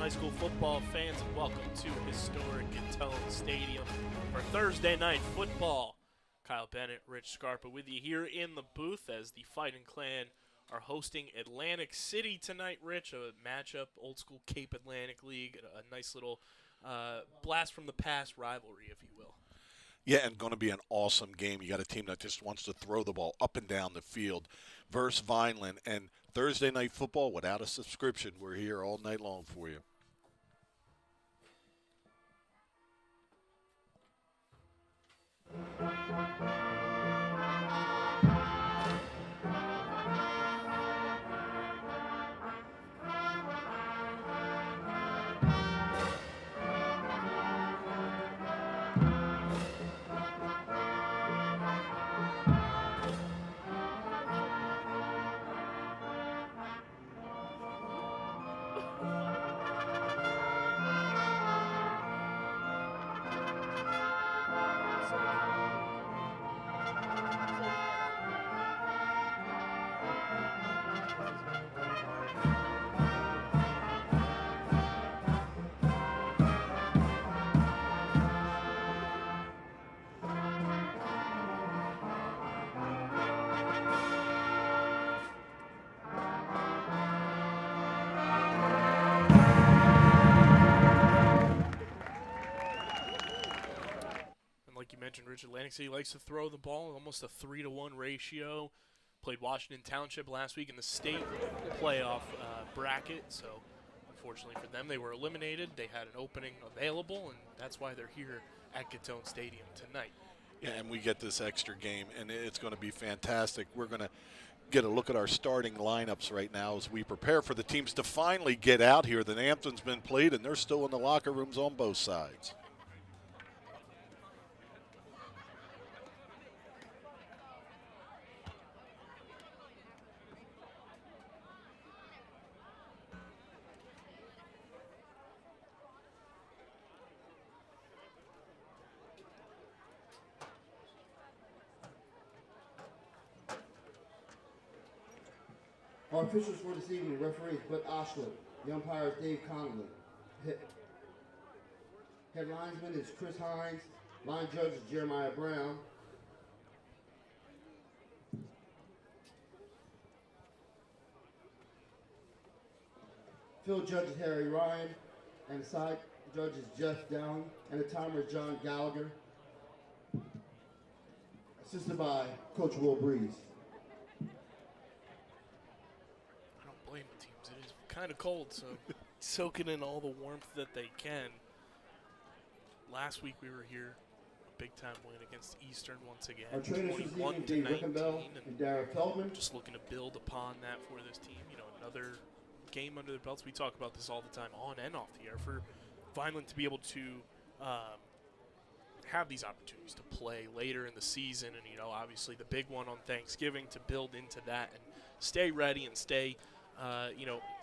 high school football fans, and welcome to historic Gittone Stadium for Thursday night football. Kyle Bennett, Rich Scarpa with you here in the booth as the Fighting Clan are hosting Atlantic City tonight, Rich, a matchup, old school Cape Atlantic League, a nice little blast from the past rivalry, if you will. Yeah, and going to be an awesome game. You got a team that just wants to throw the ball up and down the field versus Vineland. And Thursday night football without a subscription. We're here all night long for you. Like you mentioned, Rich, Atlantic City likes to throw the ball, almost a 3-to-1 ratio. Played Washington Township last week in the state playoff bracket, so unfortunately for them, they were eliminated. They had an opening available, and that's why they're here at Gittone Stadium tonight. Yeah, and we get this extra game, and it's going to be fantastic. We're going to get a look at our starting lineups right now as we prepare for the teams to finally get out here. The anthem's been played, and they're still in the locker rooms on both sides. Our officials for this evening, referees Bud Oshler, the umpire is Dave Connolly. Head linesman is Chris Hines, line judge is Jeremiah Brown. Field judge is Harry Ryan, and the side judge is Jeff Down, and the timer is John Gallagher. Assisted by Coach Will Breeze. Blame the teams. It is kind of cold, so soaking in all the warmth that they can. Last week we were here, a big-time win against Eastern once again, Our trainers this evening, Dave Rickenbell and Dara Feldman. Just looking to build upon that for this team. You know, another game under their belts. We talk about this all the time, on and off the air, for Vineland to be able to have these opportunities to play later in the season, and you know, obviously the big one on Thanksgiving, to build into that and stay ready and stay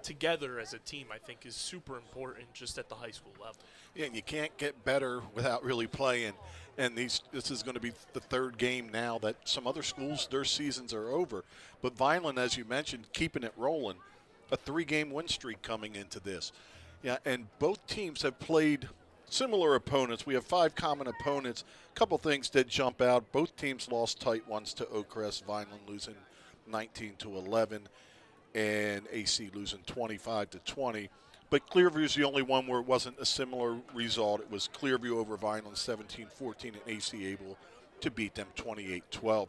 together as a team, I think, is super important just at the high school level. Yeah, and you can't get better without really playing. And this is going to be the third game now that some other schools, their seasons are over. But Vineland, as you mentioned, keeping it rolling. A 3-game win streak coming into this. Yeah, and both teams have played similar opponents. We have 5 common opponents. A couple things did jump out. Both teams lost tight ones to Oakcrest, Vineland losing 19-11. And AC losing 25-20. But Clearview's the only one where it wasn't a similar result. It was Clearview over Vineland 17-14, and AC able to beat them 28-12.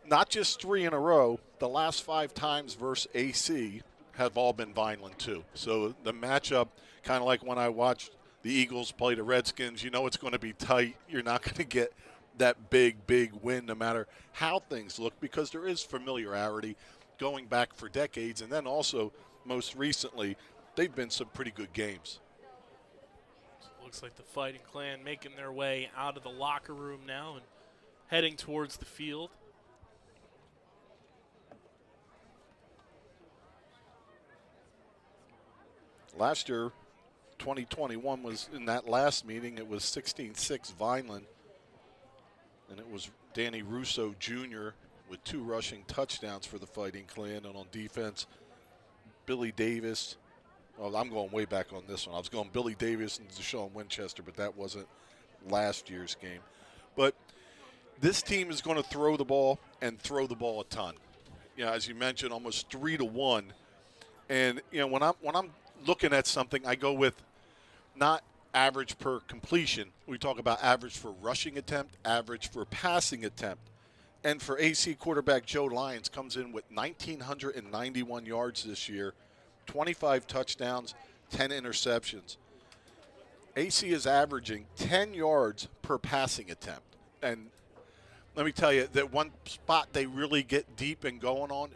Not just 3 in a row. The last 5 times versus AC have all been Vineland too. So the matchup, kind of like when I watched the Eagles play the Redskins, you know it's going to be tight. You're not going to get that big win no matter how things look, because there is familiarity going back for decades, and then also most recently they've been some pretty good games. So it looks like the Fighting Clan making their way out of the locker room now and heading towards the field. Last year, 2021, was in that last meeting, it was 16-6 Vineland, and it was Danny Russo Jr. with 2 rushing touchdowns for the Fighting Clan. And on defense, Billy Davis Well, I'm going way back on this one. I was going Billy Davis and Deshaun Winchester, but that wasn't last year's game. But this team is going to throw the ball and throw the ball a ton. As you mentioned, almost 3-1. And when I'm looking at something, I go with not average per completion. We talk about average for rushing attempt, average for passing attempt. And for AC quarterback Joe Lyons comes in with 1,991 yards this year, 25 touchdowns, 10 interceptions. AC is averaging 10 yards per passing attempt. And let me tell you, that one spot they really get deep and going on,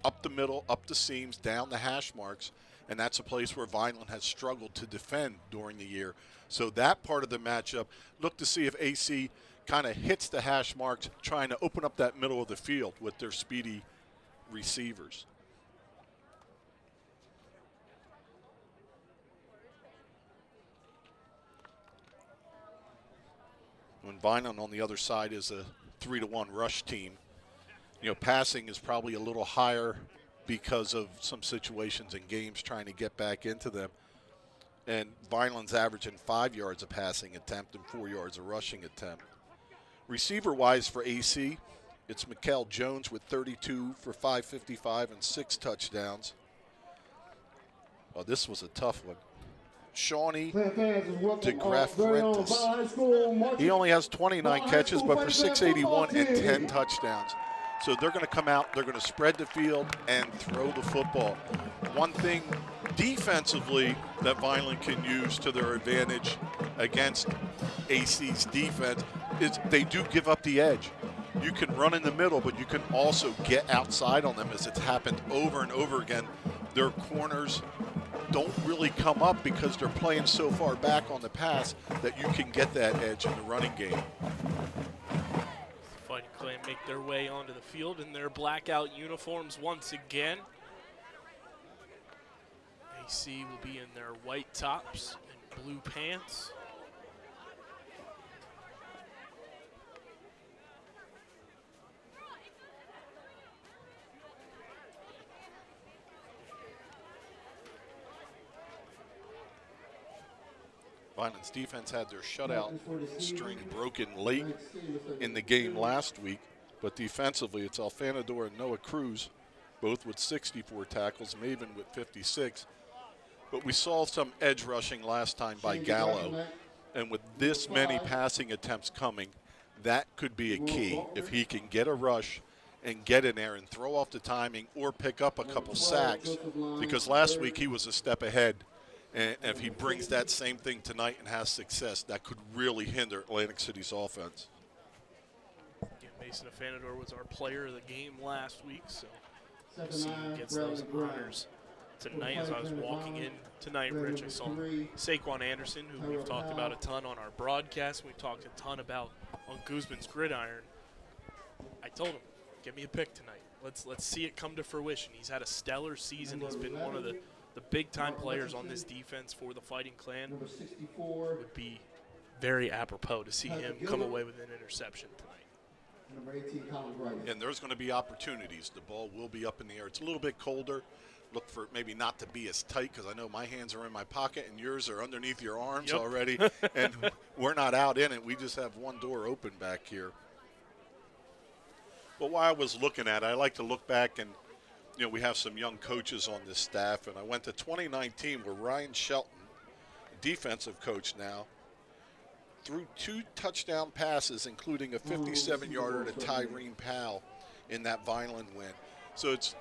up the middle, up the seams, down the hash marks, and that's a place where Vineland has struggled to defend during the year. So that part of the matchup, look to see if AC kind of hits the hash marks, trying to open up that middle of the field with their speedy receivers. When Vineland on the other side is a 3-1 rush team, passing is probably a little higher because of some situations in games trying to get back into them. And Vineland's averaging 5 yards a passing attempt and 4 yards a rushing attempt. Receiver-wise for AC, it's Mikael Jones with 32 for 555 and 6 touchdowns. Oh, this was a tough one. Shawnee DeGraff-Rentis. He only has 29 catches, but for 681 and 10 touchdowns. So they're going to come out, they're going to spread the field and throw the football. One thing defensively that Vineland can use to their advantage against AC's defense is they do give up the edge. You can run in the middle, but you can also get outside on them, as it's happened over and over again. Their corners don't really come up because they're playing so far back on the pass that you can get that edge in the running game. Fighting Clan make their way onto the field in their blackout uniforms once again. AC will be in their white tops and blue pants. Vineland's defense had their shutout string broken late in the game last week, but defensively it's Alfanador and Noah Cruz, both with 64 tackles, Maven with 56. But we saw some edge rushing last time by Gallo, and with this many passing attempts coming, that could be a key. If he can get a rush and get in there and throw off the timing or pick up a couple sacks, because last week he was a step ahead. And if he brings that same thing tonight and has success, that could really hinder Atlantic City's offense. Yeah, Mason Afanador was our player of the game last week, so we'll see who gets those honors tonight. As I was walking in tonight, Rich, I saw Saquon Anderson, who we've talked about a ton on our broadcast. We talked a ton about on Guzman's Gridiron. I told him, give me a pick tonight. Let's see it come to fruition. He's had a stellar season. He's been one of the big-time players on this defense for the Fighting Clan. Would be very apropos to see him come away with an interception tonight. And there's going to be opportunities. The ball will be up in the air. It's a little bit colder. Look for it maybe not to be as tight, because I know my hands are in my pocket and yours are underneath your arms already. And we're not out in it. We just have one door open back here. But while I was looking at it, I like to look back and we have some young coaches on this staff, and I went to 2019 where Ryan Shelton, defensive coach now, threw 2 touchdown passes, including a 57-yarder to Tyreen Powell in that Vineland win. So it's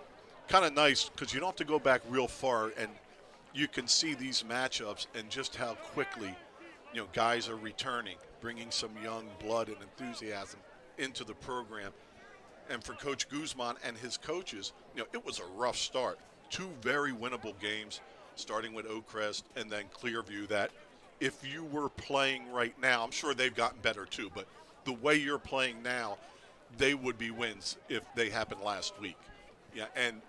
kind of nice because you don't have to go back real far, and you can see these matchups and just how quickly guys are returning, bringing some young blood and enthusiasm into the program. And for Coach Guzman and his coaches, it was a rough start. 2 very winnable games, starting with Oakcrest and then Clearview, that if you were playing right now, I'm sure they've gotten better too, but the way you're playing now, they would be wins if they happened last week. Yeah, and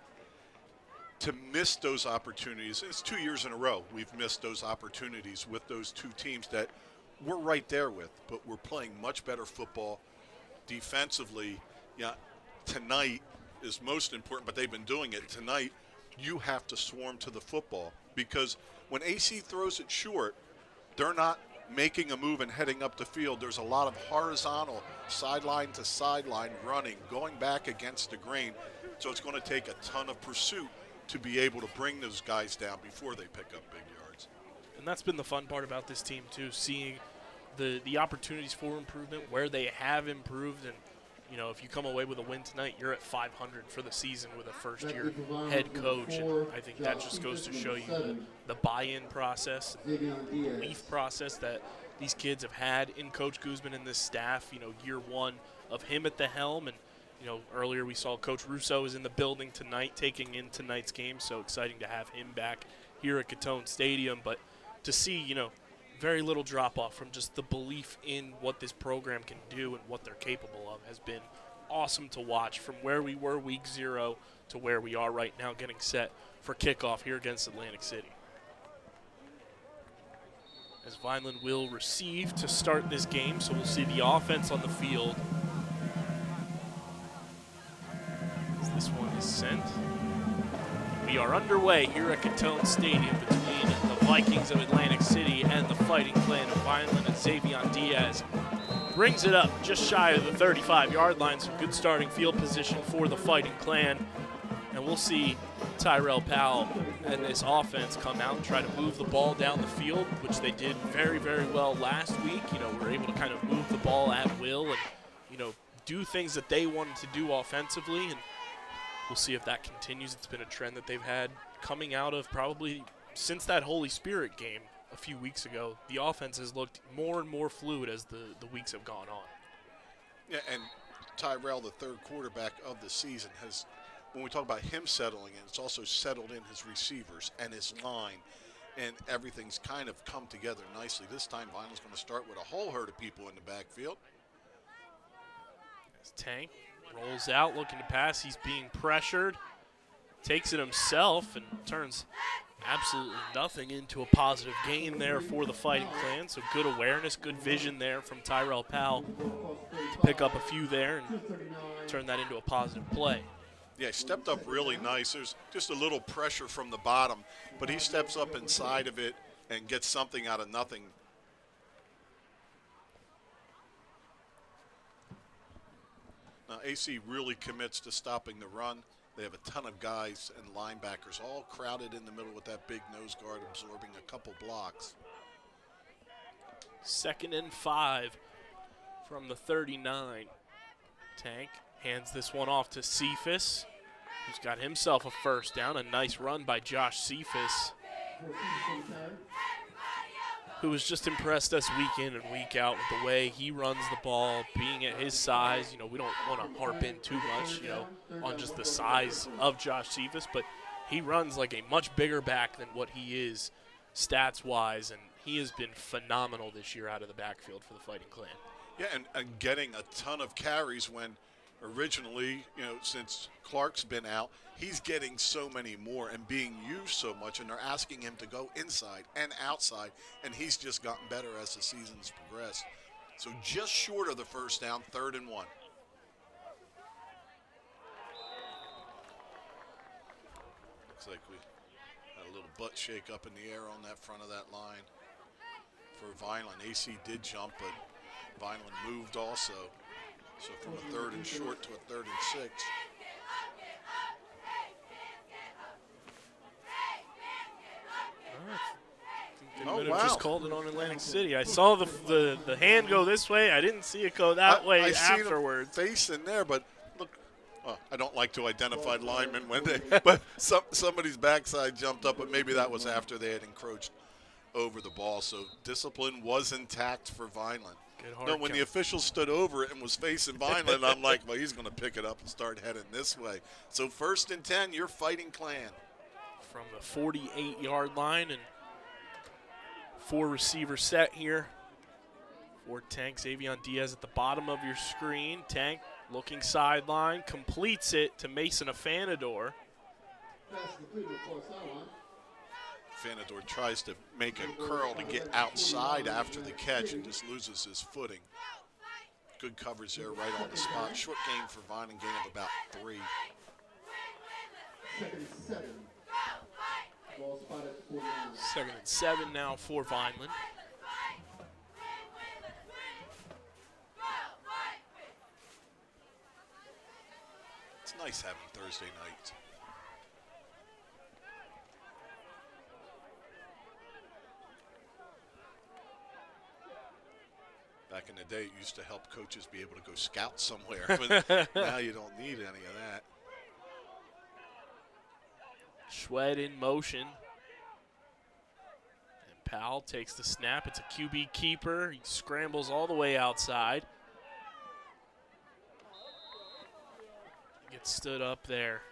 to miss those opportunities, it's 2 years in a row we've missed those opportunities with those 2 teams that we're right there with, but we're playing much better football defensively. Yeah, tonight is most important, but they've been doing it. Tonight, you have to swarm to the football because when AC throws it short, they're not making a move and heading up the field. There's a lot of horizontal sideline to sideline running, going back against the grain. So it's going to take a ton of pursuit to be able to bring those guys down before they pick up big yards. And that's been the fun part about this team, too, seeing the opportunities for improvement, where they have improved. And, you know, if you come away with a win tonight, you're at 500 for the season with a first-year head coach. And I think that just goes to show you the buy-in process, the belief process that these kids have had in Coach Guzman and this staff, you know, year one of him at the helm. And, you know, earlier we saw Coach Russo is in the building tonight, taking in tonight's game. So exciting to have him back here at Gittone Stadium. But to see, you know, very little drop-off from just the belief in what this program can do and what they're capable of has been awesome to watch, from where we were week 0 to where we are right now, getting set for kickoff here against Atlantic City. As Vineland will receive to start this game, so we'll see the offense on the field. As this one is sent. We are underway here at Gittone Stadium between the Vikings of Atlantic City and the Fighting Clan of Vineland. And Xavier Diaz brings it up just shy of the 35-yard line. So good starting field position for the Fighting Clan. And we'll see Tyrell Powell and this offense come out and try to move the ball down the field, which they did very, very well last week. You know, we're able to kind of move the ball at will and, you know, do things that they wanted to do offensively. And we'll see if that continues. It's been a trend that they've had coming out of probably since that Holy Spirit game a few weeks ago. The offense has looked more and more fluid as the weeks have gone on. Yeah, and Tyrell, the third quarterback of the season, has, when we talk about him settling in, it's also settled in his receivers and his line, and everything's kind of come together nicely. This time, Vineland's going to start with a whole herd of people in the backfield. As Tank rolls out, looking to pass. He's being pressured. Takes it himself and turns absolutely nothing into a positive gain there for the Fighting Clan. So good awareness, good vision there from Tyrell Powell to pick up a few there and turn that into a positive play. Yeah, he stepped up really nice. There's just a little pressure from the bottom, but he steps up inside of it and gets something out of nothing. Now, AC really commits to stopping the run. They have a ton of guys and linebackers all crowded in the middle with that big nose guard absorbing a couple blocks. 2nd and 5 from the 39. Tank hands this one off to Cephas, who's got himself a first down. A nice run by Josh Cephas, who has just impressed us week in and week out with the way he runs the ball, being at his size. You know, we don't want to harp in too much, you know, on just the size of Josh Cephas, but he runs like a much bigger back than what he is stats-wise, and he has been phenomenal this year out of the backfield for the Fighting Clan. Yeah, and getting a ton of carries when originally, you know, since Clark's been out, he's getting so many more and being used so much, and they're asking him to go inside and outside, and he's just gotten better as the season's progressed. So just short of the first down, 3rd and 1. Looks like we had a little butt shake up in the air on that front of that line for Vineland. AC did jump, but Vineland moved also. So from a 3rd and short to a 3rd and 6. They just called it on Atlantic City. I saw the hand go this way. I didn't see it go that way I afterwards. Seen a face in there, but look, I don't like to identify linemen when they, but somebody's backside jumped up, but maybe that was after they had encroached over the ball. So discipline was intact for Vineland. No, when the official stood over it and was facing Vineland, I'm like, well, he's going to pick it up and start heading this way. So 1st and 10, you're Fighting Clan. From the 48-yard line, and 4 receiver set here for Tank. Xavier Diaz at the bottom of your screen. Tank looking sideline, completes it to Mason Afanador. Fanador tries to make a curl to get outside after the catch and just loses his footing. Good coverage there right on the spot. Short gain for Vineland, gain of about 3. 2nd and 7. Ball's spot at the 49. 2nd and 7 now for Vineland. It's nice having Thursday nights. Back in the day, it used to help coaches be able to go scout somewhere, but now you don't need any of that. Schwed in motion. And Powell takes the snap. It's a QB keeper. He scrambles all the way outside. Gets stood up there.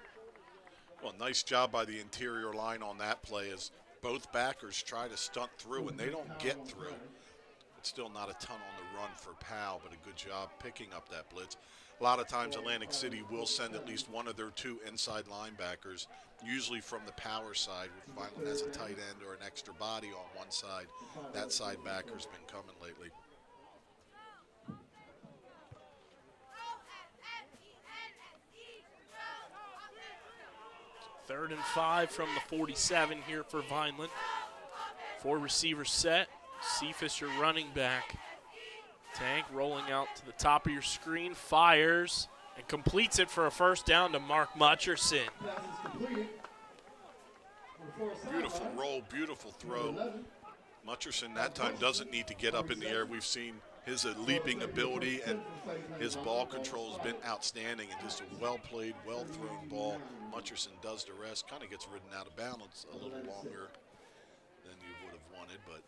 Well, nice job by the interior line on that play as both backers try to stunt through, and they don't get through. It's still not a ton on the run for Powell, but a good job picking up that blitz. A lot of times Atlantic City will send at least one of their two inside linebackers, usually from the power side, if Vineland has a tight end or an extra body on one side. That side backer's been coming lately. Third and 5 from the 47 here for Vineland. 4 receivers set. Cephas, your running back. Tank rolling out to the top of your screen, fires, and completes it for a first down to Mark Mutcherson. Beautiful roll, beautiful throw. Mutcherson that time doesn't need to get up in the air. We've seen his leaping ability and his ball control has been outstanding, and just a well-played, well-thrown ball. Mutcherson does the rest, kind of gets ridden out of bounds a little longer than you would have wanted, but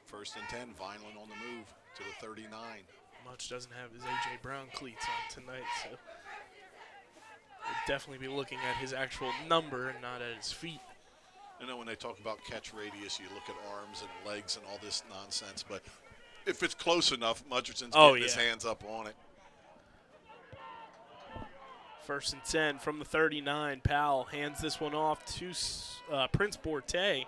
1st and 10, Vineland on the move to the 39. Mutch doesn't have his A.J. Brown cleats on tonight, so we'll definitely be looking at his actual number and not at his feet. I know when they talk about catch radius, you look at arms and legs and all this nonsense, but if it's close enough, Mutcherson's getting his hands up on it. 1st and 10 from the 39. Powell hands this one off to Prince Borte.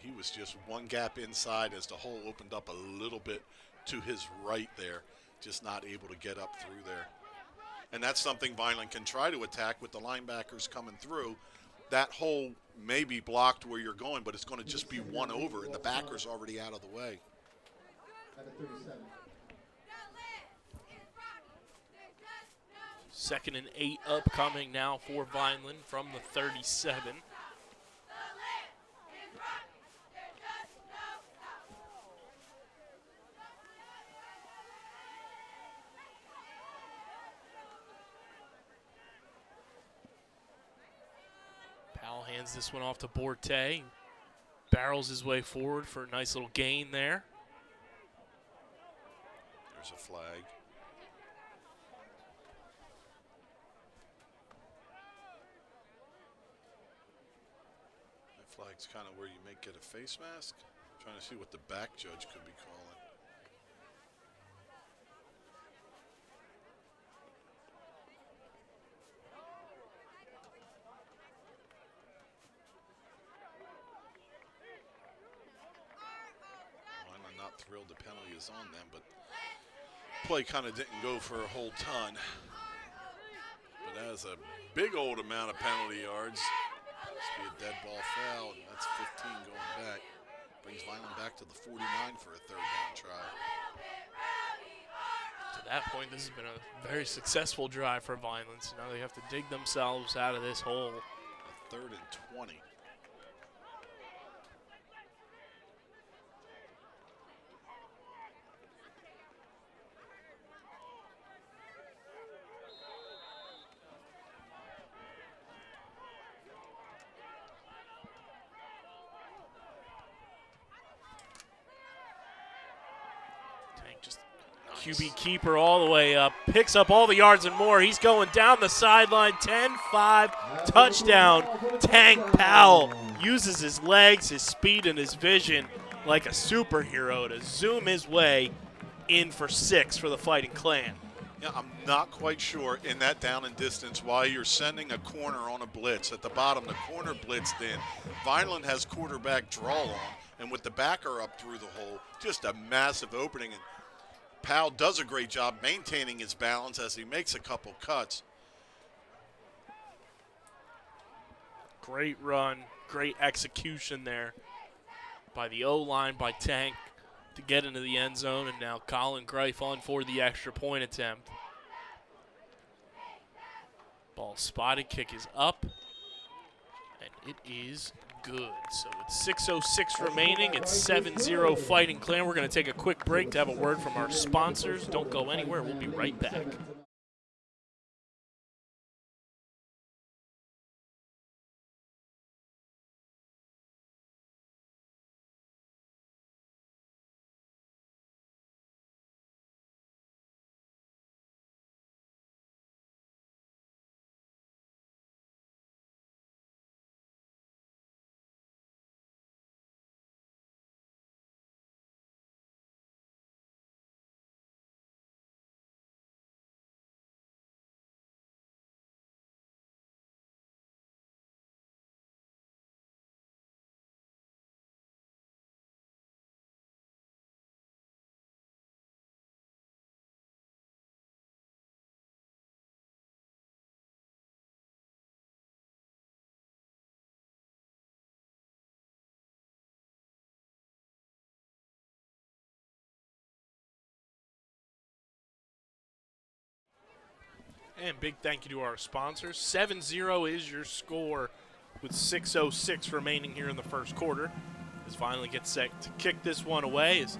He was just one gap inside as the hole opened up a little bit to his right there, just not able to get up through there. And that's something Vineland can try to attack with the linebackers coming through. That hole may be blocked where you're going, but it's going to just be one over, and the backer's already out of the way. At the 37. 2nd and 8 upcoming now for Vineland from the 37. Powell hands this one off to Borte. Barrels his way forward for a nice little gain there. There's a flag. That flag's kind of where you may get a face mask. Trying to see what the back judge could be calling. Thrilled the penalty is on them, but play kind of didn't go for a whole ton. But that is a big old amount of penalty yards. Must be a dead ball foul, and that's 15 going back. Brings Vineland back to the 49 for a 3rd down try. To that point, this has been a very successful drive for Vineland, so now they have to dig themselves out of this hole. A 3rd and 20. QB keeper all the way up, picks up all the yards and more. He's going down the sideline, 10-5, touchdown. Tank Powell uses his legs, his speed, and his vision like a superhero to zoom his way in for 6 for the Fighting Clan. Yeah, I'm not quite sure in that down and distance why you're sending a corner on a blitz. At the bottom, the corner blitzed in. Vineland has quarterback draw on, and with the backer up through the hole, just a massive opening. And Powell does a great job maintaining his balance as he makes a couple cuts. Great run, great execution there by the O-line, by Tank to get into the end zone, and now Colin Greif on for the extra point attempt. Ball spotted, kick is up, and it is good. So with 6:06 remaining, it's 7-0 Fighting Clan. We're going to take a quick break to have a word from our sponsors. Don't go anywhere. We'll be right back. And big thank you to our sponsors. 7-0 is your score with 6:06 remaining here in the first quarter. As Vineland gets set to kick this one away, as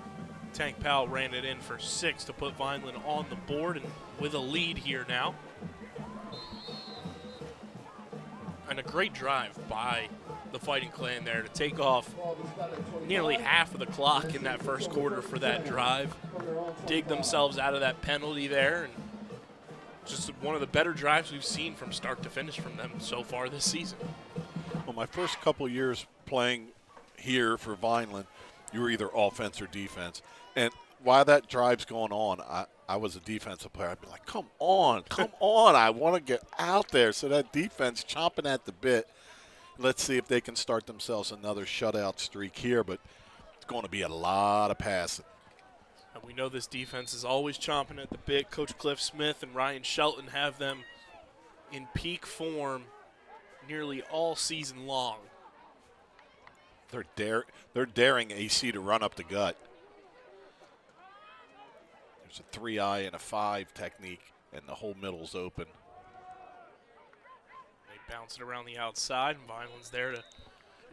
Tank Powell ran it in for 6 to put Vineland on the board and with a lead here now. And a great drive by the Fighting Clan there to take off nearly half of the clock in that first quarter for that drive. Dig themselves out of that penalty there, and just one of the better drives we've seen from start to finish from them so far this season. Well, my first couple years playing here for Vineland, you were either offense or defense. And while that drive's going on, I was a defensive player. I'd be like, come on, I want to get out there. So that defense chomping at the bit. Let's see if they can start themselves another shutout streak here, but it's going to be a lot of passing. And we know this defense is always chomping at the bit. Coach Cliff Smith and Ryan Shelton have them in peak form nearly all season long. They're daring AC to run up the gut. There's a 3-eye and a 5 technique, and the whole middle's open. They bounce it around the outside, and Vineland's there to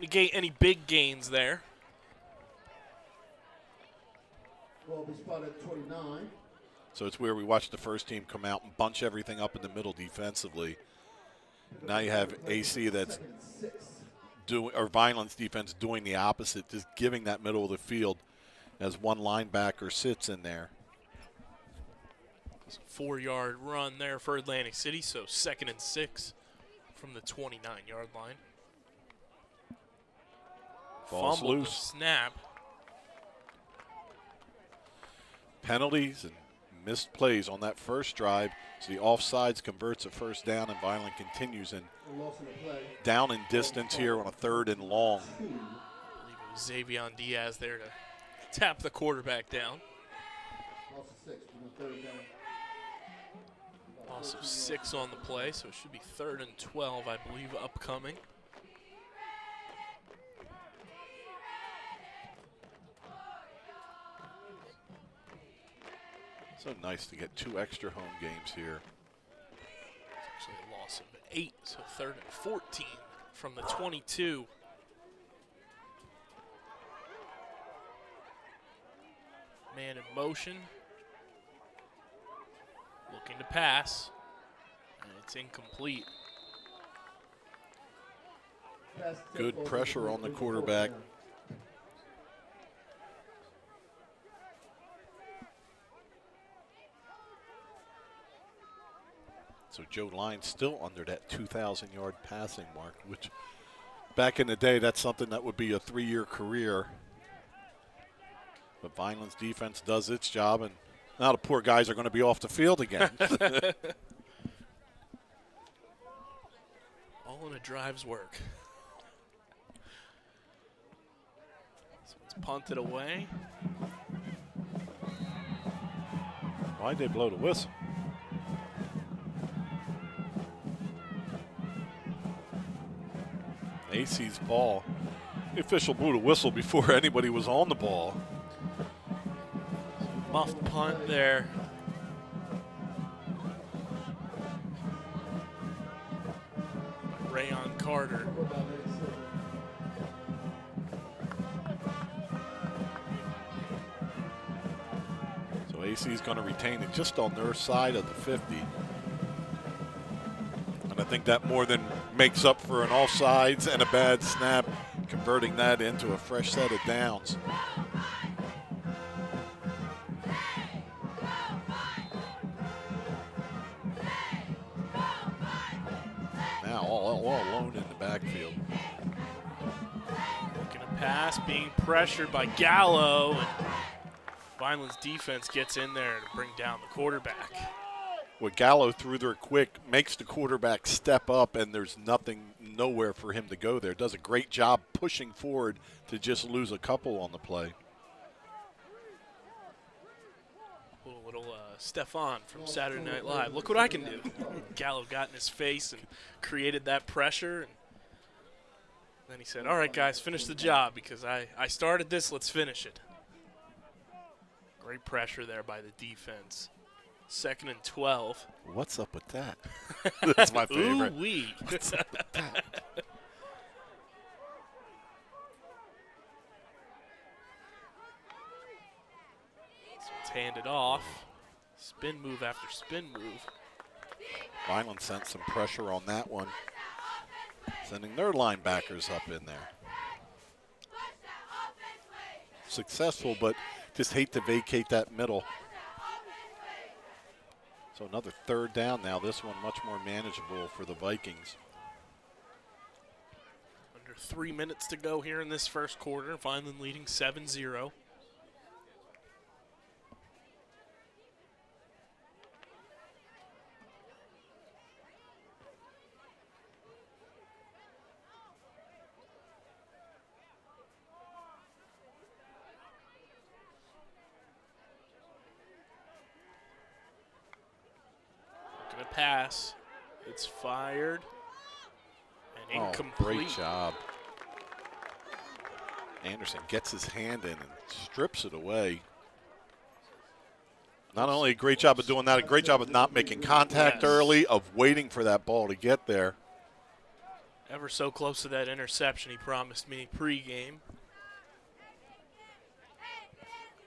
negate any big gains there. Ball be spotted 29. So it's where we watched the first team come out and bunch everything up in the middle defensively. Now you have AC that's doing, or Vineland's defense doing the opposite, just giving that middle of the field as one linebacker sits in there. 4-yard run there for Atlantic City, so 2nd and 6 from the 29-yard line. Ball's Fumble, loose. snap. Penalties and missed plays on that first drive. So the offsides converts a first down, and Vineland continues in down in distance here on a 3rd and long. I believe it was Xavier Diaz there to tap the quarterback down. Loss of 6 on the play, so it should be 3rd and 12, I believe, upcoming. So nice to get 2 extra home games here. It's actually a loss of 8, so 3rd and 14 from the 22. Man in motion. Looking to pass. And it's incomplete. Good pressure on the quarterback. So Joe Lyons still under that 2,000-yard passing mark, which back in the day, that's something that would be a 3-year career. But Vineland's defense does its job, and now the poor guys are going to be off the field again. All in a drive's work. So it's punted away. Why'd they blow the whistle? AC's ball. The official blew the whistle before anybody was on the ball. Muffed punt there. By Rayon Carter. So AC's going to retain it just on their side of the 50. And I think that more than makes up for an offsides and a bad snap, converting that into a fresh set of downs. Now all alone in the backfield. Looking to pass, being pressured by Gallo. And Vineland's defense gets in there to bring down the quarterback. What Gallo threw there quick makes the quarterback step up, and there's nowhere for him to go there. Does a great job pushing forward to just lose a couple on the play. Little Stefan from Saturday Night Live. Look what I can do. Gallo got in his face and created that pressure. And then he said, all right, guys, finish the job because I started this. Let's finish it. Great pressure there by the defense. 2nd and 12. What's up with that? That's my favorite. Ooh-wee. What's up with that? So it's handed off. Spin move after spin move. Vineland sent some pressure on that one, sending their linebackers up in there. Successful, but just hate to vacate that middle. So another 3rd down now. This one much more manageable for the Vikings. Under 3 minutes to go here in this first quarter. Vineland leading 7-0. Pass. It's fired and incomplete. Great job. Anderson gets his hand in and strips it away. Not only a great job of doing that, a great job of not making contact early, of waiting for that ball to get there. Ever so close to that interception he promised me pregame.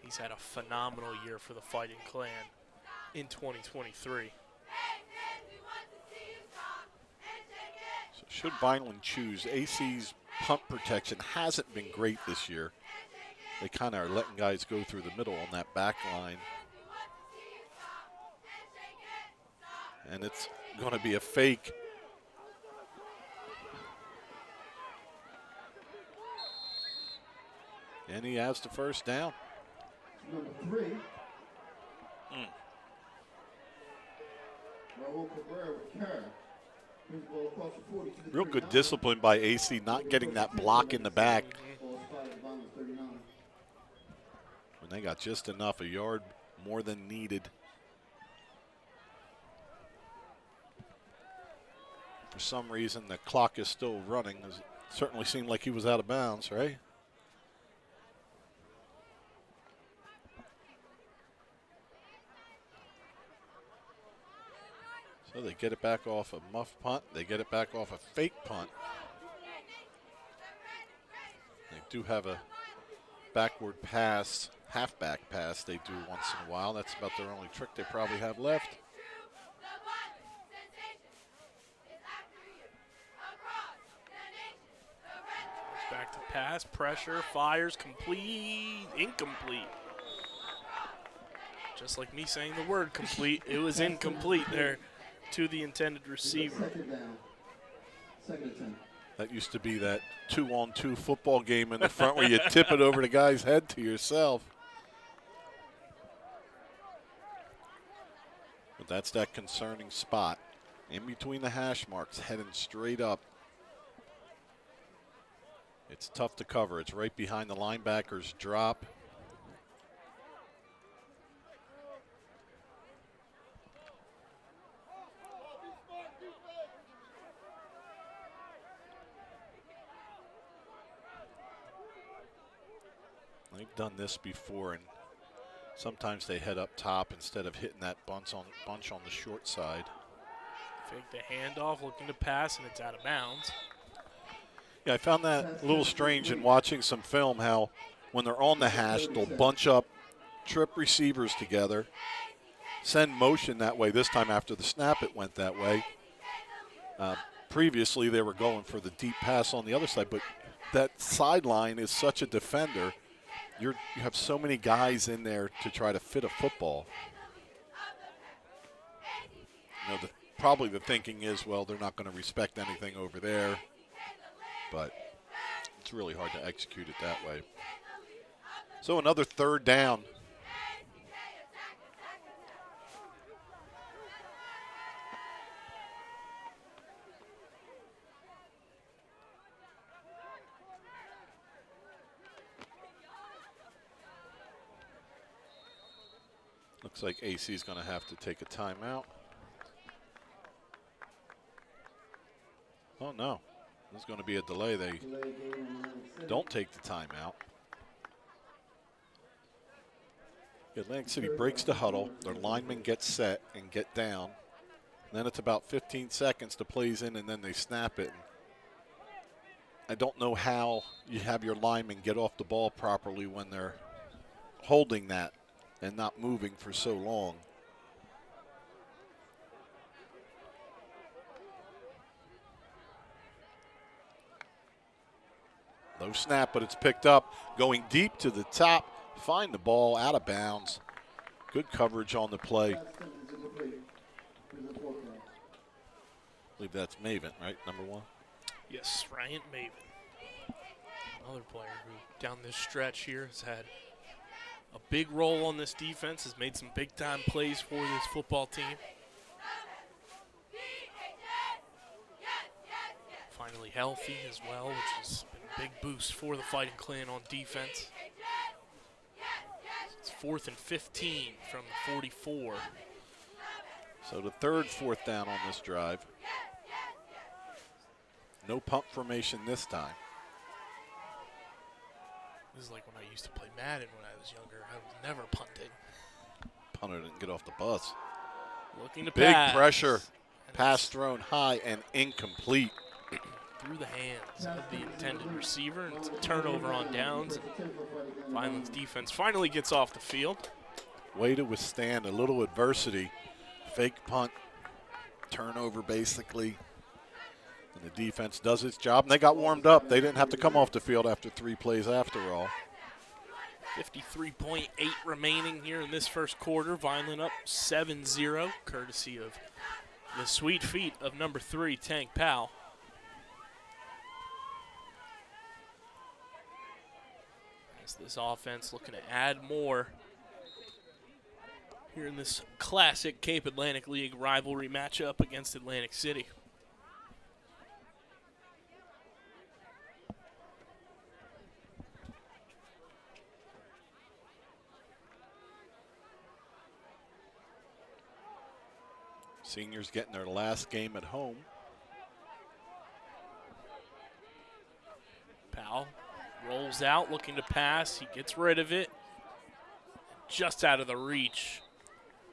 He's had a phenomenal year for the Fighting Clan in 2023. Should Vineland choose, AC's punt protection hasn't been great this year. They kind of are letting guys go through the middle on that back line. And it's going to be a fake. And he has the 1st down. Number 3. Raul Cabrera with Kerr. Real good discipline by AC, not getting that block in the back. When they got just enough, a yard more than needed. For some reason, the clock is still running. It certainly seemed like he was out of bounds, right? So they get it back off a muff punt. They get it back off a fake punt. They do have a backward pass, halfback pass they do once in a while. That's about their only trick they probably have left. Back to pass, pressure, fires, complete, incomplete. Just like me saying the word complete, it was incomplete there to the intended receiver. 2nd down. 2nd and 10. That used to be that 2-on-2 football game in the front where you tip it over the guy's head to yourself. But that's that concerning spot. In between the hash marks, heading straight up. It's tough to cover. It's right behind the linebacker's drop. They've done this before, and sometimes they head up top instead of hitting that bunch on the short side. Fake the handoff, looking to pass, and it's out of bounds. Yeah, I found that a little strange in watching some film, how when they're on the hash, they'll bunch up, trip receivers together, send motion that way. This time after the snap, it went that way. Previously, they were going for the deep pass on the other side, but that sideline is such a defender. You have so many guys in there to try to fit a football. You know, probably the thinking is, well, they're not going to respect anything over there, but it's really hard to execute it that way. So another third down. Looks like AC is going to have to take a timeout. Oh, no. There's going to be a delay. They don't take the timeout. Atlantic City breaks the huddle. Their linemen get set and get down. Then it's about 15 seconds to plays in, and then they snap it. I don't know how you have your linemen get off the ball properly when they're holding that and not moving for so long. Low snap, but it's picked up. Going deep to the top. Find the ball out of bounds. Good coverage on the play. I believe that's Maven, right? Number 1? Yes, Ryan Maven. Another player who, down this stretch here, has had a big role on this defense, has made some big-time plays for this football team. Finally healthy as well, which has been a big boost for the Fighting Clan on defense. It's 4th and 15 from the 44. So the third fourth down on this drive. No pump formation this time. This is like when I used to play Madden when I was younger. I was never punting. Punter didn't get off the bus. Looking to Big pass. pressure. Pass thrown high and incomplete. Through the hands of the intended receiver, and it's a turnover on downs. Vineland's defense finally gets off the field. Way to withstand a little adversity. Fake punt, turnover basically. And the defense does its job, and they got warmed up. They didn't have to come off the field after 3 plays after all. 53.8 remaining here in this first quarter. Vineland up 7-0, courtesy of the sweet feet of number 3, Tank Powell. As this offense looking to add more here in this classic Cape Atlantic League rivalry matchup against Atlantic City. Seniors getting their last game at home. Powell rolls out, looking to pass. He gets rid of it. Just out of the reach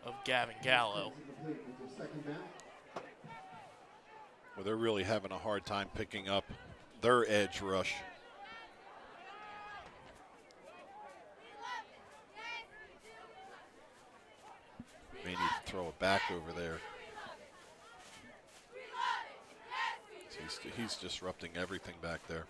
of Gavin Gallo. Well, they're really having a hard time picking up their edge rush. May need to throw it back over there. He's disrupting everything back there.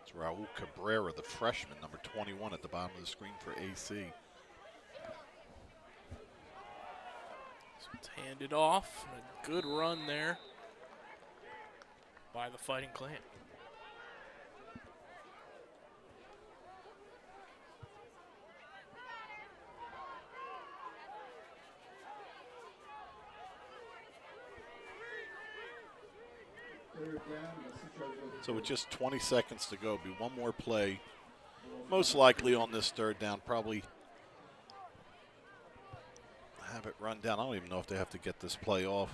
It's Raul Cabrera, the freshman, number 21 at the bottom of the screen for AC. So it's handed off. A good run there by the Fighting Clan. So with just 20 seconds to go, be one more play, most likely on this third down, probably run down. I don't even know if they have to get this play off.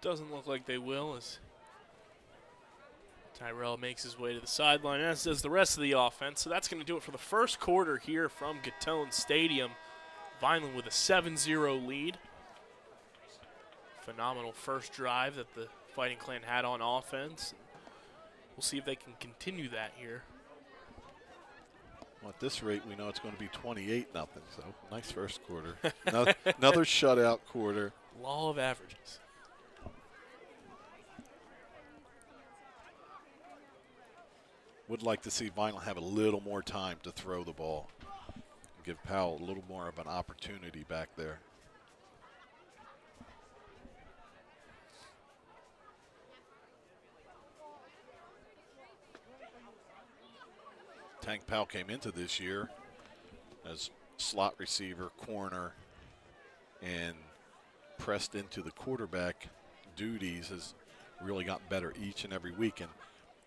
Doesn't look like they will as Tyrell makes his way to the sideline, as does the rest of the offense. So that's going to do it for the first quarter here from Gittone Stadium. Vineland with a 7-0 lead. Phenomenal first drive that the Fighting Clan had on offense. We'll see if they can continue that here. Well, at this rate, we know it's going to be 28-0. So nice first quarter. Another shutout quarter. Law of averages. Would like to see Vineland have a little more time to throw the ball. Give Powell a little more of an opportunity back there. Tank Powell came into this year as slot receiver, corner, and pressed into the quarterback duties, has really gotten better each and every week. And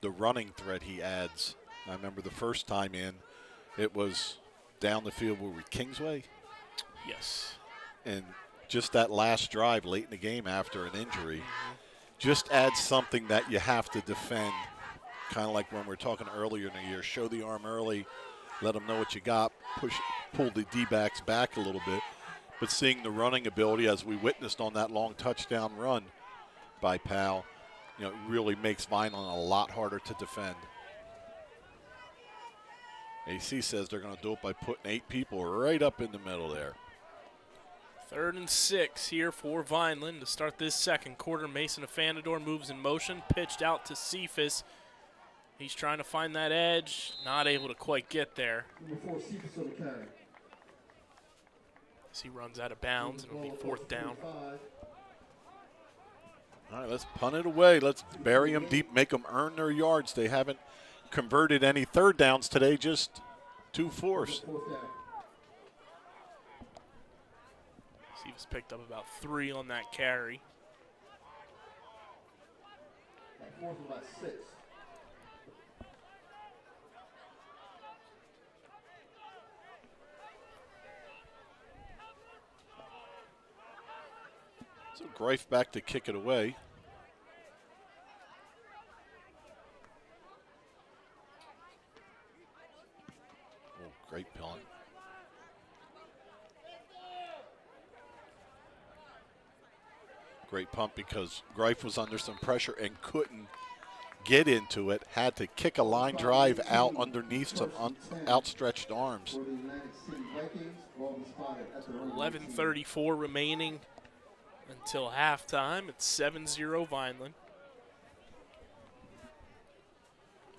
the running threat he adds, I remember the first time in, it was down the field with Kingsway. Yes. And just that last drive late in the game after an injury just adds something that you have to defend. Kind of like when we were talking earlier in the year, show the arm early, let them know what you got, pull the D-backs back a little bit. But seeing the running ability, as we witnessed on that long touchdown run by Powell, it really makes Vineland a lot harder to defend. AC says they're going to do it by putting 8 people right up in the middle there. 3rd and 6 here for Vineland to start this second quarter. Mason Afanador moves in motion, pitched out to Cephas. He's trying to find that edge, not able to quite get there. Number 4, Cephas on the carry. As he runs out of bounds, and it'll be 4th down. All right, let's punt it away. Let's bury them deep, make them earn their yards. They haven't converted any 3rd downs today, just 2 fourths. Cephas picked up about 3 on that carry. 4th and about 6. So Greif back to kick it away. Oh, great punt. Great punt because Greif was under some pressure and couldn't get into it. Had to kick a line drive out underneath some outstretched arms. 11:34 remaining until halftime. It's 7-0 Vineland.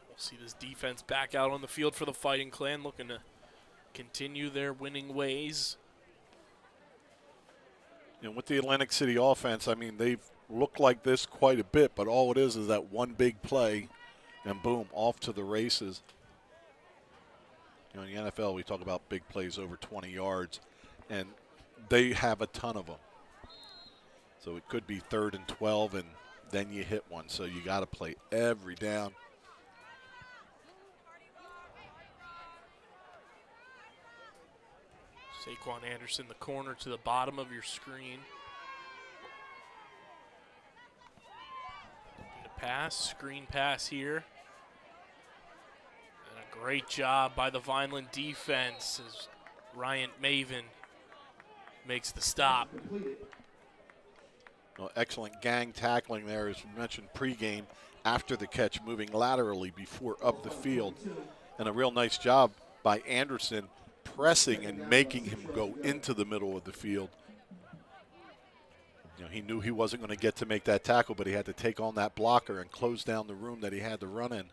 We'll see this defense back out on the field for the Fighting Clan, looking to continue their winning ways. And with the Atlantic City offense, I mean, they've looked like this quite a bit, but all it is that one big play, and boom, off to the races. In the NFL, we talk about big plays over 20 yards, and they have a ton of them. So it could be 3rd and 12, and then you hit one. So you got to play every down. Saquon Anderson, the corner to the bottom of your screen. The pass, screen pass here. And a great job by the Vineland defense as Ryan Maven makes the stop. Well, excellent gang tackling there, as we mentioned pregame, after the catch, moving laterally before up the field. And a real nice job by Anderson pressing and making him go into the middle of the field. He knew he wasn't going to get to make that tackle, but he had to take on that blocker and close down the room that he had to run in.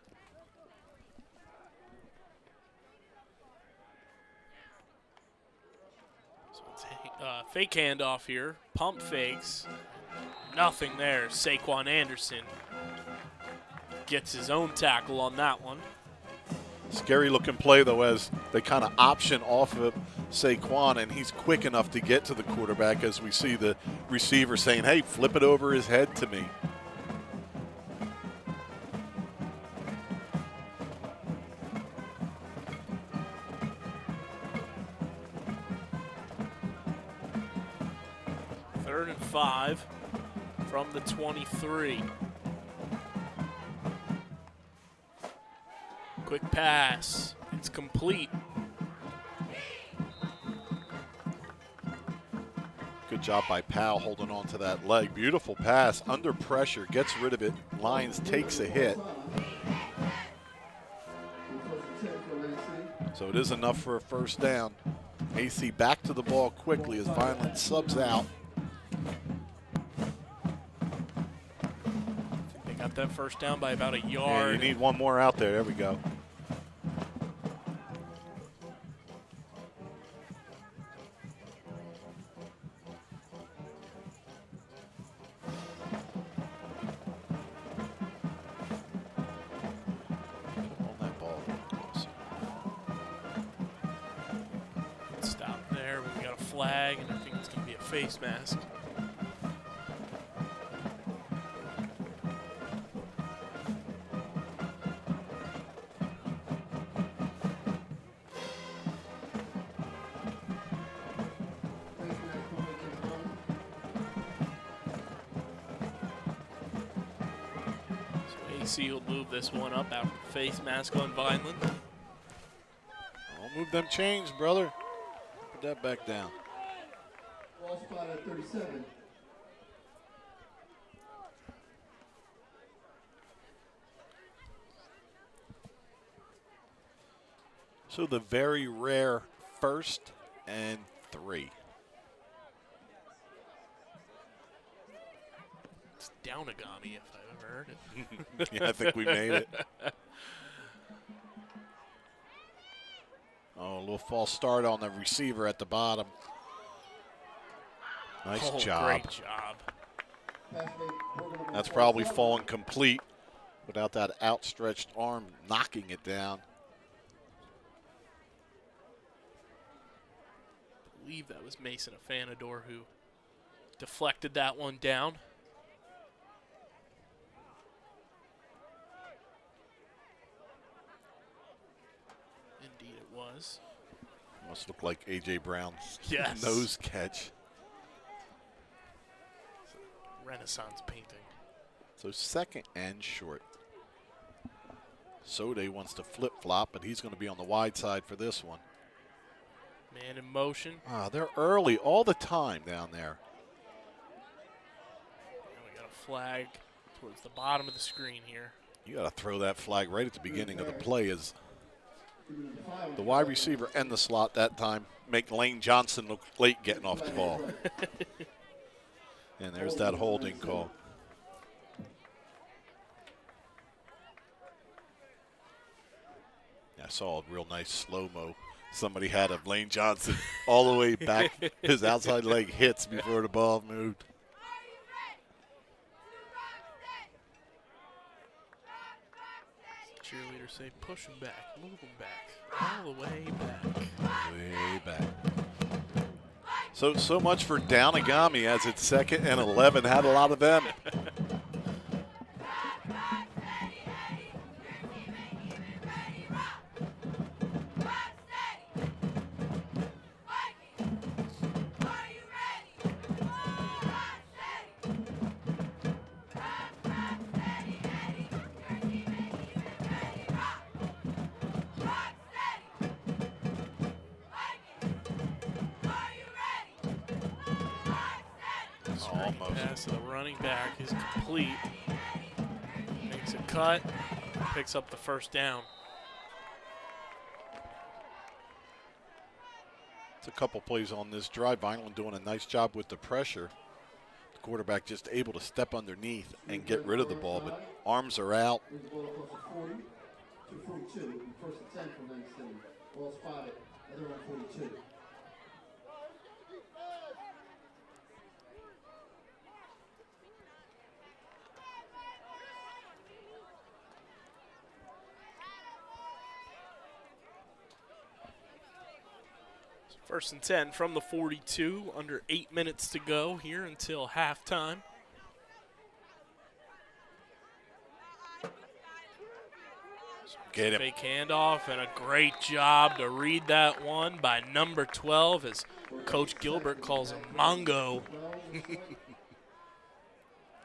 So it's fake handoff here, pump fakes. Nothing there. Saquon Anderson gets his own tackle on that one. Scary looking play, though, as they kind of option off of Saquon, and he's quick enough to get to the quarterback, as we see the receiver saying, hey, flip it over his head to me. 3rd and 5 from the 23. Quick pass. It's complete. Good job by Powell holding on to that leg. Beautiful pass. Under pressure. Gets rid of it. Lyons takes a hit. So it is enough for a first down. AC back to the ball quickly as Vineland subs out. They got that first down by about a Yeah, yard. you need one more out there. There we go. Hold that ball. Stop there. We got a flag, and I think it's going to be a face mask. AC will move this one up after the face mask on Vineland. Don't move them chains, brother. Put that back down. Ball spot at 37. So the very rare 1st and 3. It's Downagami, if I've ever heard it. Yeah, I think we made it. Oh, a little false start on the receiver at the bottom. Nice job. Great job. That's probably fallen complete without that outstretched arm knocking it down. I believe that was Mason Afanador who deflected that one down. Indeed it was. Must look like A.J. Brown's Yes. nose catch. Renaissance painting. So 2nd and short. Sode wants to flip-flop, but he's going to be on the wide side for this one. Man in motion. Ah, they're early all the time down there. And we got a flag towards the bottom of the screen here. You got to throw that flag right at the beginning of the play as the wide receiver and the slot that time make Lane Johnson look late getting off the ball. And there's that holding call. I saw a real nice slow-mo. Somebody had of Lane Johnson all the way back. His outside leg hits before the ball moved. Cheerleaders say, push him back, move him back, all the way back. Way back. So much for Downagami as it's 2nd and 11. Had a lot of them. Pass to the running back is complete. Makes a cut, picks up the first down. It's a couple plays on this drive. Vineland doing a nice job with the pressure. The quarterback just able to step underneath and get rid of the ball, but arms are out. First and 10 from Atlantic City. Ball spotted at around 42. First and 10 from the 42, under 8 minutes to go here until halftime. So Get him. Fake handoff and a great job to read that one by number 12 as Coach Gilbert calls him Mongo.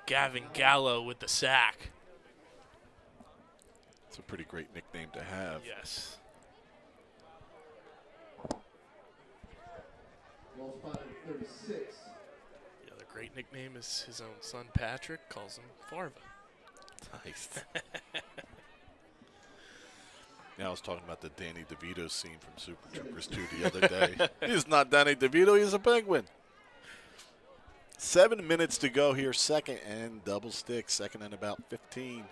Gavin Gallo with the sack. It's a pretty great nickname to have. Yes. Ball spotted 36. The other great nickname is his own son Patrick calls him Farva. Nice. Yeah, I was talking about the Danny DeVito scene from Super Troopers 2 the other day. He's not Danny DeVito, he's a penguin. 7 minutes to go here, second and double stick, second and about 15.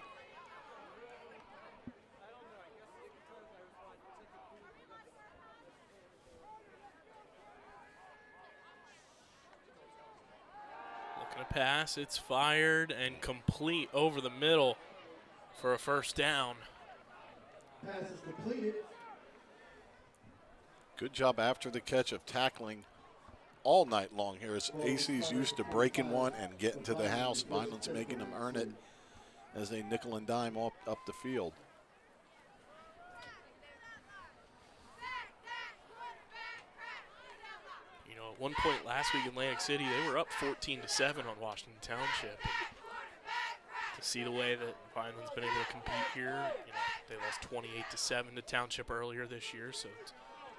Looking to pass, it's fired and complete over the middle for a first down. Pass is completed. Good job after the catch of tackling all night long here. As AC's used to breaking one and getting to the house. Vineland's making them earn it as they nickel and dime up the field. You know, at one point last week in Atlantic City, they were up 14-7 on Washington Township. And to see the way that Vineland's been able to compete here, you know, they lost 28-7 to Township earlier this year, so it's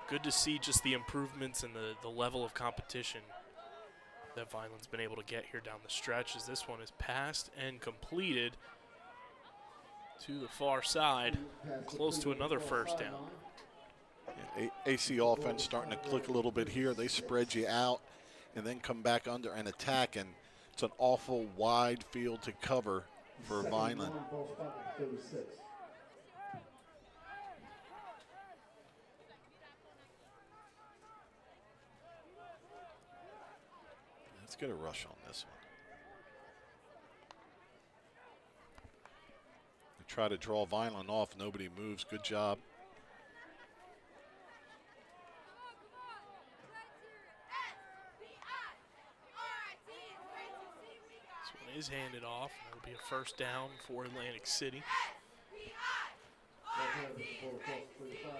good to see just the improvements and the level of competition that Vineland's been able to get here down the stretch, as this one is passed and completed to the far side, close to another first down. Yeah, AC offense starting to click a little bit here. They spread you out and then come back under and attack, and it's an awful wide field to cover for Vineland. Ball spotted 36. Let's get a rush on this one. They try to draw Vineland off. Nobody moves. Good job. This one is handed off. It'll be a first down for Atlantic City. Ball pass is ball across 35,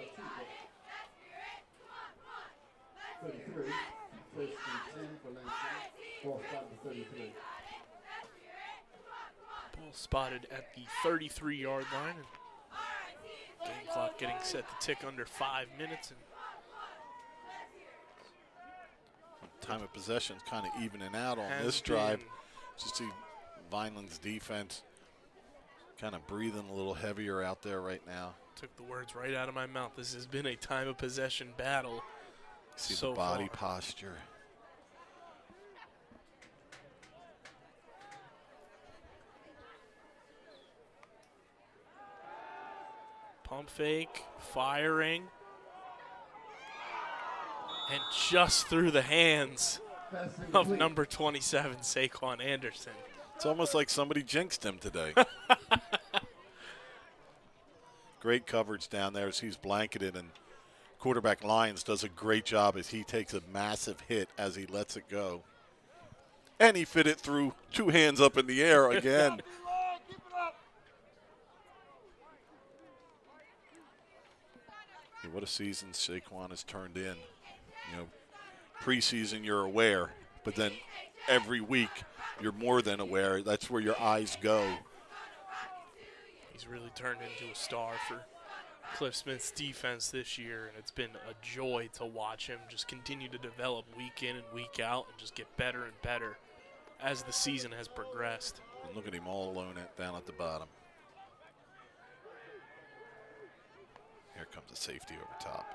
33. First and 10 for Lansing. Ball spotted 33. Ball spotted at the 33-yard line. And game clock getting set to tick under 5 minutes. And Time of possession's kind of evening out on has this drive. been- Just see Vineland's defense kind of breathing a little heavier out there right now. Took the words right out of my mouth. This has been a time of possession battle. See so the body far. posture. Pump fake, firing, and just through the hands Pass of incomplete. number 27, Saquon Anderson. It's almost like somebody jinxed him today. Great coverage down there as he's blanketed, and quarterback Lyons does a great job as he takes a massive hit as he lets it go. And he fit it through, two hands up in the air again. Yeah, what a season Saquon has turned in. You know, preseason you're aware, but then every week you're more than aware. That's where your eyes go. He's really turned into a star for Cliff Smith's defense this year, and it's been a joy to watch him just continue to develop week in and week out and just get better and better as the season has progressed. And look at him all alone down at the bottom. Here comes a safety over top.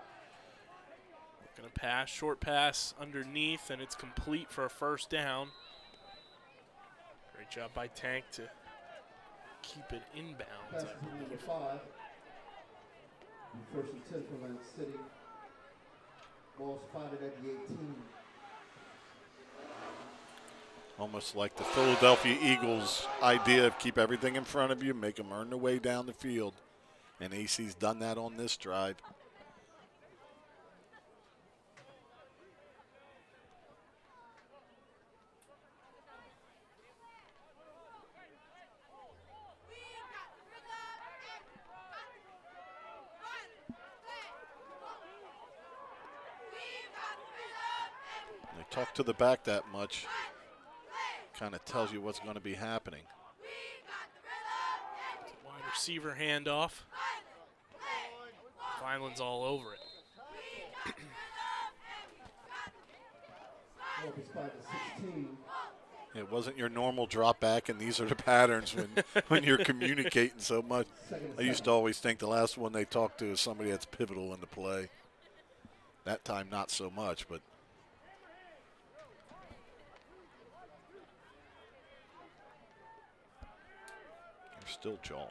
Going to pass, short pass underneath, and it's complete for a first down. Great job by Tank to keep it inbounds, Pass I to number believe. 5. First and 10 for Atlantic City. Ball spotted at the 18. Almost like the Philadelphia Eagles idea of keep everything in front of you, make them earn their way down the field. And AC's done that on this drive. talk to the back that much, kind of tells you what's going to be happening. Wide receiver handoff. Vineland's all over it. It wasn't your normal drop back, and these are the patterns when you're communicating so much. I used to always think the last one they talk to is somebody that's pivotal in the play. That time, not so much, but you're still jawing.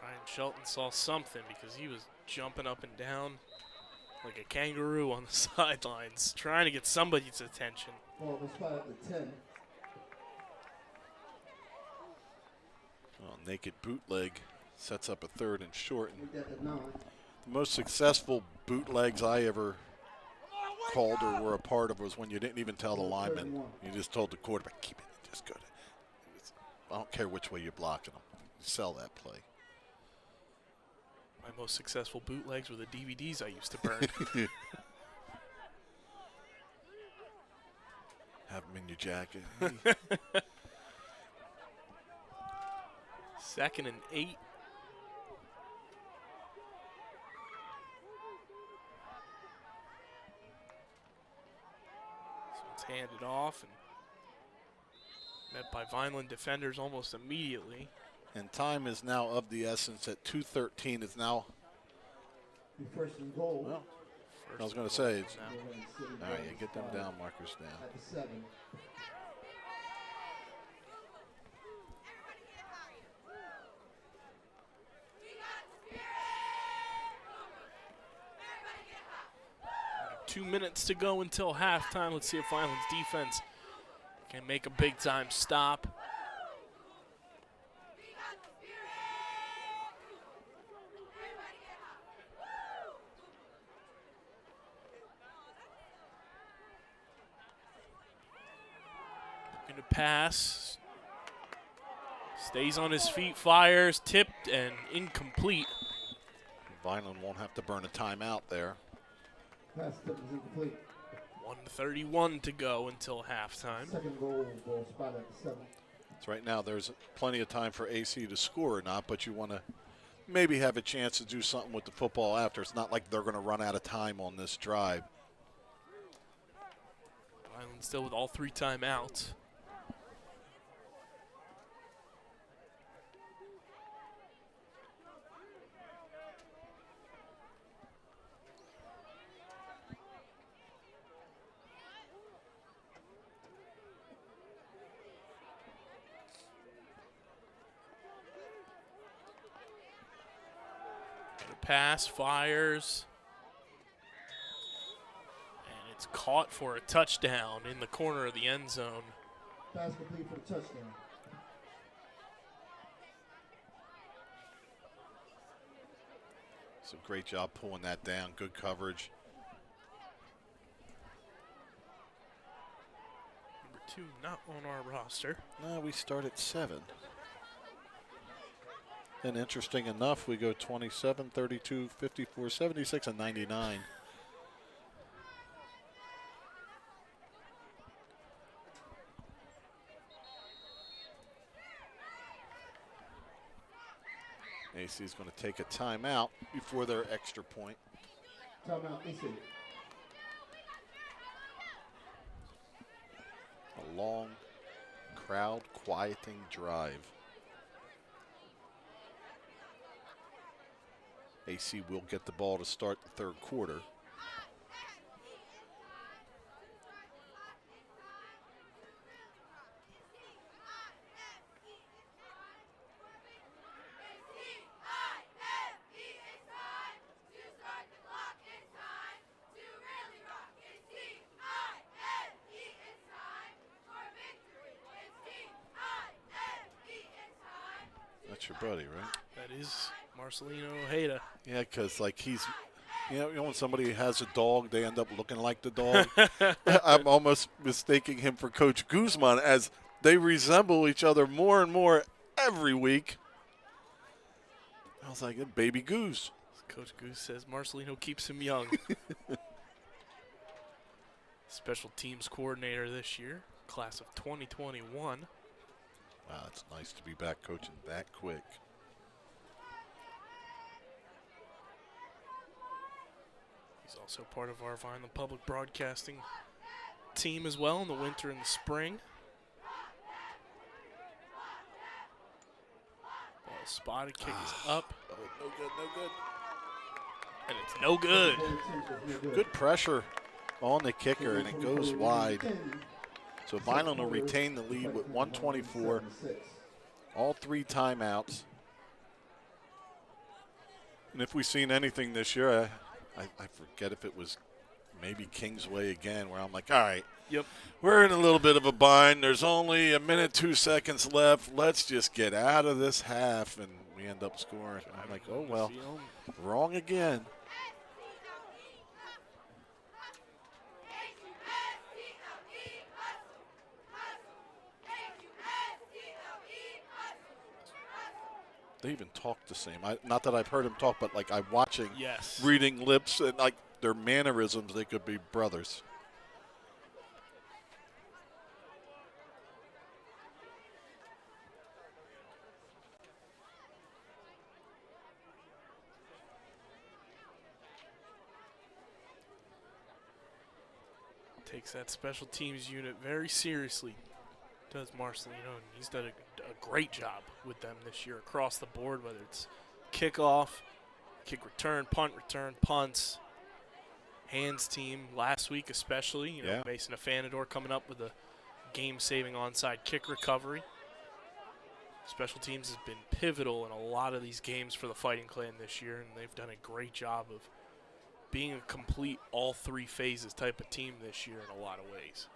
Ryan Shelton saw something because he was jumping up and down like a kangaroo on the sidelines, trying to get somebody's attention. Ball was spotted at the 10. Well, naked bootleg sets up a 3rd and short. And We got the 9. the most successful bootlegs I ever called or were a part of was when you didn't even tell the lineman. You just told the quarterback, keep it, just go to it. I don't care which way you're blocking them. You sell that play. My most successful bootlegs were the DVDs I used to burn. Have them in your jacket. 2nd and 8. This one's handed off and met by Vineland defenders almost immediately. And time is now of the essence at 2:13. It's now, Your 1st and goal. well, I was First going and to say, goal it's, now. all right, you get them down markers down. At the 7. Two minutes to go until halftime. Let's see if Vineland's defense can make a big-time stop. Looking to pass. Stays on his feet, fires, tipped, and incomplete. Vineland won't have to burn a timeout there. Pass tip is incomplete. 1:31 to go until halftime. 2nd goal, ball spotted at the 7. So right now there's plenty of time for AC to score or not, but you want to maybe have a chance to do something with the football after. It's not like they're going to run out of time on this drive. Vineland still with all 3 timeouts. Pass, fires, and it's caught for a touchdown in the corner of the end zone. Pass complete for the touchdown. It's a great job pulling that down. Good coverage. Number 2 not on our roster. No, we start at 7. And interesting enough, we go 27, 32, 54, 76, and 99. AC is going to take a timeout before their extra point. Timeout, AC. A long, crowd quieting drive. AC will get the ball to start the 3rd quarter. That's your buddy, right? That is Marcelino Ojeda. Yeah, because like he's, you know, when somebody has a dog, they end up looking like the dog. I'm almost mistaking him for Coach Guzman, as They resemble each other more and more every week. I was like, a baby goose. Coach Goose says Marcelino keeps him young. Special teams coordinator this year, class of 2021. Wow, it's nice to be back coaching that quick. He's also part of our Vineland Public Broadcasting team as well in the winter and the spring. Ball spotted, kick is up. Oh, no good, no good. And it's no good. Good pressure on the kicker, and it goes wide. So Vineland will retain the lead with 1:24. All 3 timeouts. And if we've seen anything this year, I forget if it was maybe Kingsway again, where I'm like, all right, Yep. we're in a little bit of a bind. There's only a minute, 2 seconds left. Let's just get out of this half, and we end up scoring. I'm like, oh, well, wrong again. They even talk the same. Not that I've heard them talk, but like I'm watching, Yes. reading lips, and like their mannerisms, they could be brothers. Takes that special teams unit very seriously, does Marcelino, and he's done a great job with them this year across the board, whether it's kickoff, kick return, punts, hands team last week especially. You know, Yeah. Mason Afanador coming up with a game-saving onside kick recovery. Special teams has been pivotal in a lot of these games for the Fighting Clan this year, and they've done a great job of being a complete all 3 phases type of team this year in a lot of ways.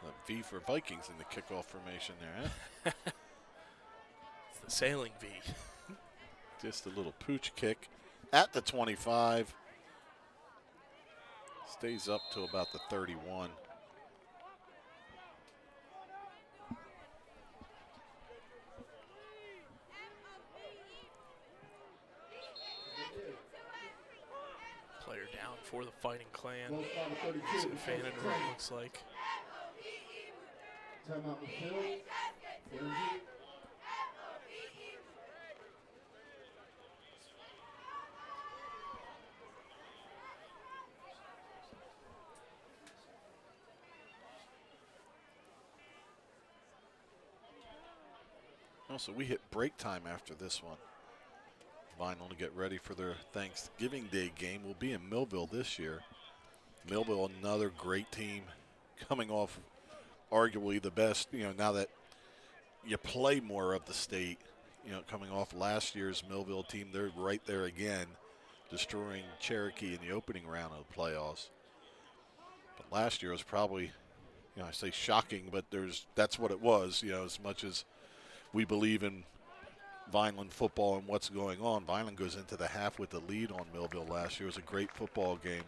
A V for Vikings in the kickoff formation there, huh? It's the sailing V. Just a little pooch kick at the 25. Stays up to about the 31. Player down for the Fighting Clan. Well, foul to 32. It's Fanador, it looks like. Timeout with Phil. Energy. Also, we hit break time after this one. Vineland to get ready for their Thanksgiving Day game. We'll be in Millville this year. Millville, another great team, coming off arguably the best, you know, now that you play more of the state, you know, coming off last year's Millville team, they're right there again, destroying Cherokee in the opening round of the playoffs. But last year was probably, you know, I say shocking, but that's what it was, you know, as much as we believe in Vineland football and what's going on. Vineland goes into the half with the lead on Millville last year. It was a great football game.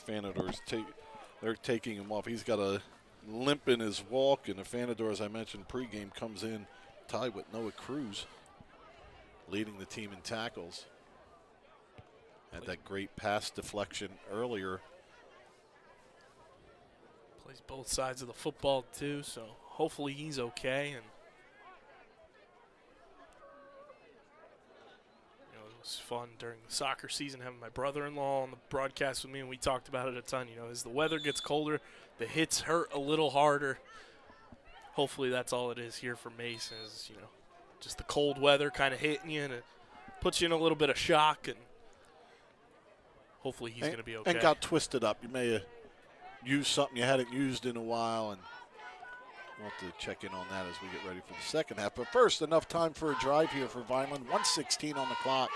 Fanador's they're taking him off. He's got a limp in his walk, and Fanador, as I mentioned pregame, comes in tied with Noah Cruz, leading the team in tackles. Had that great pass deflection earlier. Plays both sides of the football too, so hopefully he's okay. And you know, it was fun during the soccer season having my brother-in-law on the broadcast with me, and we talked about it a ton. You know, as the weather gets colder, the hits hurt a little harder. Hopefully that's all it is here for Mason, is, you know, just the cold weather kind of hitting you, and it puts you in a little bit of shock, and hopefully he's going to be okay. And got twisted up. You may have used something you hadn't used in a while, and we'll have to check in on that as we get ready for the second half. But first, enough time for a drive here for Vineland. 1:16 on the clock.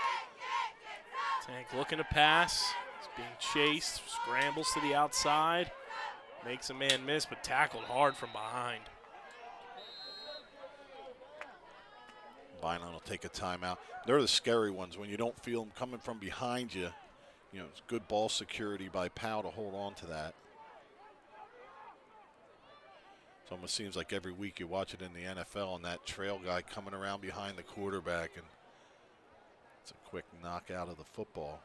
Tank looking to pass. He's being chased, scrambles to the outside, makes a man miss, but tackled hard from behind. Vineland will take a timeout. They're the scary ones when you don't feel them coming from behind you. You know, it's good ball security by Powell to hold on to that. It almost seems like every week you watch it in the NFL and that trail guy coming around behind the quarterback, and it's a quick knockout of the football.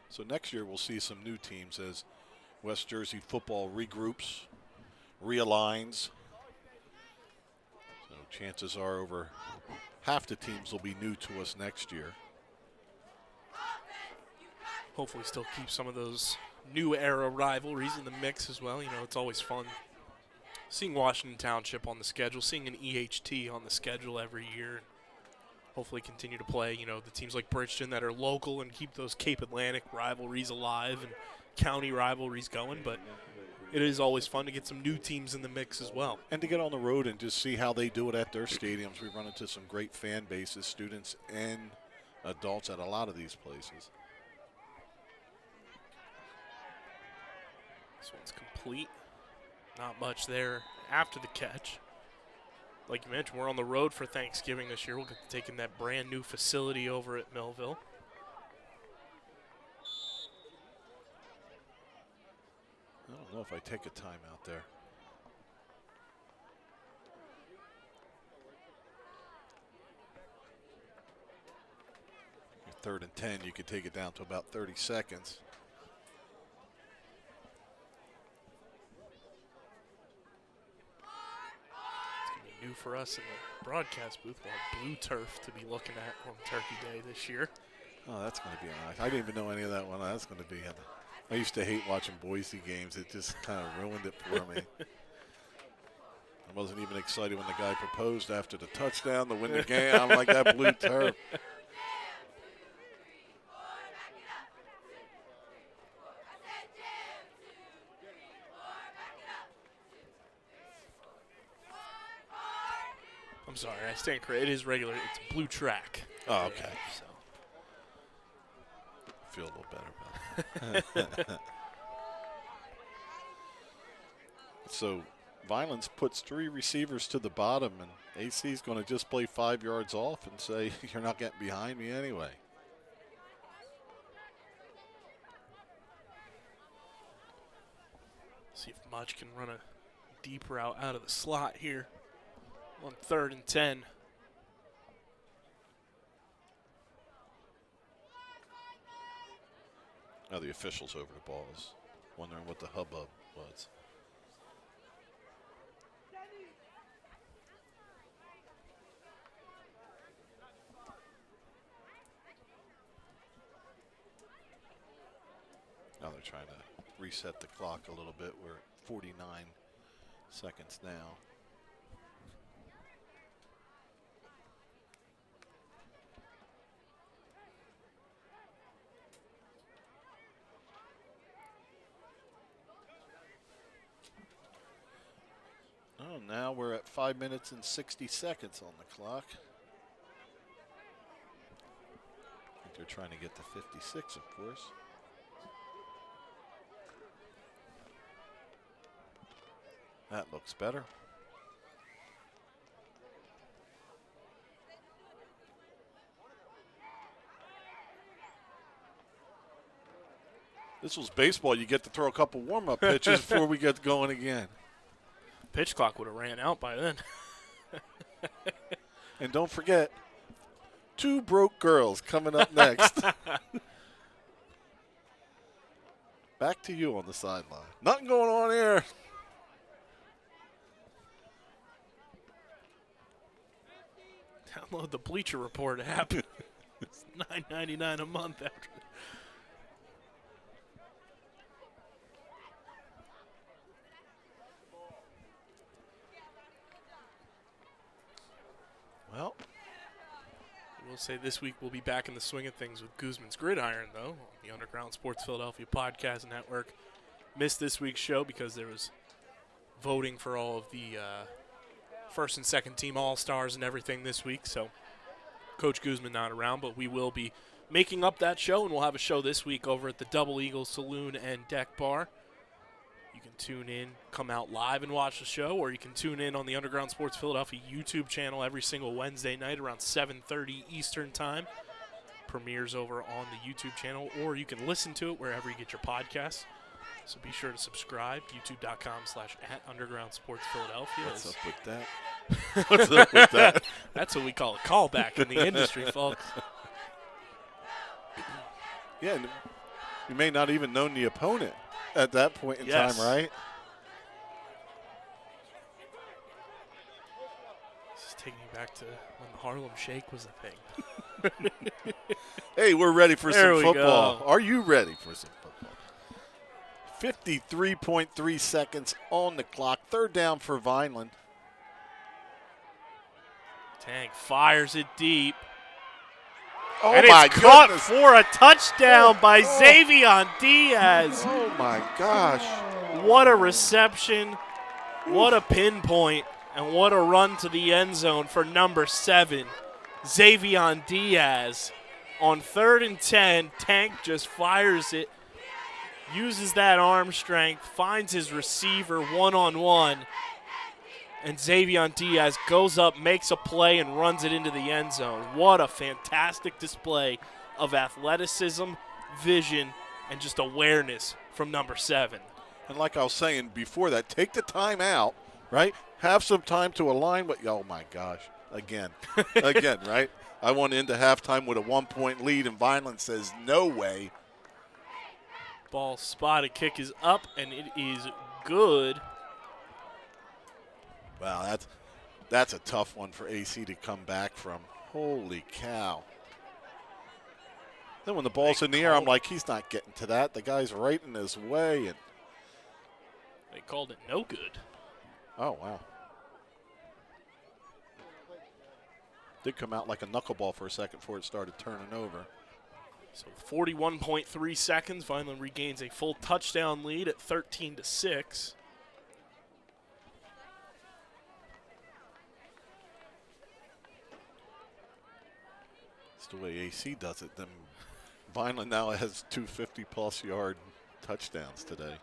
So next year we'll see some new teams as West Jersey football regroups, realigns. So chances are over half the teams will be new to us next year. Hopefully still keep some of those new era rivalries in the mix as well. You know, it's always fun seeing Washington Township on the schedule, seeing an EHT on the schedule every year. Hopefully continue to play, you know, the teams like Bridgeton that are local and keep those Cape Atlantic rivalries alive and county rivalries going. But it is always fun to get some new teams in the mix as well. And to get on the road and just see how they do it at their stadiums. We run into some great fan bases, students and adults at a lot of these places. This one's complete. Not much there after the catch. Like you mentioned, we're on the road for Thanksgiving this year. We'll get to take in that brand new facility over at Millville. I don't know if I take a timeout there. Your 3rd and 10, you could take it down to about 30 seconds. New for us in the broadcast booth. We'll have blue turf to be looking at on Turkey Day this year. Oh, that's going to be nice. I didn't even know any of that one. That's going to be. I used to hate watching Boise games. It just kind of ruined it for me. I wasn't even excited when the guy proposed after the touchdown to win the game. I'm like, that blue turf. I'm sorry, I stand corrected. It is regular. It's blue track. Oh, okay. Yeah, so. Feel a little better about it. So Vineland puts 3 receivers to the bottom, and AC is going to just play 5 yards off and say, you're not getting behind me anyway. See if Mudge can run a deep route out of the slot here on 3rd and 10. Now the officials over the ball is wondering what the hubbub was. Now they're trying to reset the clock a little bit. We're at 49 seconds now. Oh, now we're at 5 minutes and 60 seconds on the clock. I think they're trying to get to 56, of course. That looks better. This was baseball. You get to throw a couple warm-up pitches before we get going again. Pitch clock would have ran out by then. And don't forget, 2 broke girls coming up next. Back to you on the sideline. Nothing going on here. Download the Bleacher Report app. It's $9.99 a month after. Well, We'll say this week we'll be back in the swing of things with Guzman's Gridiron, though, on the Underground Sports Philadelphia Podcast Network. Missed this week's show because there was voting for all of the first and second team all-stars and everything this week. So Coach Guzman not around, but we will be making up that show, and we'll have a show this week over at the Double Eagle Saloon and Deck Bar. You can tune in, come out live and watch the show, or you can tune in on the Underground Sports Philadelphia YouTube channel every single Wednesday night around 7:30 Eastern Time. Premieres over on the YouTube channel, or you can listen to it wherever you get your podcasts. So be sure to subscribe, youtube.com/@undergroundsportsphiladelphia. What's up with that? What's up with that? That's what we call a callback in the industry, folks. Yeah, and you may not even known the opponent at that point in time, right? This is taking me back to when the Harlem Shake was a thing. Hey, we're ready for There some we football. go. Are you ready for some football? 53.3 seconds on the clock. Third down for Vineland. Tank fires it deep. Oh, and my it's caught goodness. for a touchdown by Xavier Diaz. Oh, my gosh. What a reception. What a pinpoint. And what a run to the end zone for number 7, Xavier Diaz. On 3rd and 10, Tank just fires it, uses that arm strength, finds his receiver one-on-one, and Xavier Diaz goes up, makes a play, and runs it into the end zone. What a fantastic display of athleticism, vision, and just awareness from number 7. And like I was saying before that, take the time out, right? Have some time to align with, oh, my gosh, again, right? I went into halftime with a 1-point lead, and Vineland says, no way. Ball spotted, kick is up, and it is good. Wow, that's a tough one for AC to come back from. Holy cow. Then when the ball's in the air, I'm like, he's not getting to that. The guy's right in his way. And They called it no good. oh, wow. Did come out like a knuckleball for a second before it started turning over. So 41.3 seconds, Vineland regains a full touchdown lead at 13-6. That's the way AC does it. Then Vineland now has 250-plus yard touchdowns today.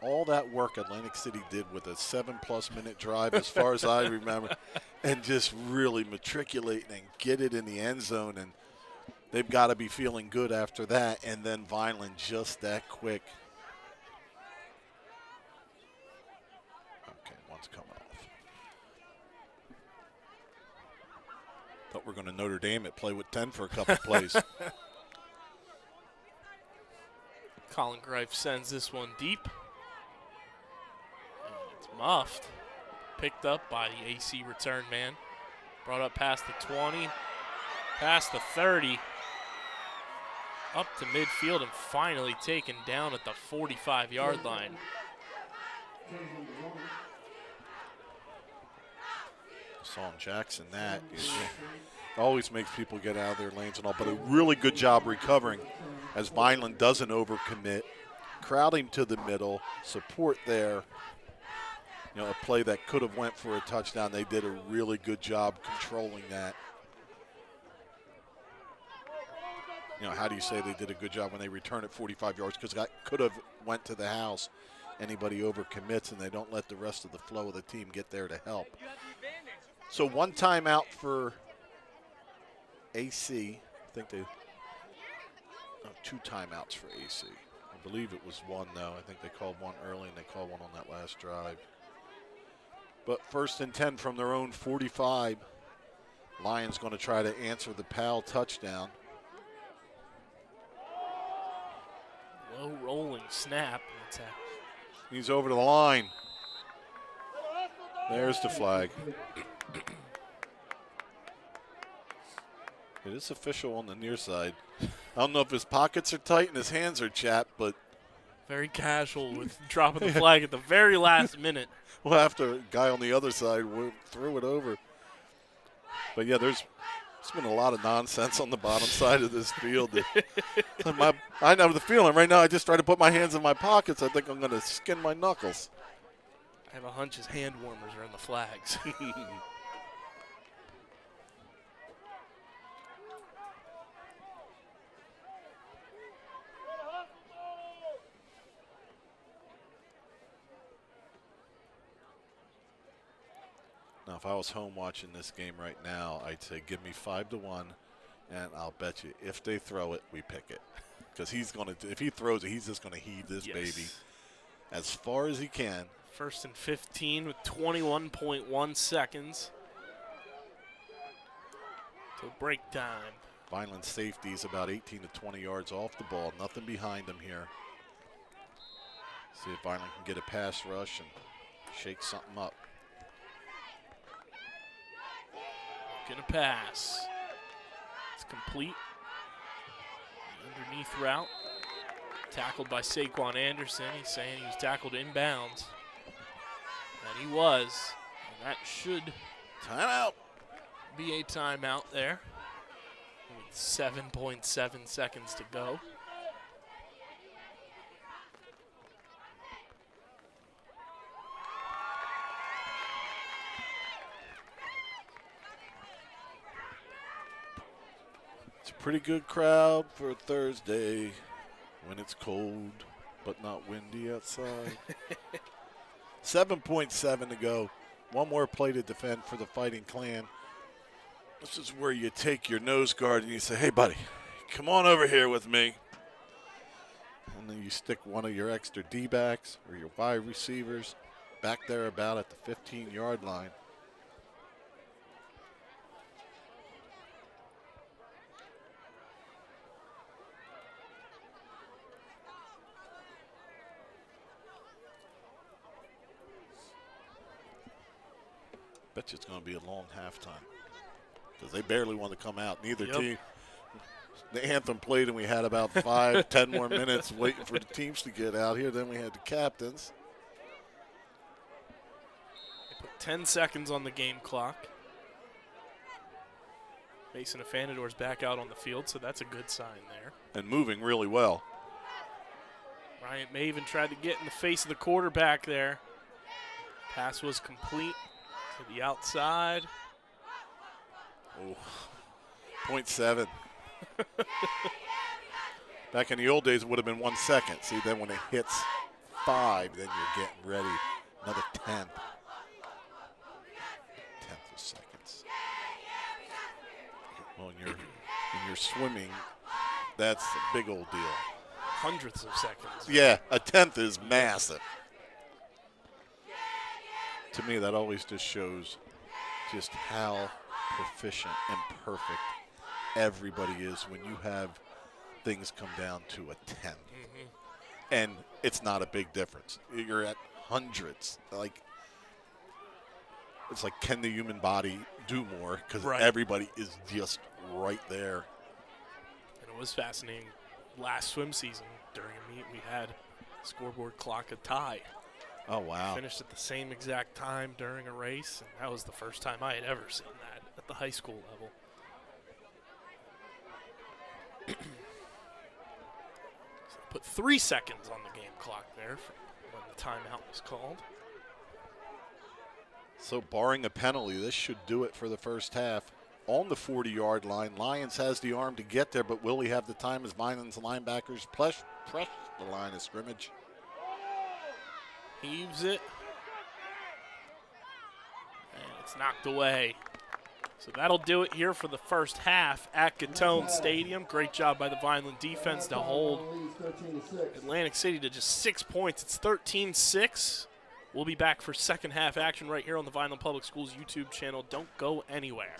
All that work Atlantic City did with a 7+ minute drive, as far as I remember, and just really matriculate and get it in the end zone. And they've got to be feeling good after that. And then Vineland just that quick. Okay, one's coming off. Thought we're going to Notre Dame it, play with 10 for a couple plays. Colin Greif sends this one deep. It's muffed. Picked up by the AC return man. Brought up past the 20, past the 30, up to midfield, and finally taken down at the 45-yard line. Psalm Jackson, that is, always makes people get out of their lanes and all, but a really good job recovering as Vineland doesn't overcommit, crowding to the middle, support there. You know, a play that could have went for a touchdown. They did a really good job controlling that. You know, how do you say they did a good job when they return at 45 yards? Because that could have went to the house. Anybody overcommits, and they don't let the rest of the flow of the team get there to help. So one timeout for AC. I think they, 2 timeouts for AC. I believe it was one, though. I think they called one early, and they called one on that last drive. But 1st and 10 from their own 45. Lions going to try to answer the Powell touchdown. Low rolling snap. He's over the line. There's the flag. It is official on the near side. I don't know if his pockets are tight and his hands are chapped, but Very casual with dropping the flag at the very last minute. Well, after a guy on the other side threw it over. But, yeah, there's been a lot of nonsense on the bottom side of this field. I know the feeling. Right now I just try to put my hands in my pockets. I think I'm going to skin my knuckles. I have a hunch his hand warmers are in the flags. Now, if I was home watching this game right now, I'd say give me 5-1, and I'll bet you if they throw it, we pick it. Because if he throws it, he's just going to heave this baby as far as he can. 1st and 15 with 21.1 seconds till break time. Vineland safety is about 18 to 20 yards off the ball. Nothing behind him here. See if Vineland can get a pass rush and shake something up. Gonna pass. It's complete. Underneath route. Tackled by Saquon Anderson. He's saying he was tackled inbounds. And he was. And that should Timeout. be a timeout there. With 7.7 seconds to go. Pretty good crowd for a Thursday when it's cold but not windy outside. 7.7 to go. One more play to defend for the Fighting Clan. This is where you take your nose guard and you say, hey, buddy, come on over here with me. And then you stick one of your extra D-backs or your wide receivers back there about at the 15-yard line. Bet you it's going to be a long halftime because they barely want to come out. Neither team. The anthem played and we had about 5-10 more minutes waiting for the teams to get out here. Then we had the captains. They put 10 seconds on the game clock. Mason Afanador's back out on the field, so that's a good sign there. And moving really well. Ryan May even tried to get in the face of the quarterback there. Pass was complete. To the outside. Oh, 0.7. Back in the old days, it would have been 1 second. See, then when it hits 5, then you're getting ready. Another 10th. 10th of seconds. Well, in your swimming, that's a big old deal. Hundredths of seconds. Yeah, a 10th is massive. To me, that always just shows just how proficient and perfect everybody is when you have things come down to a 10. Mm-hmm. And it's not a big difference. You're at hundreds. It's like, can the human body do more? Because everybody is just right there. And it was fascinating. Last swim season, during a meet, we had scoreboard clock a tie. Oh, wow. Finished at the same exact time during a race, and that was the first time I had ever seen that at the high school level. So put 3 seconds on the game clock there for when the timeout was called. So barring a penalty, this should do it for the first half. On the 40-yard line, Lyons has the arm to get there, but will he have the time as Vineland's linebackers press the line of scrimmage? Heaves it. And it's knocked away. So that'll do it here for the first half at Gittone Stadium. Great job by the Vineland defense to hold Atlantic City to just 6 points. It's 13-6. We'll be back for second half action right here on the Vineland Public Schools YouTube channel. Don't go anywhere.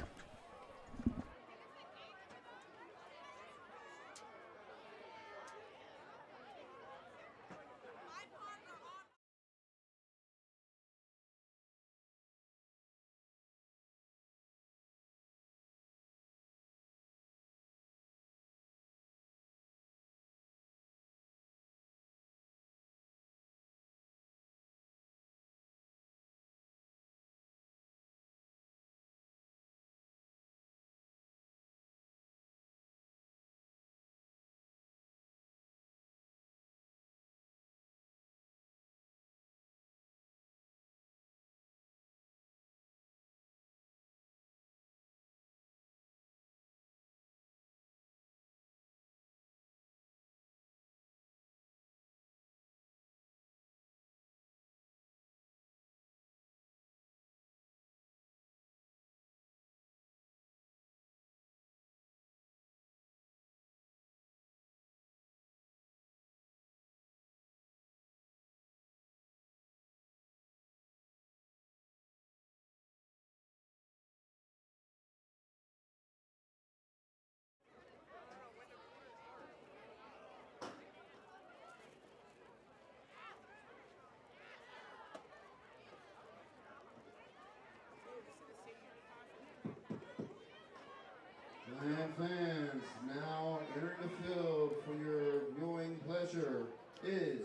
And fans, now entering the field for your viewing pleasure is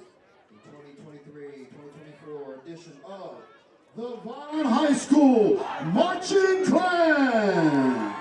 the 2023-2024 edition of the Vineland High School Marching Clan.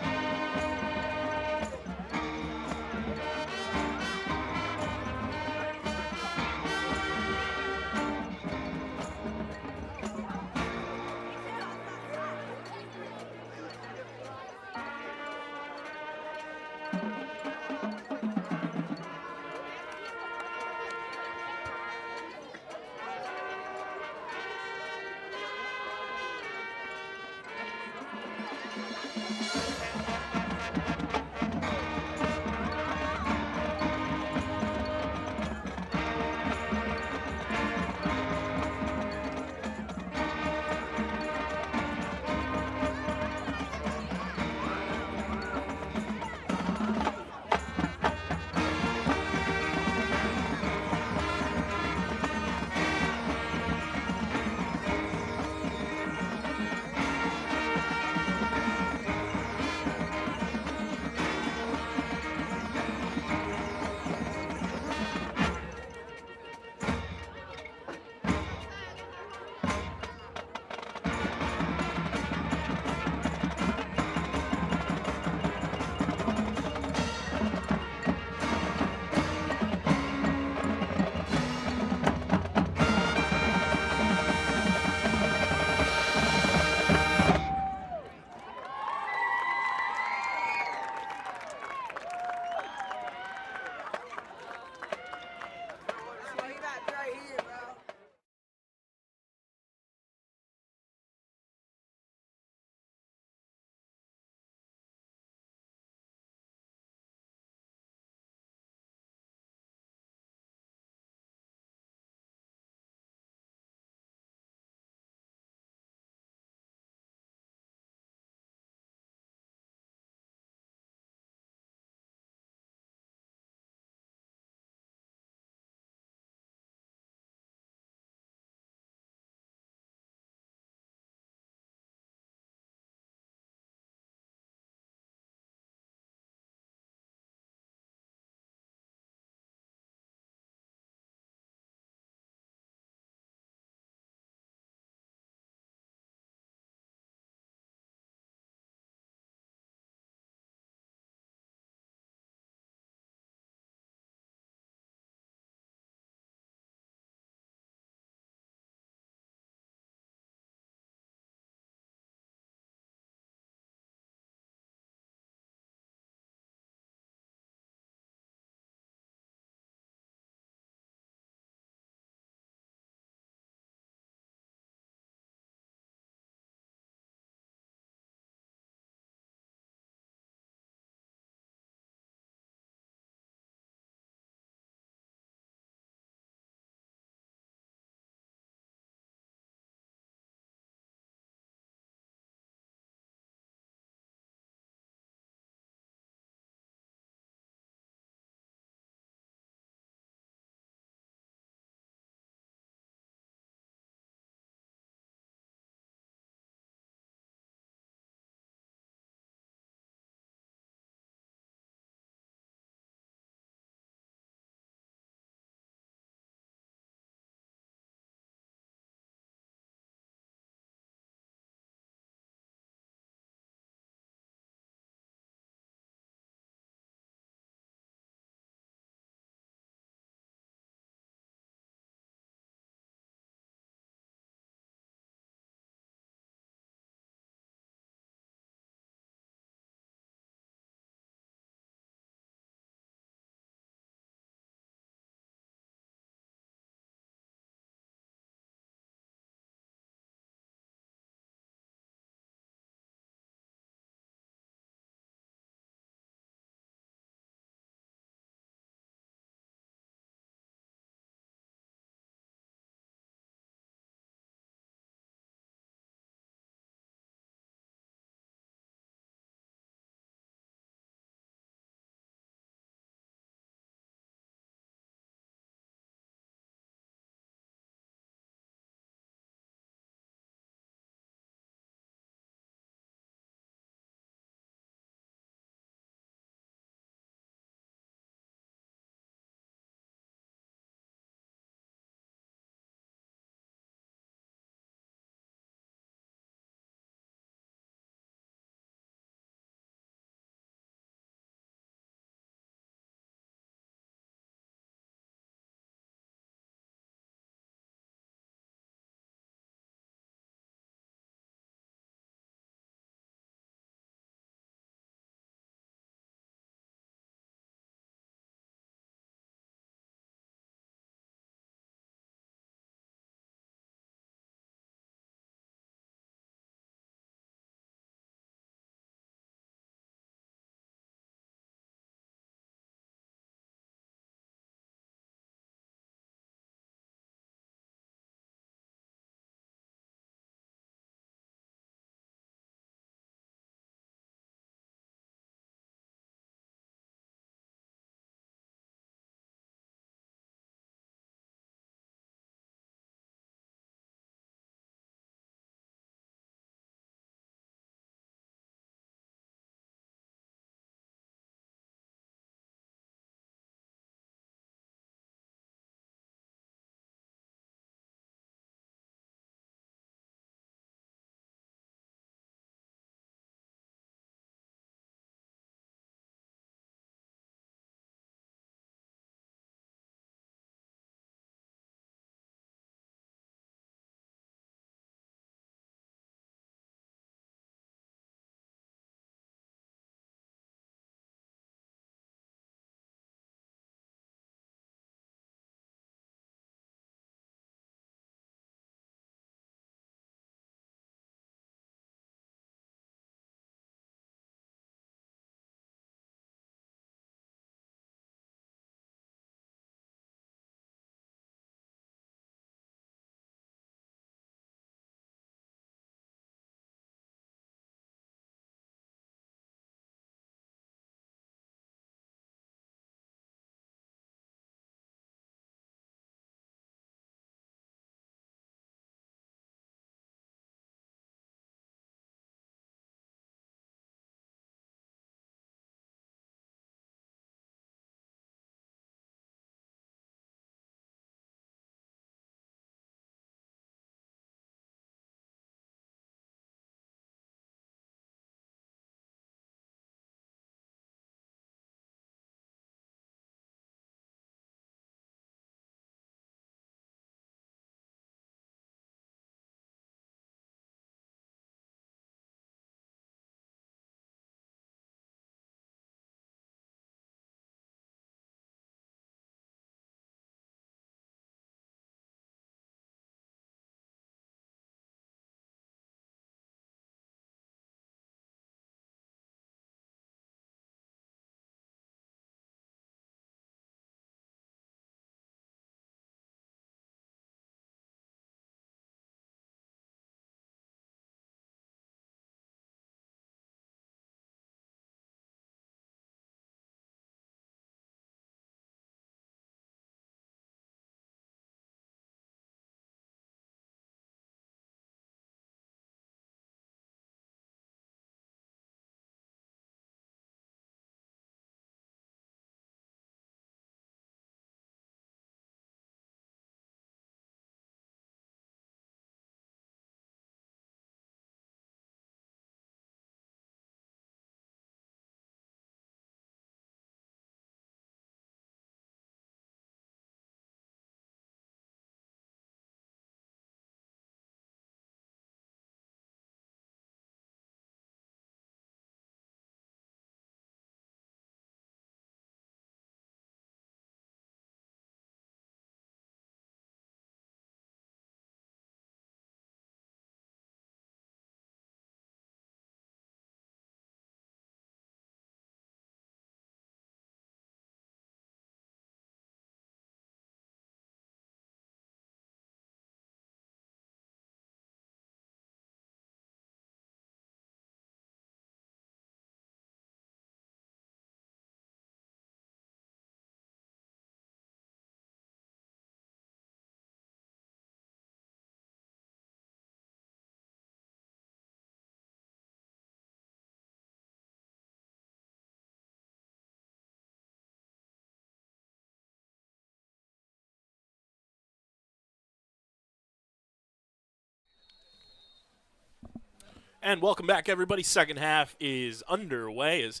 And welcome back, everybody. Second half is underway as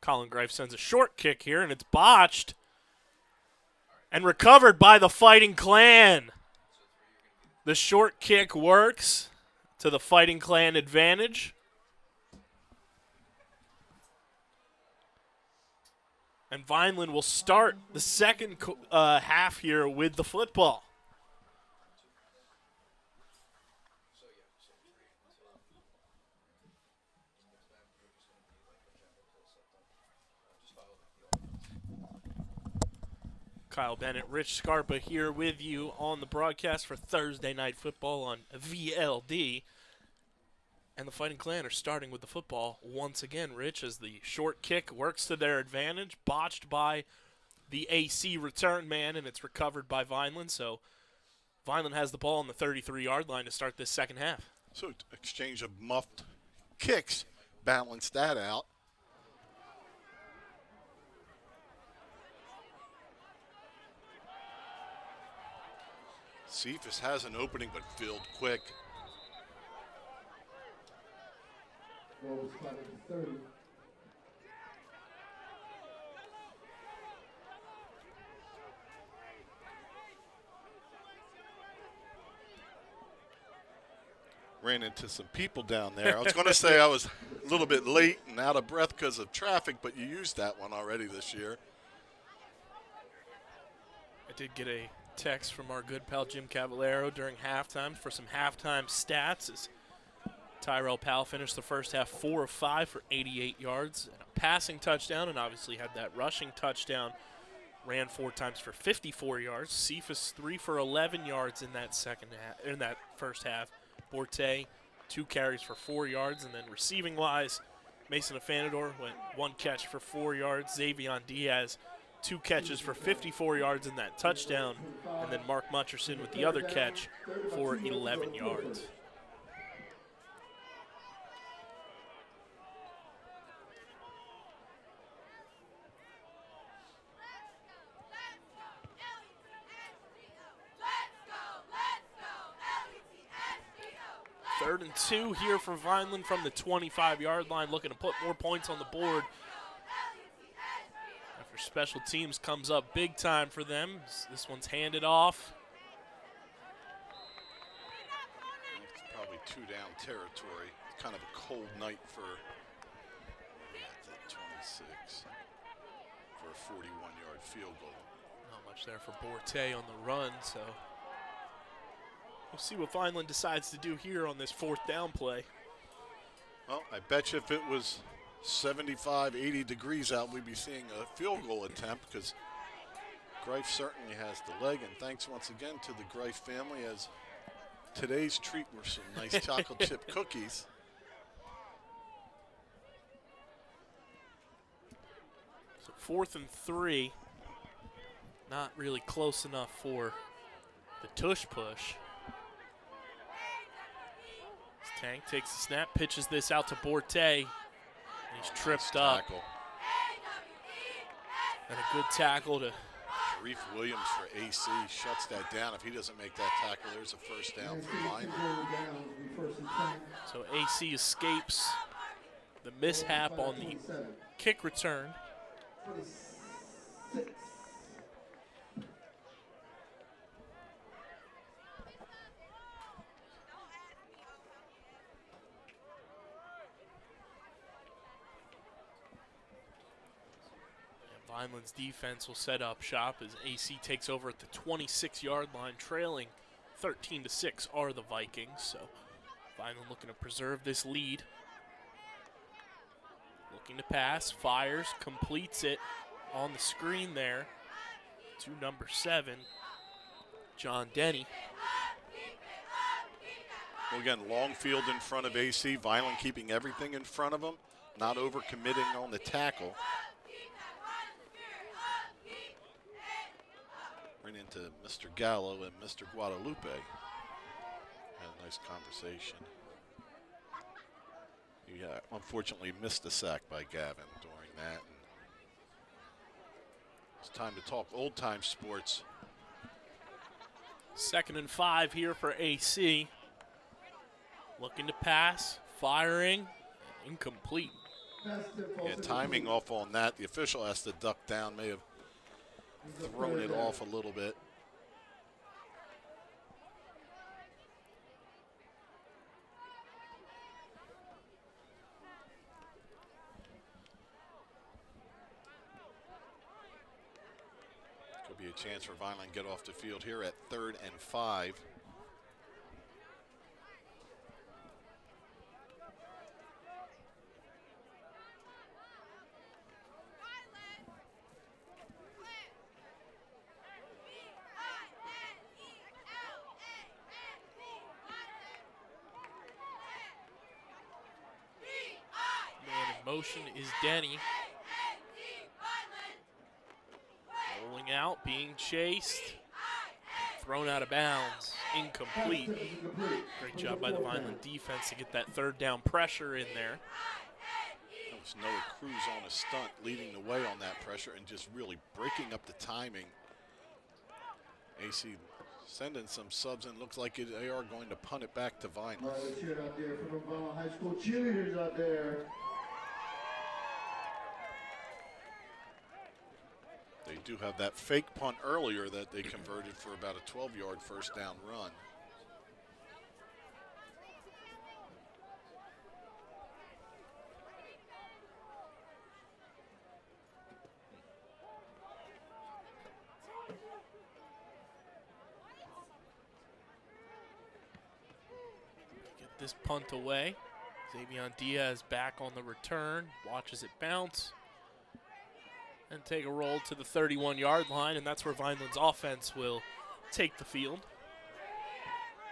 Colin Greif sends a short kick here, and it's botched and recovered by the Fighting Clan. The short kick works to the Fighting Clan advantage. And Vineland will start the second half here with the football. Kyle Bennett, Rich Scarpa here with you on the broadcast for Thursday Night Football on VLD. And the Fighting Clan are starting with the football once again, Rich, as the short kick works to their advantage, botched by the AC return man, and it's recovered by Vineland. So Vineland has the ball on the 33-yard line to start this second half. So exchange of muffed kicks balanced that out. Cephas has an opening, but filled quick. Ball was spotted at 30. Ran into some people down there. I was going to say I was a little bit late and out of breath because of traffic, but you used that one already this year. I did get a text from our good pal Jim Cavallero during halftime for some halftime stats as Tyrell Powell finished the first half 4 of 5 for 88 yards and a passing touchdown, and obviously had that rushing touchdown. Ran 4 times for 54 yards. Cephas 3 for 11 yards in that first half. Borte 2 carries for 4 yards, and then receiving wise, Mason Afanador went 1 catch for 4 yards. Xavion Diaz 2 catches for 54 yards in that touchdown, and then Mark Mutcherson with the other catch for 11 yards. Third and 2 here for Vineland from the 25-yard line, looking to put more points on the board. After special teams comes up big time for them. This one's handed off. It's probably 2-down territory. It's kind of a cold night for 26 for a 41-yard field goal. Not much there for Borte on the run, so we'll see what Vineland decides to do here on this 4th down play. Well, I bet you if it was 75, 80 degrees out, we'd be seeing a field goal attempt because Greif certainly has the leg. And thanks once again to the Greif family, as today's treat were some nice chocolate chip cookies. So 4th and 3, not really close enough for the tush push. Tank takes the snap, pitches this out to Borte. He's tripped up. Tackle. And a good tackle to Reef Williams for AC shuts that down. If he doesn't make that tackle, there's a first down for Vineland. So AC escapes the mishap on the kick return. 26. Vineland's defense will set up shop as AC takes over at the 26-yard line, trailing 13-6 are the Vikings. So Vineland looking to preserve this lead. Looking to pass, fires, completes it on the screen there to number 7, John Denny. Well, again, long field in front of AC. Vineland keeping everything in front of him, not overcommitting on the tackle. Ran into Mr. Gallo and Mr. Guadalupe. Had a nice conversation. Yeah, unfortunately missed a sack by Gavin during that. And it's time to talk old-time sports. 2nd and 5 here for AC. Looking to pass, firing, incomplete. Yeah, timing off on that. The official has to duck down, may have thrown it off a little bit. Could be a chance for Vineland to get off the field here at 3rd and 5. Man in motion is Denny. Rolling out, being chased, thrown out of bounds, incomplete. Great job by the Vineland defense to get that 3rd down pressure in there. That was Noah Cruz on a stunt, leading the way on that pressure and just really breaking up the timing. AC sending some subs in. Looks like they are going to punt it back to Vineland. All right, let's hear it out there for the Vineland High School cheerleaders out there. They do have that fake punt earlier that they converted for about a 12-yard first down run. Get this punt away. Xavier Diaz back on the return, watches it bounce, and take a roll to the 31-yard line, and that's where Vineland's offense will take the field.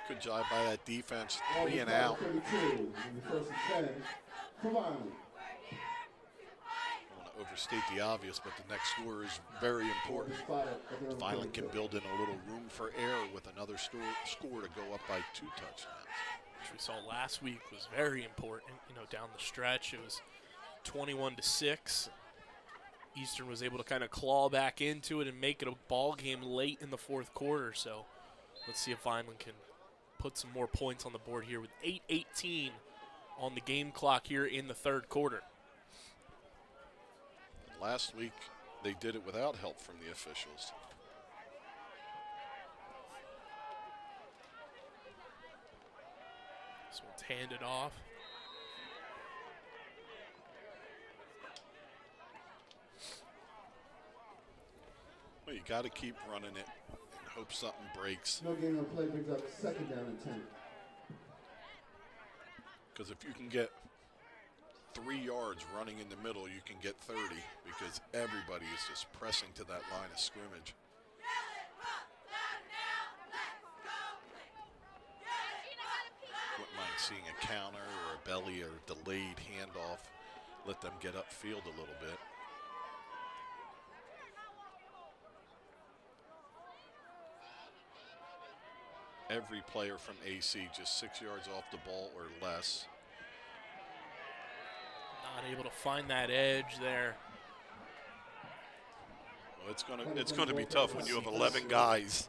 Good job by that defense, 3 and out. 32, first and 10 for Vineland. I don't want to overstate the obvious, but the next score is very important. Vineland can build in a little room for error with another score to go up by 2 touchdowns. Which we saw last week was very important. Down the stretch, it was 21-6. Eastern was able to kind of claw back into it and make it a ball game late in the 4th quarter. So let's see if Vineland can put some more points on the board here with 8:18 on the game clock here in the 3rd quarter. Last week, they did it without help from the officials. This one's handed off. Well, you got to keep running it and hope something breaks. No gain on play brings up 2nd down and 10. Because if you can get 3 yards running in the middle, you can get 30 because everybody is just pressing to that line of scrimmage. Wouldn't mind seeing a counter or a belly or delayed handoff. Let them get upfield a little bit. Every player from AC just 6 yards off the ball or less. Not able to find that edge there. Well, it's gonna be tough when you have 11 guys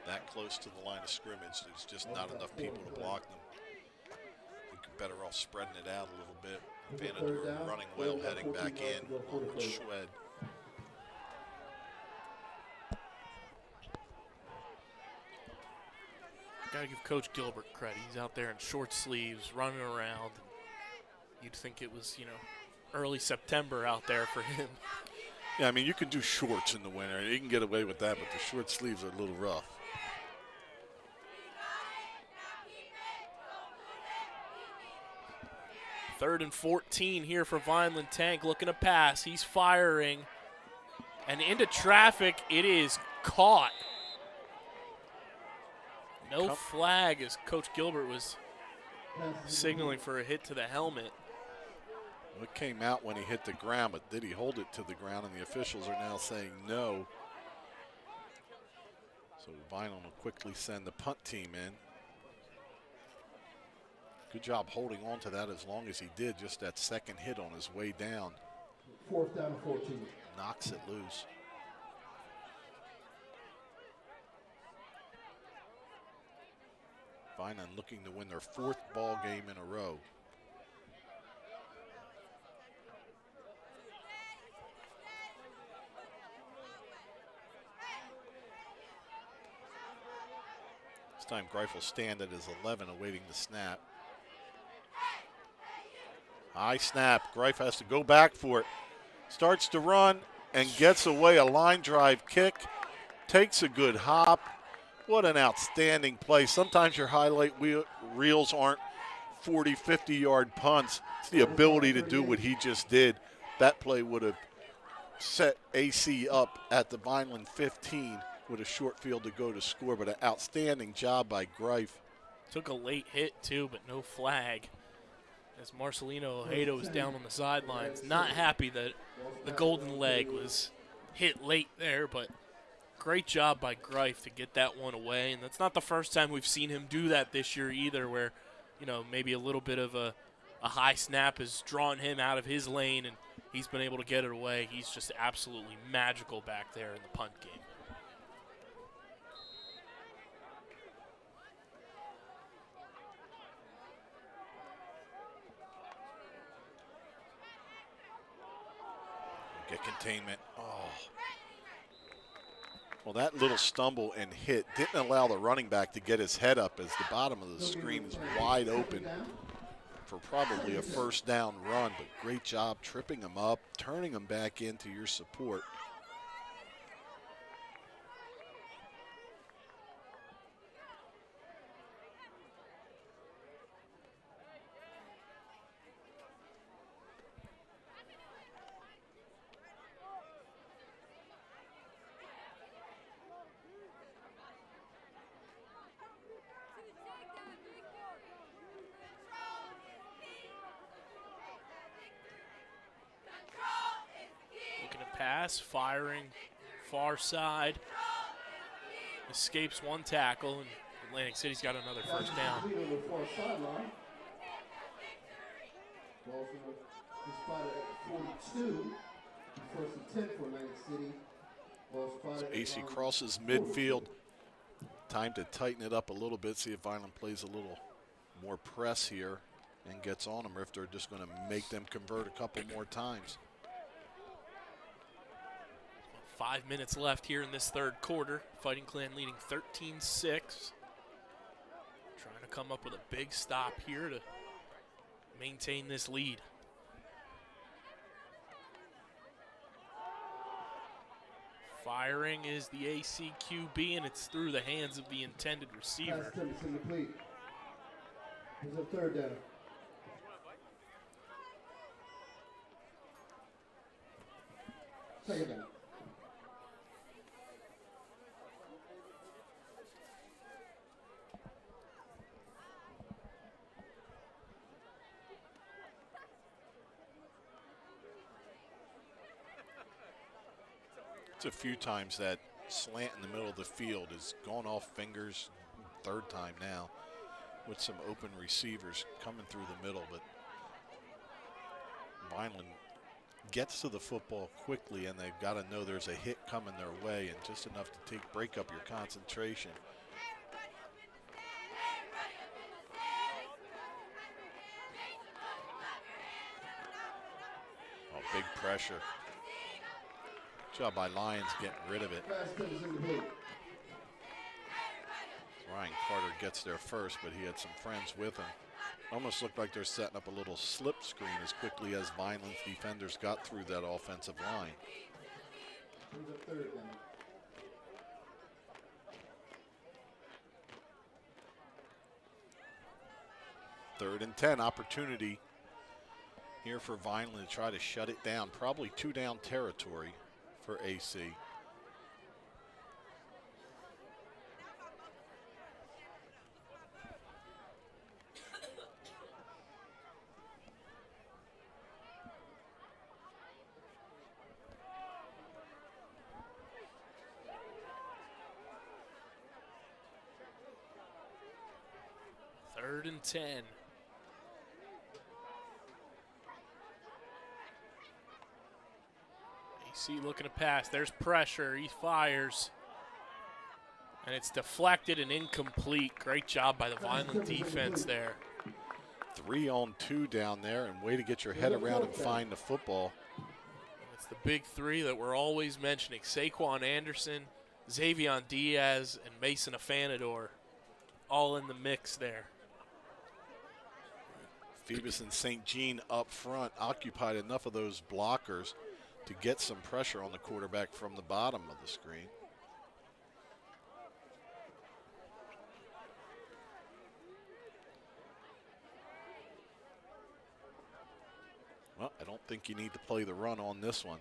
that close to the line of scrimmage. There's just not enough people to block them. You're better off spreading it out a little bit. Vanador running well, heading back in. Schwed. Gotta give Coach Gilbert credit. He's out there in short sleeves, running around. You'd think it was, early September out there for him. Yeah, I mean, you can do shorts in the winter. You can get away with that, but the short sleeves are a little rough. Third and 14 here for Vineland. Tank looking to pass. He's firing. And into traffic, it is caught. No flag as Coach Gilbert was signaling for a hit to the helmet. Well, it came out when he hit the ground, but did he hold it to the ground? And the officials are now saying no. So Vineland will quickly send the punt team in. Good job holding on to that as long as he did. Just that second hit on his way down. 4th down and 14. Knocks it loose. Vineland looking to win their 4th ball game in a row. This time Greif will stand at his 11 awaiting the snap. High snap. Greif has to go back for it. Starts to run and gets away a line drive kick. Takes a good hop. What an outstanding play. Sometimes your highlight reels aren't 40, 50-yard punts. It's the ability to do what he just did. That play would have set AC up at the Vineland 15 with a short field to go to score, but an outstanding job by Greif. Took a late hit, too, but no flag. As Marcelino Ojeda was down on the sidelines, not happy that the golden leg was hit late there, but great job by Greif to get that one away. And that's not the first time we've seen him do that this year either, where, you know, maybe a little bit of a high snap has drawn him out of his lane and he's been able to get it away. He's just absolutely magical back there in the punt game. Get containment. Oh. Well, that little stumble and hit didn't allow the running back to get his head up as the bottom of the screen is wide open for probably a first down run, but great job tripping him up, turning him back into your support. Pass, firing, far side, escapes one tackle, and Atlantic City's got another first down. So AC crosses midfield. Time to tighten it up a little bit, see if Vineland plays a little more press here and gets on them, or if they're just going to make them convert a couple more times. 5 minutes left here in this third quarter. Fighting Clan leading 13-6. Trying to come up with a big stop here to maintain this lead. Firing is the AC QB, and it's through the hands of the intended receiver. It's a third down. Second down. It's a few times that slant in the middle of the field has gone off fingers, third time now, with some open receivers coming through the middle, but Vineland gets to the football quickly, and they've got to know there's a hit coming their way, and just enough to break up your concentration. Oh, big pressure. Job by Lyons getting rid of it. Ryan Carter gets there first, but he had some friends with him. Almost looked like they're setting up a little slip screen as quickly as Vineland's defenders got through that offensive line. Third and 10, opportunity here for Vineland to try to shut it down. Probably 2 down territory for AC. Third and 10. AC looking to pass. There's pressure. He fires. And it's deflected and incomplete. Great job by the Vineland defense there. 3-on-2 down there, and way to get your head around and find the football. It's the big three that we're always mentioning. Saquon Anderson, Xavier Diaz, and Mason Afanador all in the mix there. Phoebus and St. Jean up front occupied enough of those blockers to get some pressure on the quarterback from the bottom of the screen. Well, I don't think you need to play the run on this one.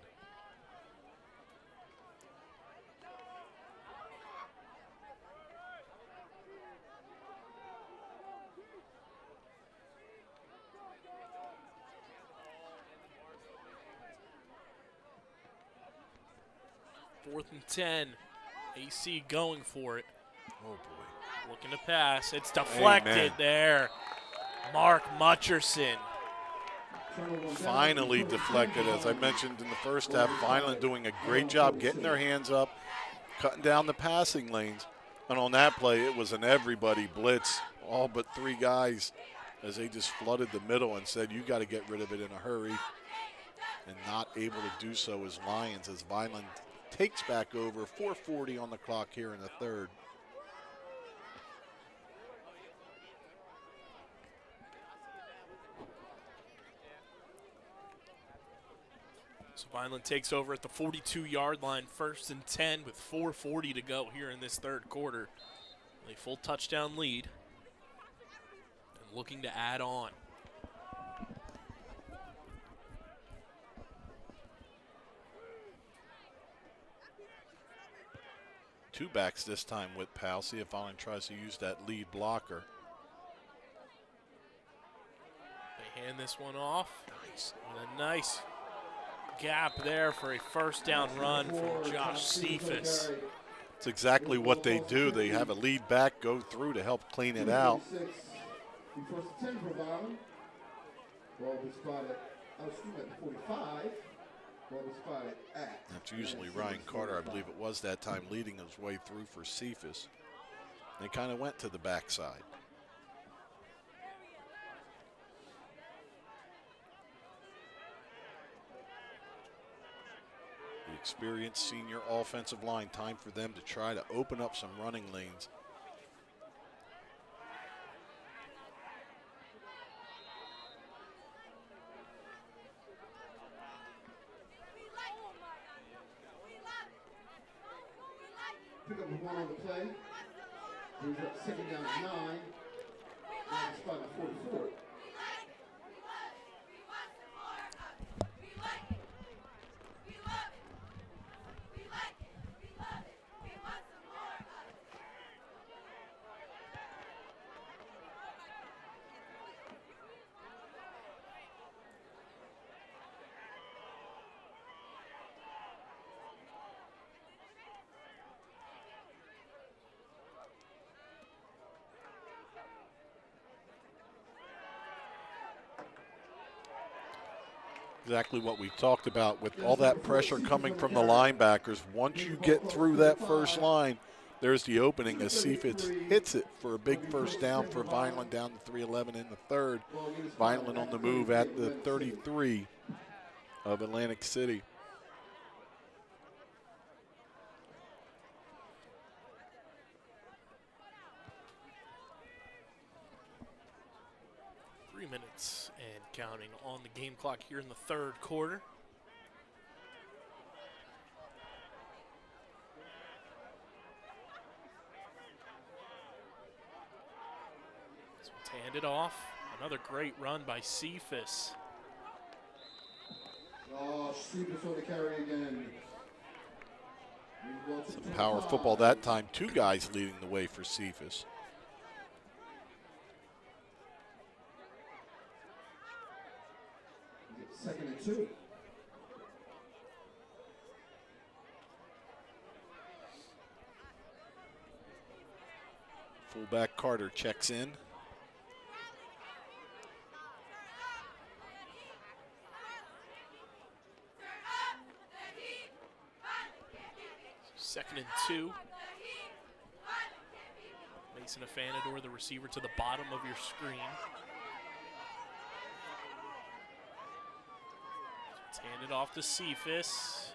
Fourth and 10. AC going for it. Oh, boy. Looking to pass. It's deflected. Amen. There. Mark Mutcherson. Finally deflected. As I mentioned in the first half, Vineland doing a great job getting their hands up, cutting down the passing lanes. And on that play, it was an everybody blitz, all but 3 guys, as they just flooded the middle and said, you got to get rid of it in a hurry. And not able to do so as Lions, as Vineland takes back over. 4:40 on the clock here in the third. So Vineland takes over at the 42-yard line, 1st and 10 with 4:40 to go here in this third quarter. A full touchdown lead and looking to add on. Two backs this time with Powell. See if Vineland tries to use that lead blocker. They hand this one off. Nice. And a nice gap there for a first down run from Josh Cephas. It's exactly what they do. They have a lead back go through to help clean it out. First and 10 for Vineland. Ball was spotted at 45. Ball was spotted at. That's usually Ryan Carter, I believe it was that time, leading his way through for Cephas. They kind of went to the backside. The experienced senior offensive line, time for them to try to open up some running lanes. Pick up the 1 on the play. Brings up 2nd down to 9. Now the spot at 44. Exactly what we talked about with all that pressure coming from the linebackers. Once you get through that first line, there's the opening as Cephas hits it for a big first down for Vineland down to 3:11 in the third. Vineland on the move at the 33 of Atlantic City. Minutes and counting on the game clock here in the third quarter. So it's handed off. Another great run by Cephas. Oh, Cephas on the carry again. Some power football that time. 2 guys leading the way for Cephas. Second and 2. Fullback Carter checks in. Second and 2. Mason Afanador, the receiver, to the bottom of your screen. It's handed off to Cephas.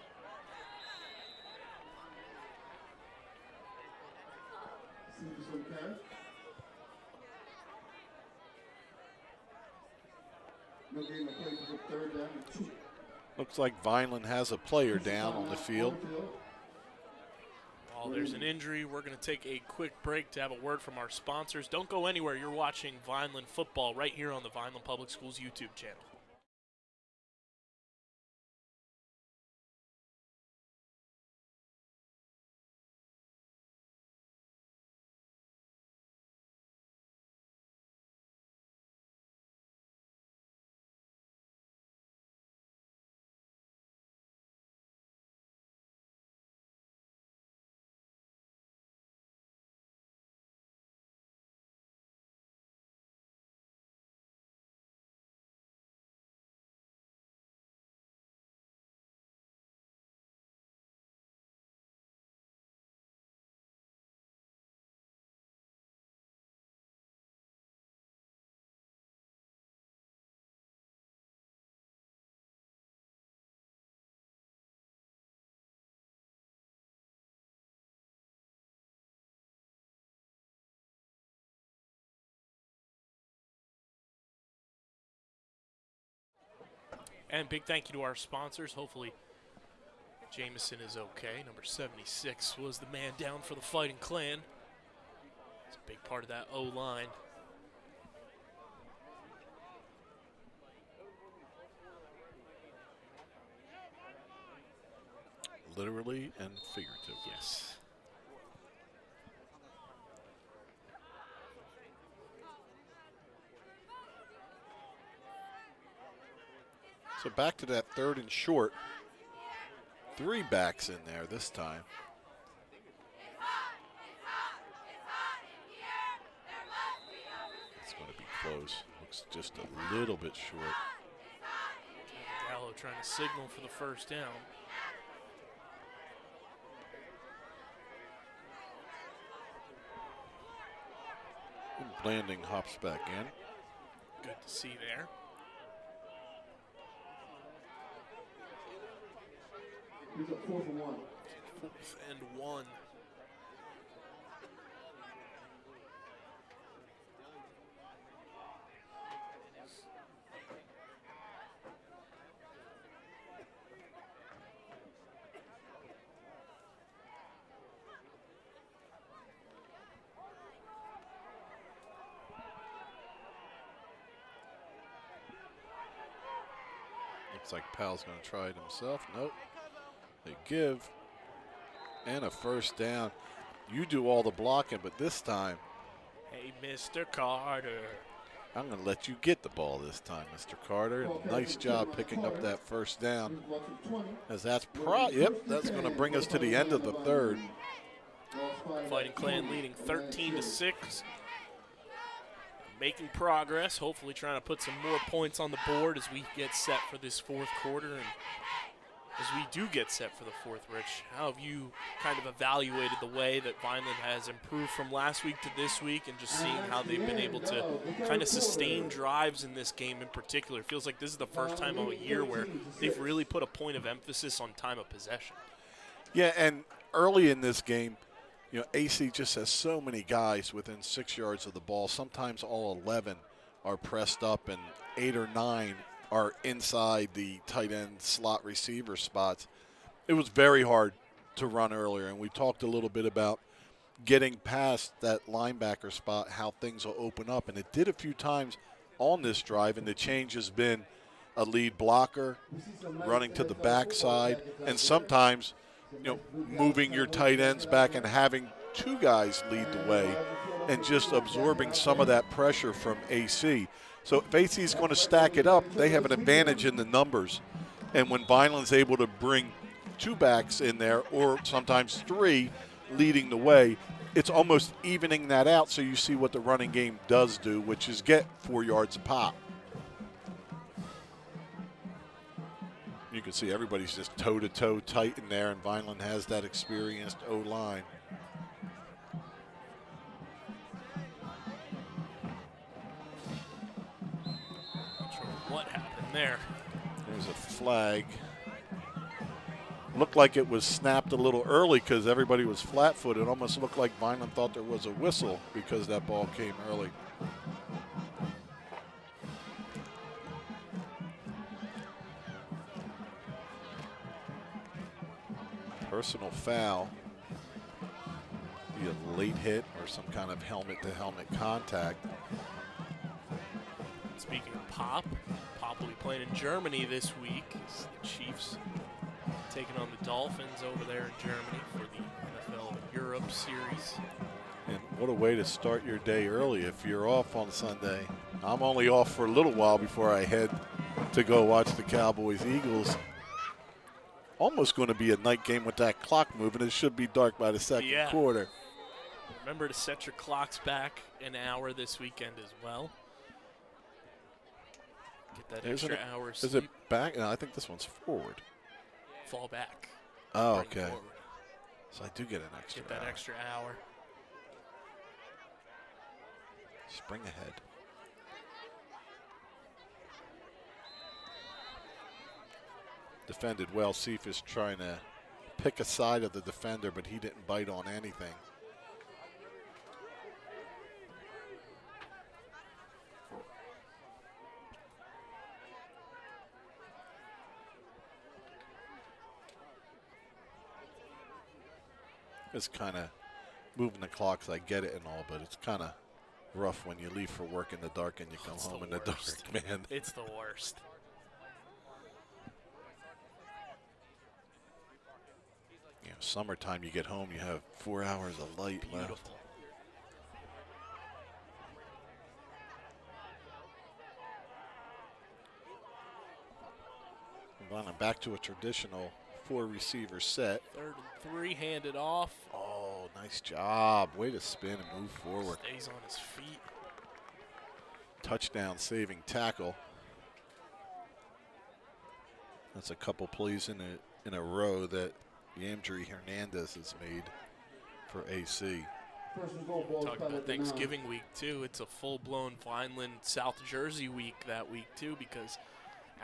No game of play for the 3rd down and 2. Looks like Vineland has a player down on the field. While there's an injury, we're going to take a quick break to have a word from our sponsors. Don't go anywhere. You're watching Vineland football right here on the Vineland Public Schools YouTube channel. And big thank you to our sponsors. Hopefully Jameson is okay. Number 76 was the man down for the Fighting Clan. It's a big part of that O-line. Literally and figuratively. Yes. So back to that 3rd and short. 3 backs in there this time. It's going to be close. Looks just a little bit short. Gallo trying to signal for the first down. And Blanding hops back in. Good to see there. He's a 4th and 1. 4th and 1. Looks like Powell's going to try it himself. Nope. They give. And a first down. You do all the blocking, but this time, Hey, Mr. Carter. I'm going to let you get the ball this time, Mr. Carter. And nice job picking up that first down. As that's that's going to bring us to the end of the 3rd. Fighting Clan leading 13-6. Making progress, hopefully trying to put some more points on the board as we get set for this 4th quarter. And as we do get set for the 4th, Rich, how have you kind of evaluated the way that Vineland has improved from last week to this week, and just seeing how they've been able to kind of sustain drives in this game in particular? It feels like this is the first time all year where they've really put a point of emphasis on time of possession. Yeah, and early in this game, you know, AC just has so many guys within 6 yards of the ball. Sometimes all 11 are pressed up, and 8 or 9 are inside the tight end slot receiver spots. It was very hard to run earlier, and we talked a little bit about getting past that linebacker spot, how things will open up. And it did a few times on this drive, and the change has been a lead blocker, running to the backside, and sometimes, you know, moving your tight ends back and having 2 guys lead the way and just absorbing some of that pressure from AC. So if AC is going to stack it up, they have an advantage in the numbers. And when Vineland's able to bring 2 backs in there, or sometimes 3 leading the way, it's almost evening that out, so you see what the running game does do, which is get 4 yards a pop. You can see everybody's just toe-to-toe tight in there, and Vineland has that experienced O-line. there. There's a flag. Looked like it was snapped a little early because everybody was flat-footed. It almost looked like Vineland thought there was a whistle because that ball came early. Personal foul. Be a late hit or some kind of helmet-to-helmet contact. Speaking of Pop will be playing in Germany this week. It's the Chiefs taking on the Dolphins over there in Germany for the NFL Europe Series. And what a way to start your day early if you're off on Sunday. I'm only off for a little while before I head to go watch the Cowboys-Eagles. Almost going to be a night game with that clock moving. It should be dark by the second quarter. Remember to set your clocks back an hour this weekend as well. Get that extra hour sleep. Is it back? No, I think this one's forward. Fall back. Oh, okay. So I do get an extra Get that hour. extra hour. Spring ahead. Defended well. Cephas trying to pick a side of the defender, but he didn't bite on anything. It's kind of moving the clocks. I get it and all, but it's kind of rough when you leave for work in the dark and you come home in the dark, man. It's the worst. You know, summertime, you get home, you have 4 hours of light left. And back to a traditional 4-receiver set. 3rd and 3, handed off. Oh, nice job. Way to spin and move forward. Stays on his feet. Touchdown saving tackle. That's a couple plays in a row that Yamdri Hernandez has made for AC. Talk about Thanksgiving week too. It's a full-blown Vineland South Jersey week that week too, because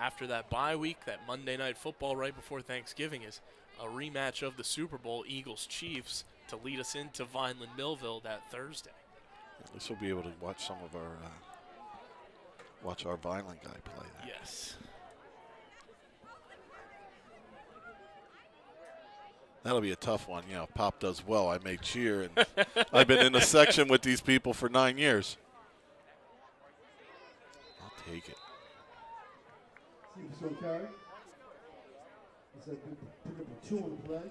after that bye week, that Monday Night Football right before Thanksgiving is a rematch of the Super Bowl, Eagles-Chiefs, to lead us into Vineland-Millville that Thursday. At least we'll be able to watch some of our watch our Vineland guy play there. Yes. That'll be a tough one. You know, if Pop does well, I may cheer. And I've been in the section with these people for 9 years. I'll take it. Cephas on carry. He said pick up a 2 on the play.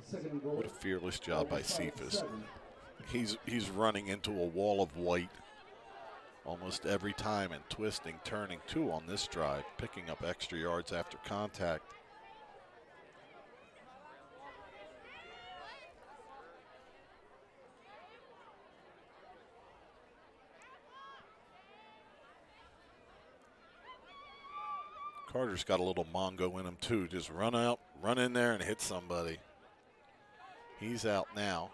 Second and goal. What a fearless job by Cephas. He's running into a wall of white almost every time and twisting, turning 2 on this drive, picking up extra yards after contact. Carter's got a little Mongo in him too. Just run out, run in there and hit somebody. He's out now.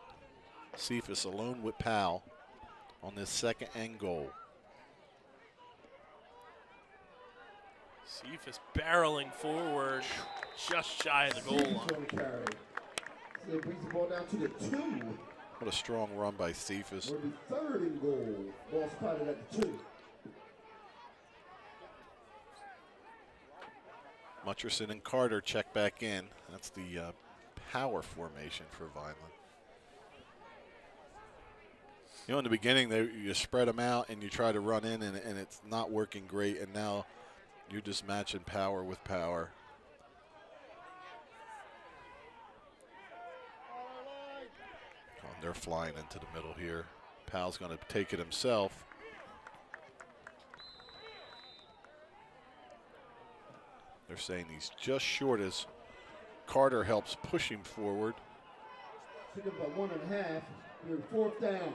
Cephas alone with Powell on this 2nd and goal. Cephas barreling forward, just shy of the goal line. It brings the ball down to the 2. What a strong run by Cephas. Will be 3rd and goal. Ball spotted at the 2. Mutcherson and Carter check back in. That's the power formation for Vineland. You know, in the beginning, you spread them out and you try to run in, and it's not working great. And now you're just matching power with power. Oh, they're flying into the middle here. Powell's going to take it himself. They're saying he's just short as Carter helps push him forward. Pick up about 1.5. You're 4th down.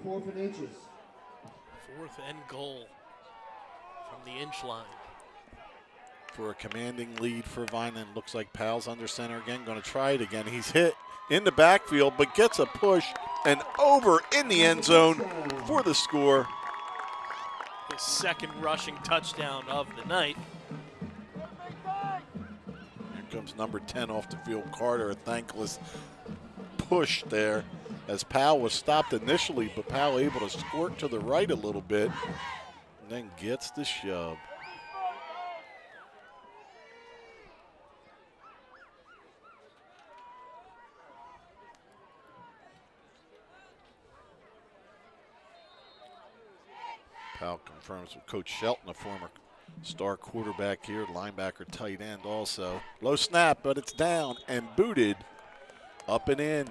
4th and inches. 4th and goal from the inch line. For a commanding lead for Vineland. Looks like Powell's under center again. Going to try it again. He's hit in the backfield, but gets a push and over in the end zone for the score. His Vikings' second rushing touchdown of the night. Here comes number 10 off the field, Carter, a thankless push there as Powell was stopped initially, but Powell able to squirt to the right a little bit and then gets the shove. Powell confirms with Coach Shelton, a former star quarterback here, linebacker, tight end also. Low snap, but it's down and booted up and in.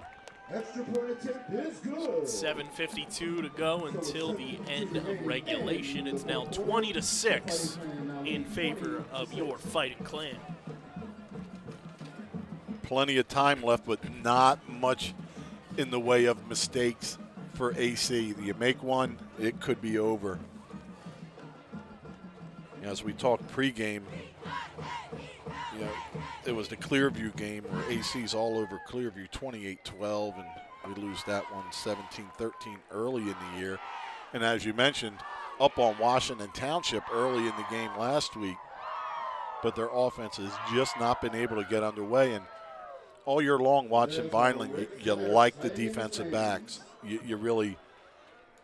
Extra point attempt is good. 7:52 to go until the end of regulation. It's now 20-6 in favor of your Fighting Clan. Plenty of time left, but not much in the way of mistakes for AC. You make one, it could be over. As we talked pregame, it was the Clearview game where AC's all over Clearview 28-12, and we lose that one 17-13 early in the year. And as you mentioned, up on Washington Township early in the game last week, but their offense has just not been able to get underway. And all year long watching Vineland, you like the defensive backs. You really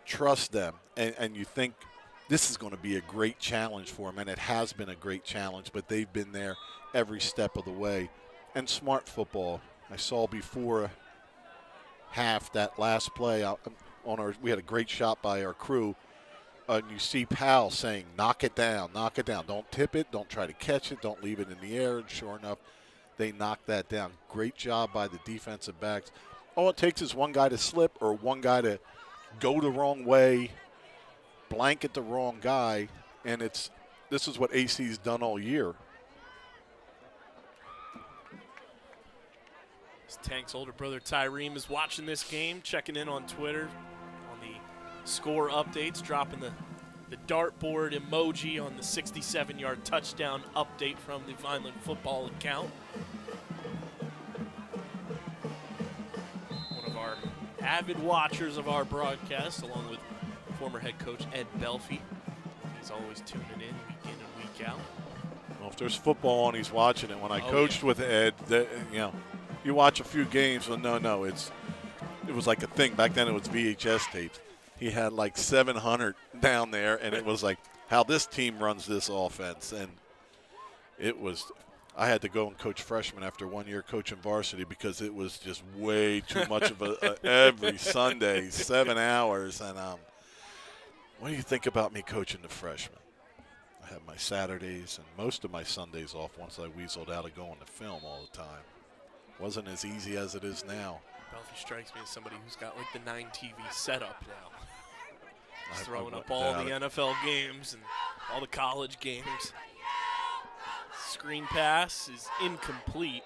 trust them, and you think this is going to be a great challenge for them, and it has been a great challenge, but they've been there every step of the way. And smart football. I saw before half that last play we had a great shot by our crew, and you see Powell saying, knock it down, don't tip it, don't try to catch it, don't leave it in the air, and sure enough, they knocked that down. Great job by the defensive backs. All it takes is one guy to slip or one guy to go the wrong way, blanket the wrong guy, and this is what AC's done all year. Tank's older brother Tyreem is watching this game, checking in on Twitter on the score updates, dropping the dartboard emoji on the 67-yard touchdown update from the Vineland football account. One of our avid watchers of our broadcast, along with former head coach Ed Belfi. He's always tuning in week in and week out. Well, if there's football on, he's watching it. When I coached with Ed, you watch a few games. Well, no, it was like a thing. Back then it was VHS tapes. He had like 700 down there, and it was like how this team runs this offense. And I had to go and coach freshmen after 1 year coaching varsity because it was just way too much of every Sunday, 7 hours. And what do you think about me coaching the freshmen? I had my Saturdays and most of my Sundays off once I weaseled out of going to film all the time. Wasn't as easy as it is now. Belfi strikes me as somebody who's got like the 9 TV setup now. He's I throwing up went all down the it. NFL games and all the college games. Screen pass is incomplete.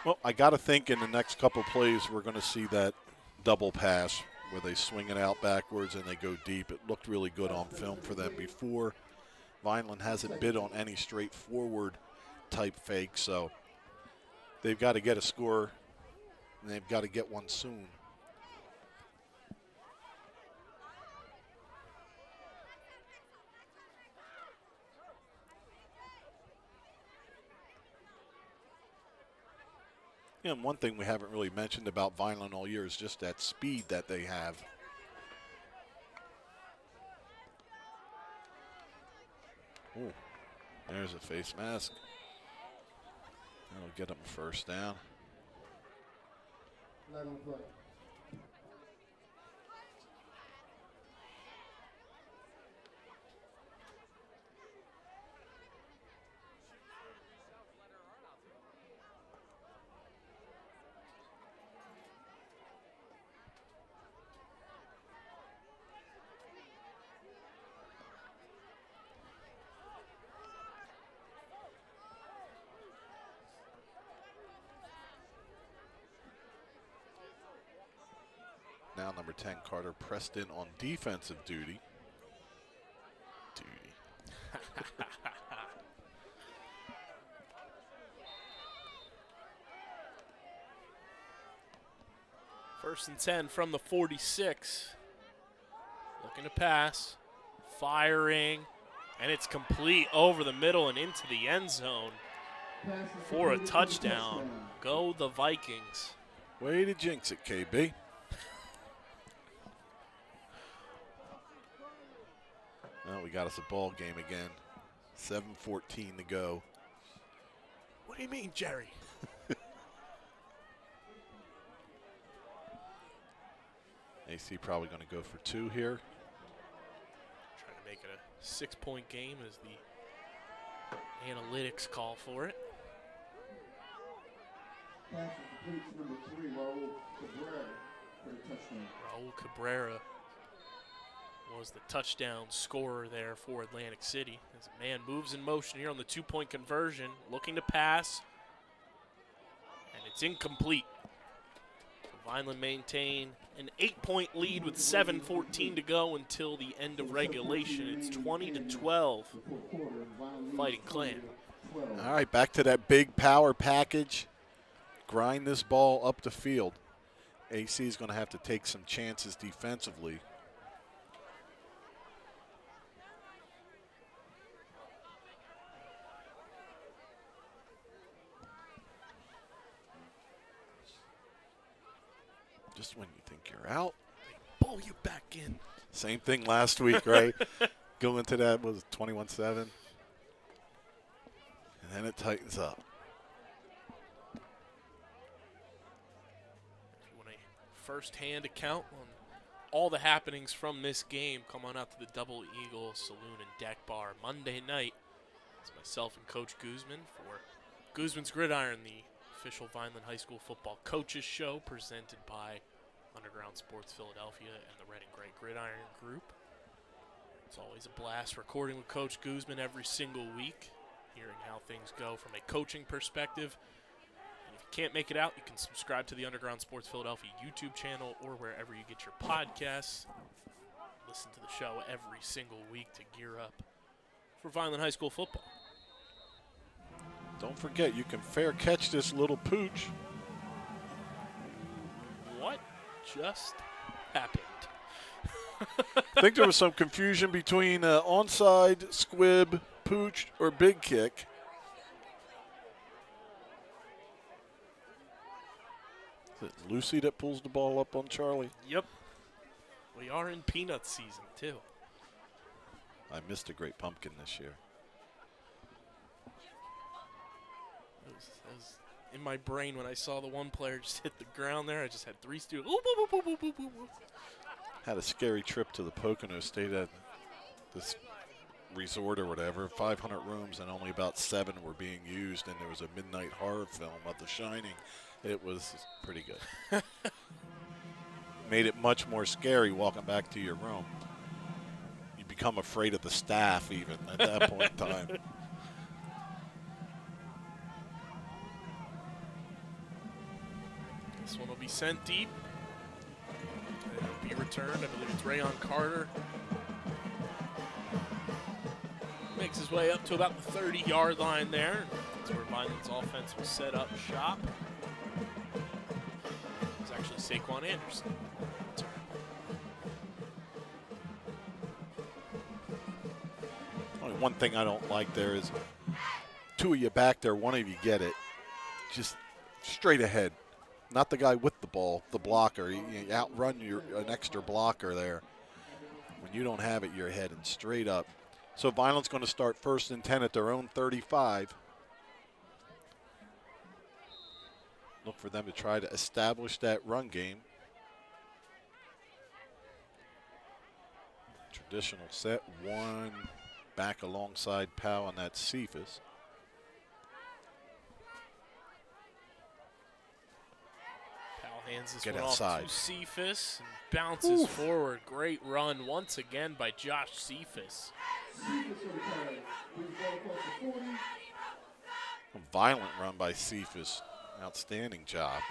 Well, I got to think in the next couple plays we're going to see that double pass where they swing it out backwards and they go deep. It looked really good on film for them before. Vineland hasn't bid on any straightforward type fake, so they've got to get a score, and they've got to get one soon. Yeah, and one thing we haven't really mentioned about Vineland all year is just that speed that they have. Ooh, there's a face mask. That'll get them a first down. Flag on play. Now number 10, Carter Preston on defensive duty. First and 10 from the 46. Looking to pass. Firing. And it's complete over the middle and into the end zone for a touchdown. Go the Vikings. Way to jinx it, KB. Well, we got us a ball game again. 7:14 to go. What do you mean, Jerry? AC probably going to go for 2 here. Trying to make it a 6-point game as the analytics call for it. Pass complete to number 3, Raul Cabrera, for a touchdown. Raul Cabrera was the touchdown scorer there for Atlantic City. As a man moves in motion here on the 2-point conversion, looking to pass, and it's incomplete. So Vineland maintain an 8-point lead with 7:14 to go until the end of regulation. It's 20-12, Fighting Clan. All right, back to that big power package. Grind this ball up the field. AC is going to have to take some chances defensively. Just when you think you're out, They pull you back in. same thing last week, right? Go into that, was it 21-7? And then it tightens up. If you want a first-hand account on all the happenings from this game, come on out to the Double Eagle Saloon and Deck Bar Monday night. It's myself and Coach Guzman for Guzman's Gridiron, the official Vineland High School football coaches show presented by Underground Sports Philadelphia and the Red and Gray Gridiron Group. It's always a blast recording with Coach Guzman every single week, hearing how things go from a coaching perspective. And if you can't make it out, you can subscribe to the Underground Sports Philadelphia YouTube channel or wherever you get your podcasts. Listen to the show every single week to gear up for Vineland High School football. Don't forget, you can fair catch this little pooch. What just happened? I think there was some confusion between onside, squib, pooch, or big kick. Is it Lucy that pulls the ball up on Charlie? Yep. We are in peanut season, too. I missed a great pumpkin this year. That was in my brain when I saw the one player just hit the ground there. I just had 3 students. Oop, oop, oop, oop, oop, oop, oop. Had a scary trip to the Pocono. Stayed at this resort or whatever, 500 rooms, and only about 7 were being used, and there was a midnight horror film of The Shining. It was pretty good. Made it much more scary walking back to your room. You become afraid of the staff even at that point in time. This one will be sent deep. And it'll be returned. I believe it's Rayon Carter. Makes his way up to about the 30-yard line there. That's where Vineland's offense will set up shop. It's actually Saquon Anderson. Only one thing I don't like there is 2 of you back there, 1 of you get it. Just straight ahead. Not the guy with the ball, the blocker. You outrun an extra blocker there. When you don't have it, you're heading straight up. So Vineland's going to start 1st and 10 at their own 35. Look for them to try to establish that run game. Traditional set, 1 back alongside Powell, and that's Cephas. Hands this Get one outside. off to Cephas and bounces forward. Great run once again by Josh Cephas. A violent run by Cephas. Outstanding job.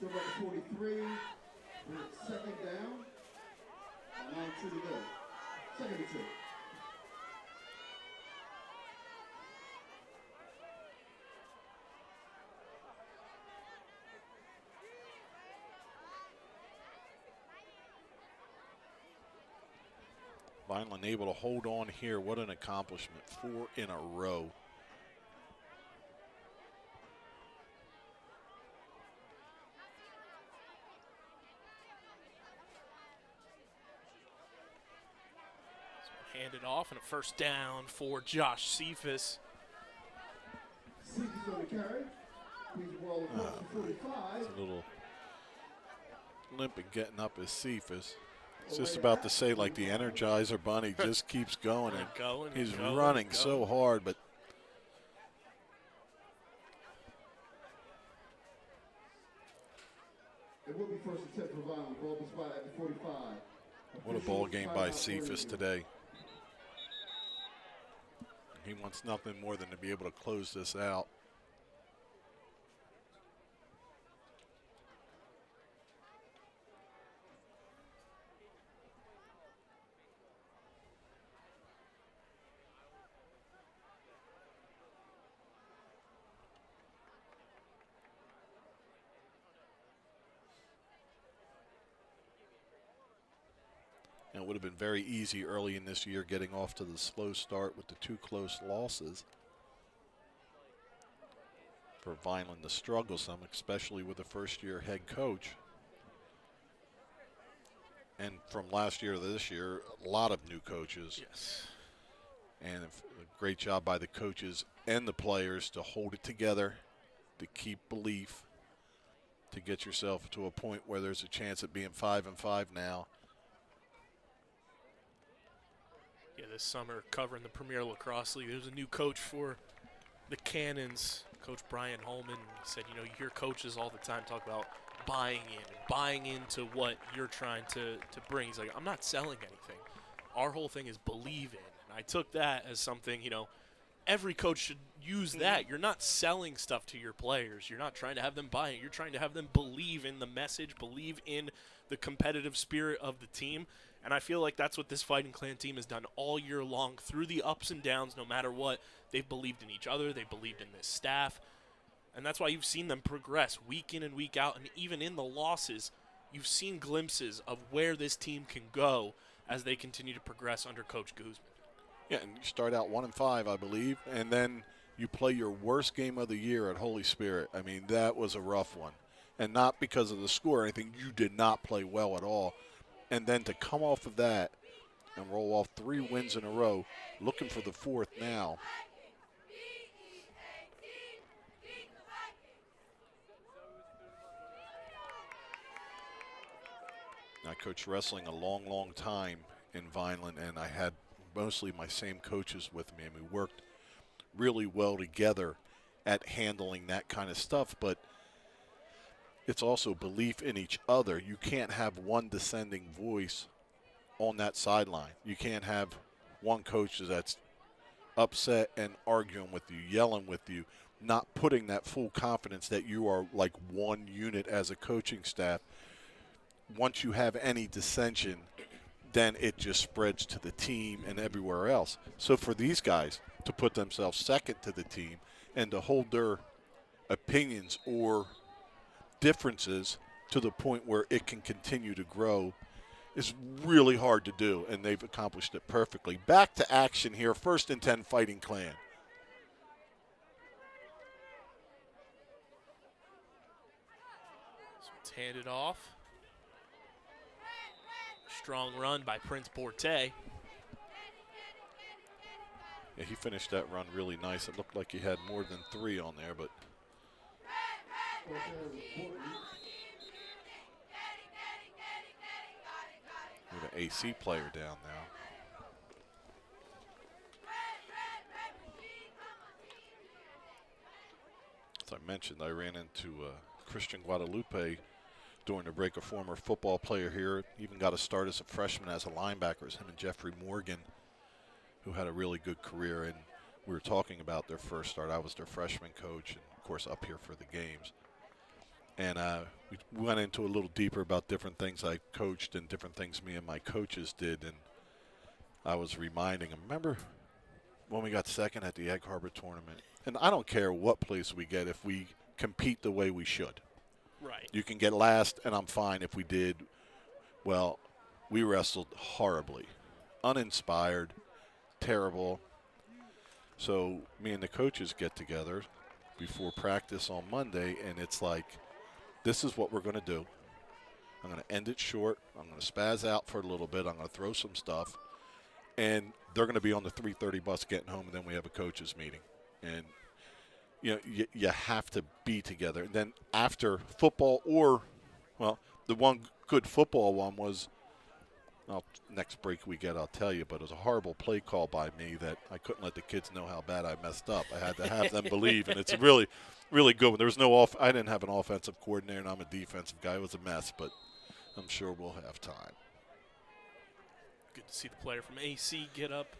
So about 43, we're at 2nd down. 9-2 to go. 2nd and 2. Vineland able to hold on here. What an accomplishment. 4 in a row. Handed off and a first down for Josh Cephas. Cephas on the carry. Please roll across the 45. It's a little limp and getting up as Cephas. It's just about to say, like the Energizer Bunny just keeps going. And he's running so hard, but it will be first and 10 for Vineland. Ball will spot at the 45. what a ball game by Cephas today. He wants nothing more than to be able to close this out. And it would have been very easy early in this year getting off to the slow start with the 2 close losses. For Vineland to struggle some, especially with a first-year head coach. And from last year to this year, a lot of new coaches. Yes. And a great job by the coaches and the players to hold it together, to keep belief, to get yourself to a point where there's a chance at being 5-5 now. Yeah, this summer covering the Premier Lacrosse League, there's a new coach for the Cannons, Coach Brian Holman. He said, you hear coaches all the time talk about buying into what you're trying to bring. He's like, I'm not selling anything. Our whole thing is believe in. And I took that as something, every coach should use that. You're not selling stuff to your players. You're not trying to have them buy it. You're trying to have them believe in the message, believe in the competitive spirit of the team. And I feel like that's what this Fighting Clan team has done all year long through the ups and downs, no matter what. They've believed in each other. They've believed in this staff. And that's why you've seen them progress week in and week out. And even in the losses, you've seen glimpses of where this team can go as they continue to progress under Coach Guzman. Yeah, and you start out 1-5, I believe, and then you play your worst game of the year at Holy Spirit. I mean, that was a rough one. And not because of the score or anything. You did not play well at all. And then to come off of that and roll off 3 wins in a row, looking for the 4th now. I coached wrestling a long, long time in Vineland, and I had mostly my same coaches with me, and we worked really well together at handling that kind of stuff. But it's also belief in each other. You can't have one dissenting voice on that sideline. You can't have one coach that's upset and arguing with you, yelling with you, not putting that full confidence that you are like one unit as a coaching staff. Once you have any dissension, then it just spreads to the team and everywhere else. So for these guys to put themselves second to the team and to hold their opinions or differences to the point where it can continue to grow is really hard to do, and they've accomplished it perfectly. Back to action here, 1st and 10 Fighting Clan. So it's handed off. Strong run by Prince Borte. Yeah, he finished that run really nice. It looked like he had more than 3 on there, but with an AC player down now. As I mentioned, I ran into Christian Guadalupe during the break, a former football player here. Even got a start as a freshman as a linebacker. Him and Jeffrey Morgan, who had a really good career. And we were talking about their first start. I was their freshman coach and, of course, up here for the games. And we went into a little deeper about different things I coached and different things me and my coaches did. And I was reminding him, remember when we got second at the Egg Harbor tournament? And I don't care what place we get if we compete the way we should. Right. You can get last, and I'm fine if we did. Well, we wrestled horribly, uninspired, terrible. So me and the coaches get together before practice on Monday, and it's like, this is what we're going to do. I'm going to end it short. I'm going to spaz out for a little bit. I'm going to throw some stuff. And they're going to be on the 3:30 bus getting home, and then we have a coaches meeting. And, you have to be together. And then after football the one good football one was, next break we get, I'll tell you, but it was a horrible play call by me that I couldn't let the kids know how bad I messed up. I had to have them believe, and it's a really, really good one. There was I didn't have an offensive coordinator, and I'm a defensive guy. It was a mess, but I'm sure we'll have time. Good to see the player from AC get up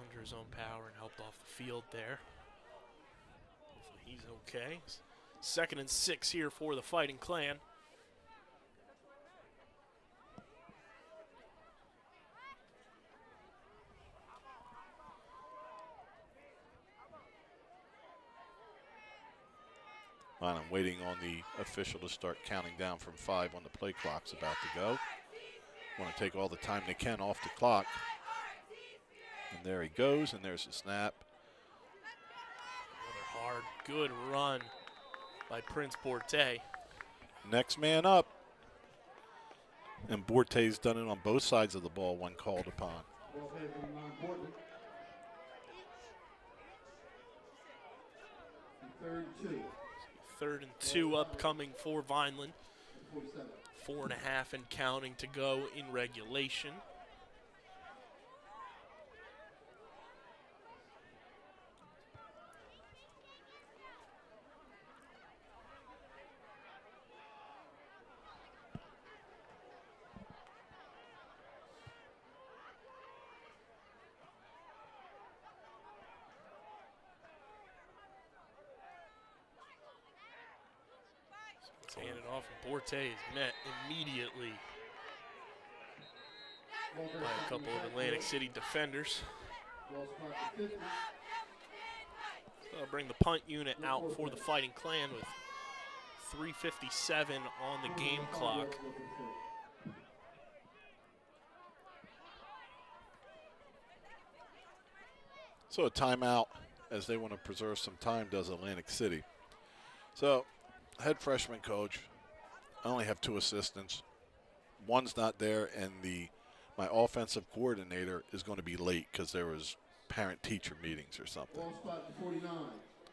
under his own power and helped off the field there. Hopefully he's okay. 2nd and 6 here for the Fighting Clan. I'm waiting on the official to start counting down from 5 on the play clock's about to go. Want to take all the time they can off the clock. And there he goes, and there's the snap. Another hard, good run by Prince Borte. Next man up. And Borte's done it on both sides of the ball when called upon. Third and 2 upcoming for Vineland. 4.5 and counting to go in regulation. Handed off, and Borte is met immediately by a couple of Atlantic City defenders. I'll bring the punt unit out for the Fighting Clan with 3:57 on the game clock. So a timeout, as they want to preserve some time, does Atlantic City. So head freshman coach, I only have 2 assistants. One's not there, and my offensive coordinator is going to be late because there was parent-teacher meetings or something.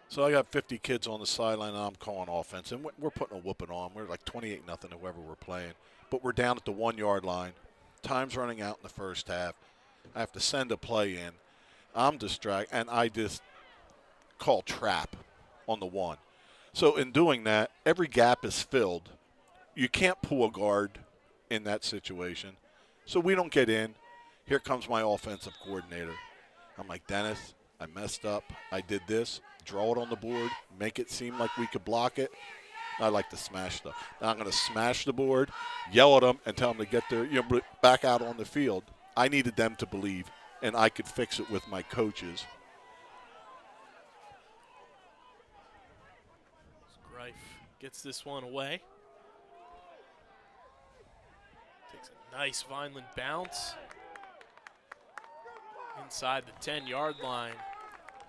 So I got 50 kids on the sideline, and I'm calling offense, and we're putting a whooping on. We're like 28-0, whoever we're playing. But we're down at the 1-yard line. Time's running out in the first half. I have to send a play in. I'm distracted, and I just call trap on the 1. So in doing that, every gap is filled. You can't pull a guard in that situation. So we don't get in. Here comes my offensive coordinator. I'm like, Dennis, I messed up. I did this. Draw it on the board. Make it seem like we could block it. I like to smash stuff. Now I'm going to smash the board, yell at them, and tell them to get their back out on the field. I needed them to believe, and I could fix it with my coaches. Greif gets this one away. Takes a nice Vineland bounce inside the 10-yard line.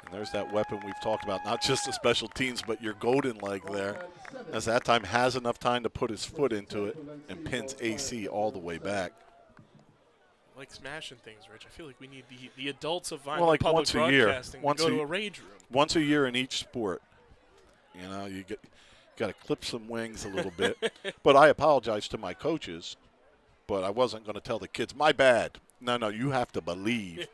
And there's that weapon we've talked about, not just the special teams, but your golden leg there. As that time has enough time to put his foot into it and pins AC all the way back. I like smashing things, Rich. I feel like we need the adults of Vineland like Public once a year. Broadcasting to go to a rage room. Once a year in each sport. You got to clip some wings a little bit. But I apologize to my coaches, but I wasn't going to tell the kids, my bad. No, you have to believe.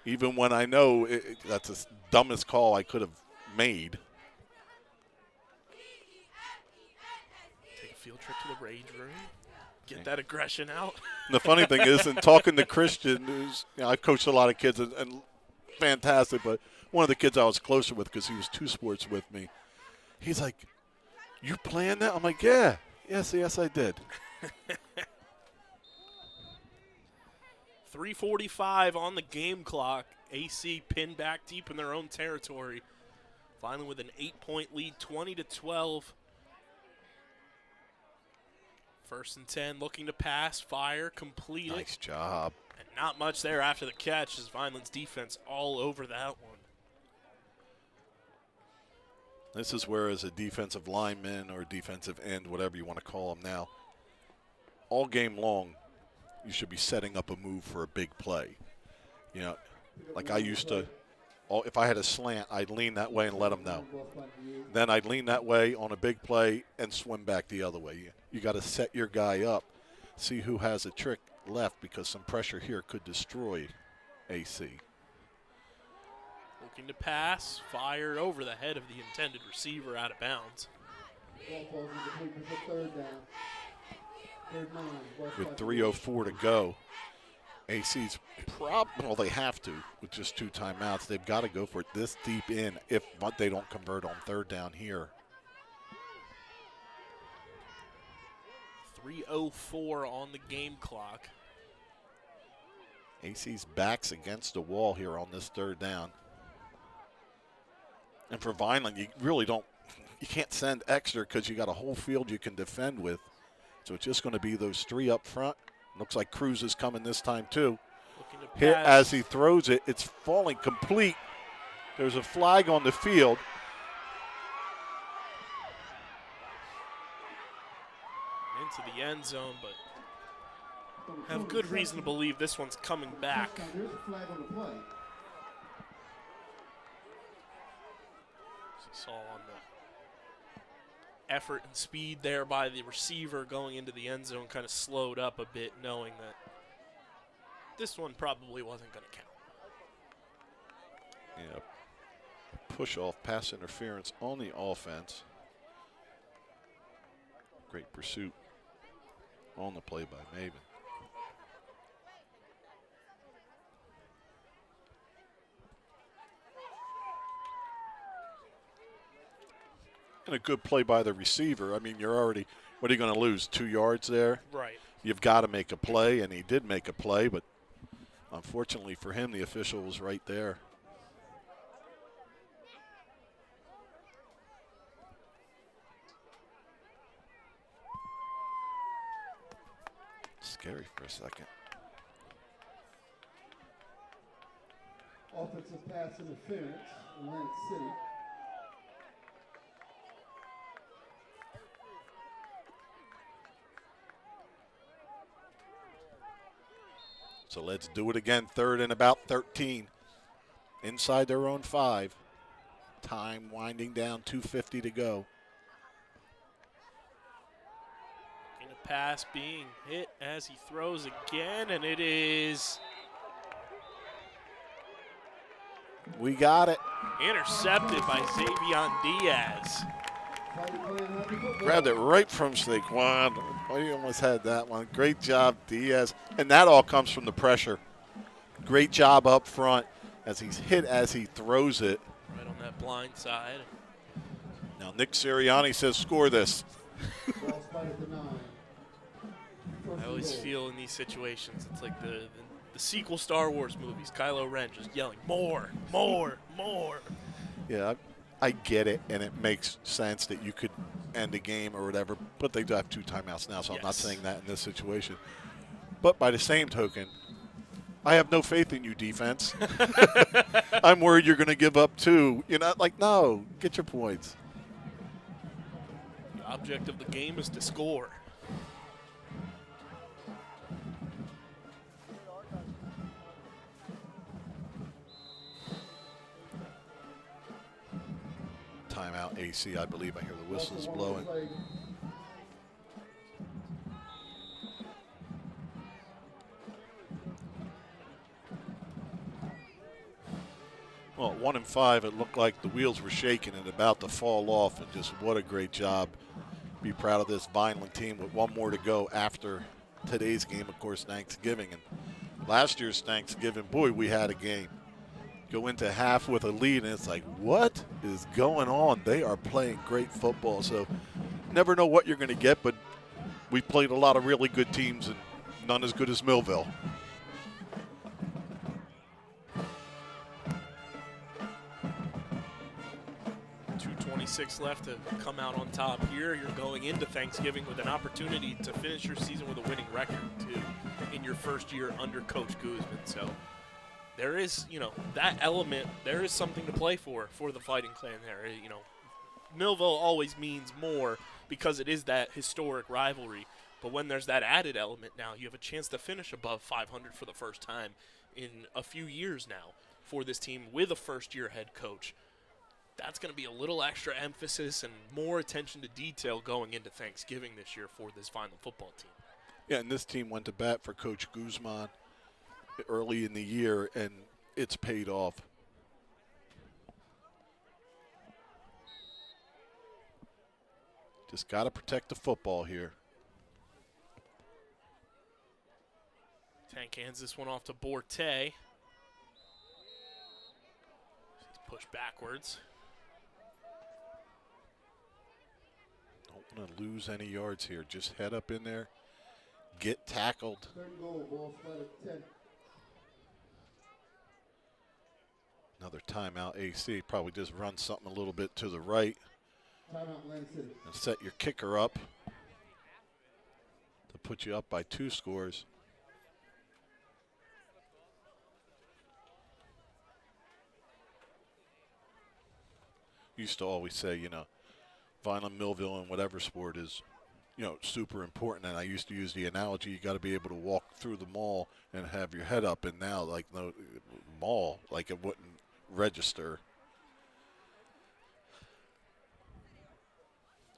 Even when I know that's the dumbest call I could have made. Take a field trip to the rage room. Get that aggression out. And the funny thing is, in talking to Christian, who's, I've coached a lot of kids and fantastic, but one of the kids I was closer with because he was 2 sports with me, he's like, you planned that? I'm like, yeah. Yes, I did. 3:45 on the game clock. AC pinned back deep in their own territory. Finally with an 8-point lead, 20-12. First and 10, looking to pass, fire, complete it. Nice job. And not much there after the catch as Vineland's defense all over that one. This is where, as a defensive lineman or defensive end, whatever you want to call them now, all game long, you should be setting up a move for a big play. You know, like I used to, if I had a slant, I'd lean that way and let them know. Then I'd lean that way on a big play and swim back the other way. You got to set your guy up, see who has a trick left, because some pressure here could destroy AC. Looking to pass, fired over the head of the intended receiver out of bounds. With 3:04 to go, AC's well, they have to with just 2 timeouts. They've got to go for it this deep in if they don't convert on 3rd down here. 3:04 on the game clock. AC's back's against the wall here on this 3rd down. And for Vineland, you really don't, you can't send extra because you got a whole field you can defend with. So it's just going to be those 3 up front. Looks like Cruz is coming this time too. Here, as he throws it, it's falling complete. There's a flag on the field. Into the end zone, but have good reason to believe this one's coming back. There's a flag on the play. Saw on the effort and speed there by the receiver going into the end zone kind of slowed up a bit, knowing that this one probably wasn't going to count. Yeah, push off pass interference on the offense. Great pursuit on the play by Maven. And a good play by the receiver. I mean, you're already, what are you going to lose, 2 yards there? Right. You've got to make a play, and he did make a play, but unfortunately for him, the official was right there. Scary for a second. Offensive pass interference, Atlantic City. So let's do it again. 3rd and about 13. Inside their own 5. Time winding down, 2:50 to go. In a pass being hit as he throws again, and it is We got it. intercepted by Xavion Diaz. Grabbed it right from Saquon. Oh, you almost had that one. Great job, Diaz. And that all comes from the pressure. Great job up front as he's hit as he throws it. Right on that blind side. Now Nick Sirianni says, score this. I always feel in these situations, it's like the sequel Star Wars movies. Kylo Ren just yelling, more, more, more. Yeah, I get it, and it makes sense that you could end a game or whatever, but they do have 2 timeouts now, so I'm not saying that in this situation. But by the same token, I have no faith in you, defense. I'm worried you're going to give up 2. You're not like, no, get your points. The object of the game is to score. Timeout AC, I believe. I hear the whistles blowing. Well, at 1 and 5, it looked like the wheels were shaking and about to fall off, and just what a great job. Be proud of this Vineland team with 1 more to go after today's game, of course, Thanksgiving. And last year's Thanksgiving, boy, we had a game. Go into half with a lead, and it's like, what is going on? They are playing great football. So never know what you're going to get, but we played a lot of really good teams and none as good as Millville. 2:26 left to come out on top here. You're going into Thanksgiving with an opportunity to finish your season with a winning record, too, in your first year under Coach Guzman. So there is, that element, there is something to play for the Fighting Clan there. Millville always means more because it is that historic rivalry. But when there's that added element now, you have a chance to finish above 500 for the first time in a few years now for this team with a first-year head coach. That's going to be a little extra emphasis and more attention to detail going into Thanksgiving this year for this Vineland football team. Yeah, and this team went to bat for Coach Guzman early in the year, and it's paid off. Just got to protect the football here. Tank hands this one off to Borte. He's pushed backwards. Don't want to lose any yards here. Just head up in there, get tackled. Third and goal, ball spotted 10. Another timeout, AC. Probably just run something a little bit to the right. Timeout, Atlantic City. And set your kicker up to put you up by 2 scores. Used to always say, Vineland, Millville, and whatever sport is, super important. And I used to use the analogy, you got to be able to walk through the mall and have your head up. And now, no mall, it wouldn't register.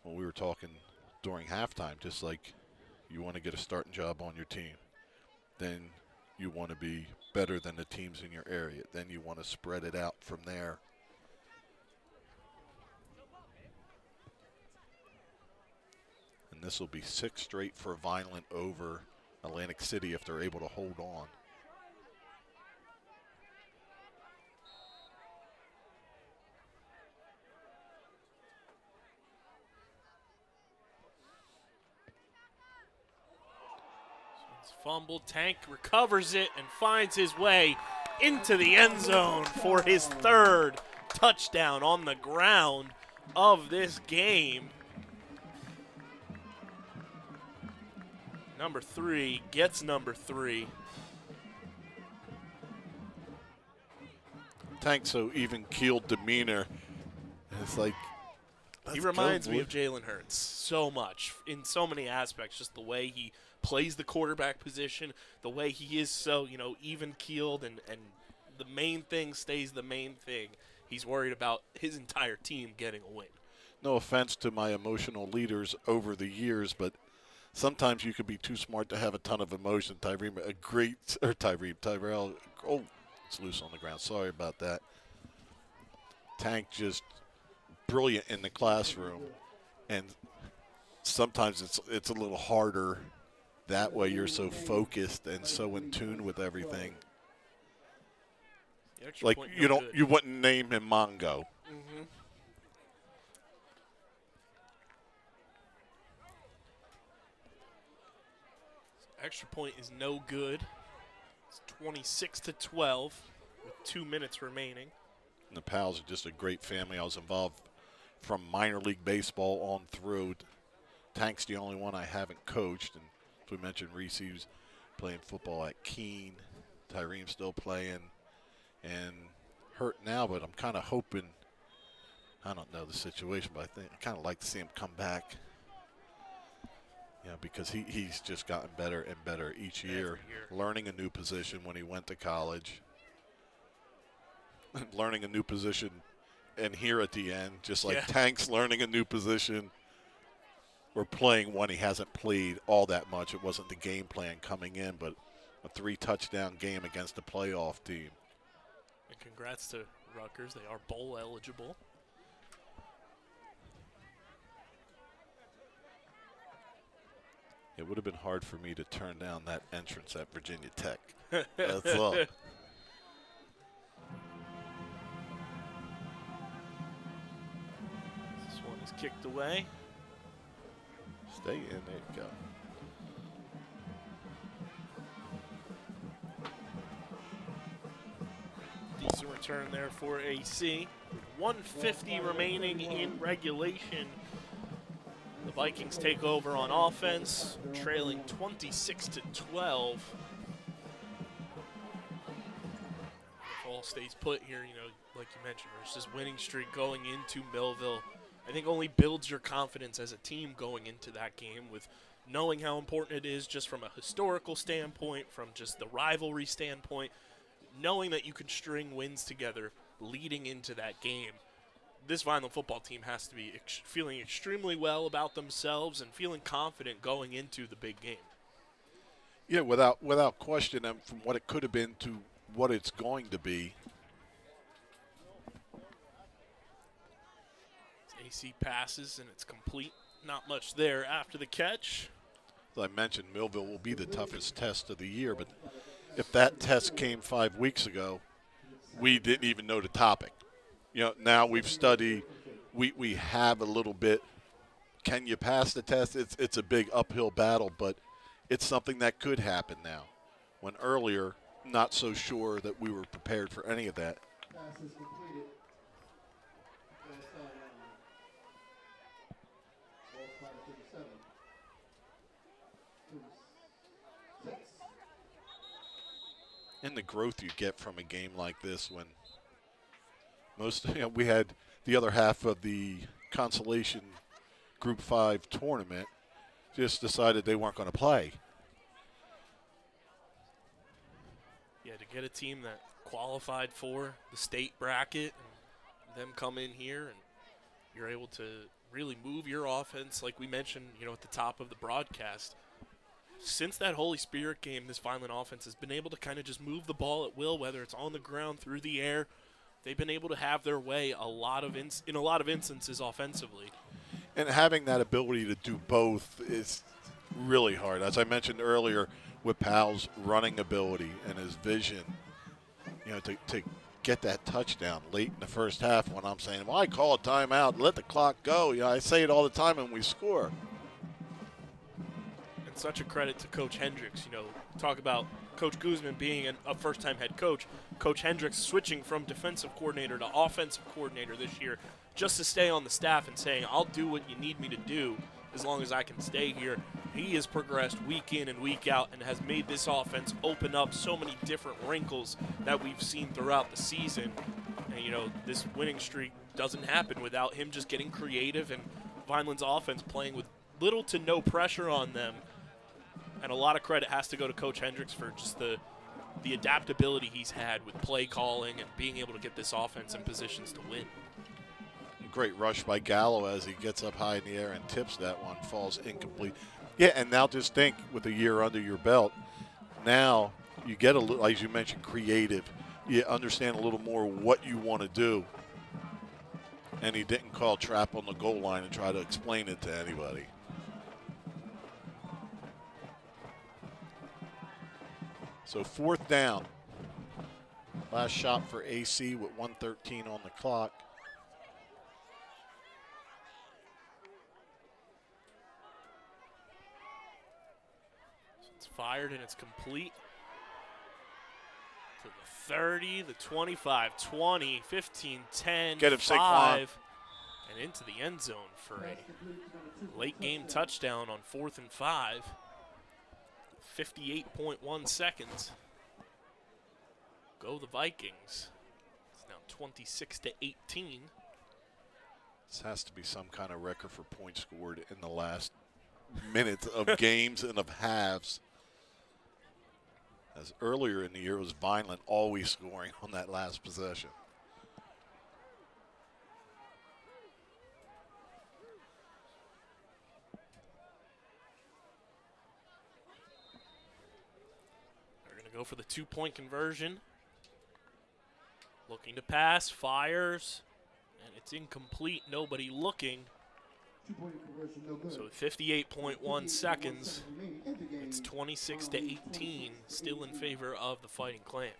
Well, we were talking during halftime, just like you want to get a starting job on your team. Then you want to be better than the teams in your area. Then you want to spread it out from there. And this will be 6 straight for Vineland over Atlantic City if they're able to hold on. Fumble, Tank recovers it and finds his way into the end zone for his 3rd touchdown on the ground of this game. Number 3 gets number 3. Tank's so even-keeled demeanor. It's like, he reminds me of Jalen Hurts so much in so many aspects, just the way he plays the quarterback position, the way he is so, even-keeled, and the main thing stays the main thing. He's worried about his entire team getting a win. No offense to my emotional leaders over the years, but sometimes you could be too smart to have a ton of emotion. Tyrell, it's loose on the ground. Sorry about that. Tank just brilliant in the classroom, and sometimes it's a little harder. That way you're so focused and so in tune with everything. Like you wouldn't name him Mongo. Mm-hmm. Extra point is no good. It's 26-12 with 2 minutes remaining. And the Pals are just a great family. I was involved from minor league baseball on through. Tank's the only one I haven't coached. And as we mentioned, Reese was playing football at Keene. Tyreem's still playing and hurt now, but I'm kind of hoping, I don't know the situation, but I kind of like to see him come back. Because he's just gotten better and better each year. Learning a new position when he went to college. Learning a new position and here at the end, just like Tank's learning a new position. We're playing one he hasn't played all that much. It wasn't the game plan coming in, but a 3-touchdown game against a playoff team. And congrats to Rutgers. They are bowl eligible. It would have been hard for me to turn down that entrance at Virginia Tech. That's all. This one is kicked away. Stay in. There you go. a return there for AC. 150 remaining in regulation. The Vikings take over on offense, trailing 26-12. If all stays put here, you know, like you mentioned, it's just winning streak going into Millville. I think only builds your confidence as a team going into that game with knowing how important it is just from a historical standpoint, from just the rivalry standpoint, knowing that you can string wins together leading into that game. This Vineland football team has to be feeling extremely well about themselves and feeling confident going into the big game. Yeah, without question, and from what it could have been to what it's going to be. AC passes, and it's complete. Not much there after the catch. As I mentioned, Millville will be the toughest test of the year, but if that test came 5 weeks ago, we didn't even know the topic. You know, now we've studied, we have a little bit. Can you pass the test? It's a big uphill battle, but it's something that could happen now. When earlier, not so sure that we were prepared for any of that. Pass is completed. Ball spotted 37. 36. And the growth you get from a game like this when we had the other half of the Consolation Group 5 tournament just decided they weren't going to play. Yeah, to get a team that qualified for the state bracket and them come in here and you're able to really move your offense like we mentioned, you know, at the top of the broadcast. Since that Holy Spirit game, this Vineland offense has been able to kind of just move the ball at will, whether it's on the ground, through the air. They've been able to have their way in a lot of instances offensively. And having that ability to do both is really hard. As I mentioned earlier, with Powell's running ability and his vision, you know, to get that touchdown late in the first half when I'm saying, well, I call a timeout, let the clock go. You know, I say it all the time and we score. And such a credit to Coach Hendricks. You know, talk about Coach Guzman being a first-time head coach. Coach Hendricks switching from defensive coordinator to offensive coordinator this year just to stay on the staff and saying, I'll do what you need me to do as long as I can stay here. He has progressed week in and week out and has made this offense open up so many different wrinkles that we've seen throughout the season. And, you know, this winning streak doesn't happen without him just getting creative and Vineland's offense playing with little to no pressure on them. And a lot of credit has to go to Coach Hendricks for just the adaptability he's had with play calling and being able to get this offense in positions to win. Great rush by Gallo as he gets up high in the air and tips that one, falls incomplete. Yeah, and now just think, with a year under your belt, now you get a little, as you mentioned, creative. You understand a little more what you want to do. And he didn't call trap on the goal line and try to explain it to anybody. So 4th down. Last shot for AC with 1:13 on the clock. It's fired and it's complete. To the 30, the 25, 20, 15, 10, Get him, 5, Saquon. and into the end zone for a late game touchdown on 4th and 5. 58.1 seconds. Go the Vikings. It's now 26-18. This has to be some kind of record for points scored in the last minutes of games and of halves. As earlier in the year, it was Vineland always scoring on that last possession. They're going to go for the 2-point conversion. Looking to pass, fires, and it's incomplete. Nobody looking. 2-point conversion, no good. So 58.1 seconds. It's 26-18, still in favor of the Fighting Clan.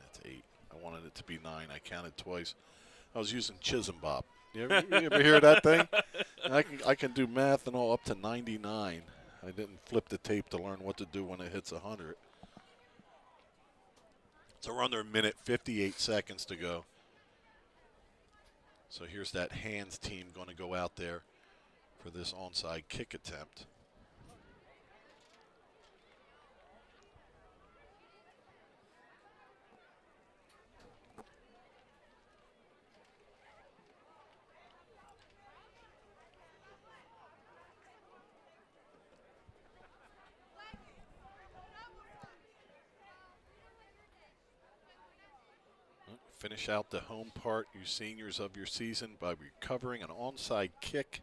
That's 8. I wanted it to be 9. I counted twice. I was using Chisholm Bob. You ever hear that thing? And I can do math and all up to 99. I didn't flip the tape to learn what to do when it hits 100. So we're under a minute, 58 seconds to go. So here's that hands team going to go out there for this onside kick attempt. Finish out the home part, you seniors, of your season by recovering an onside kick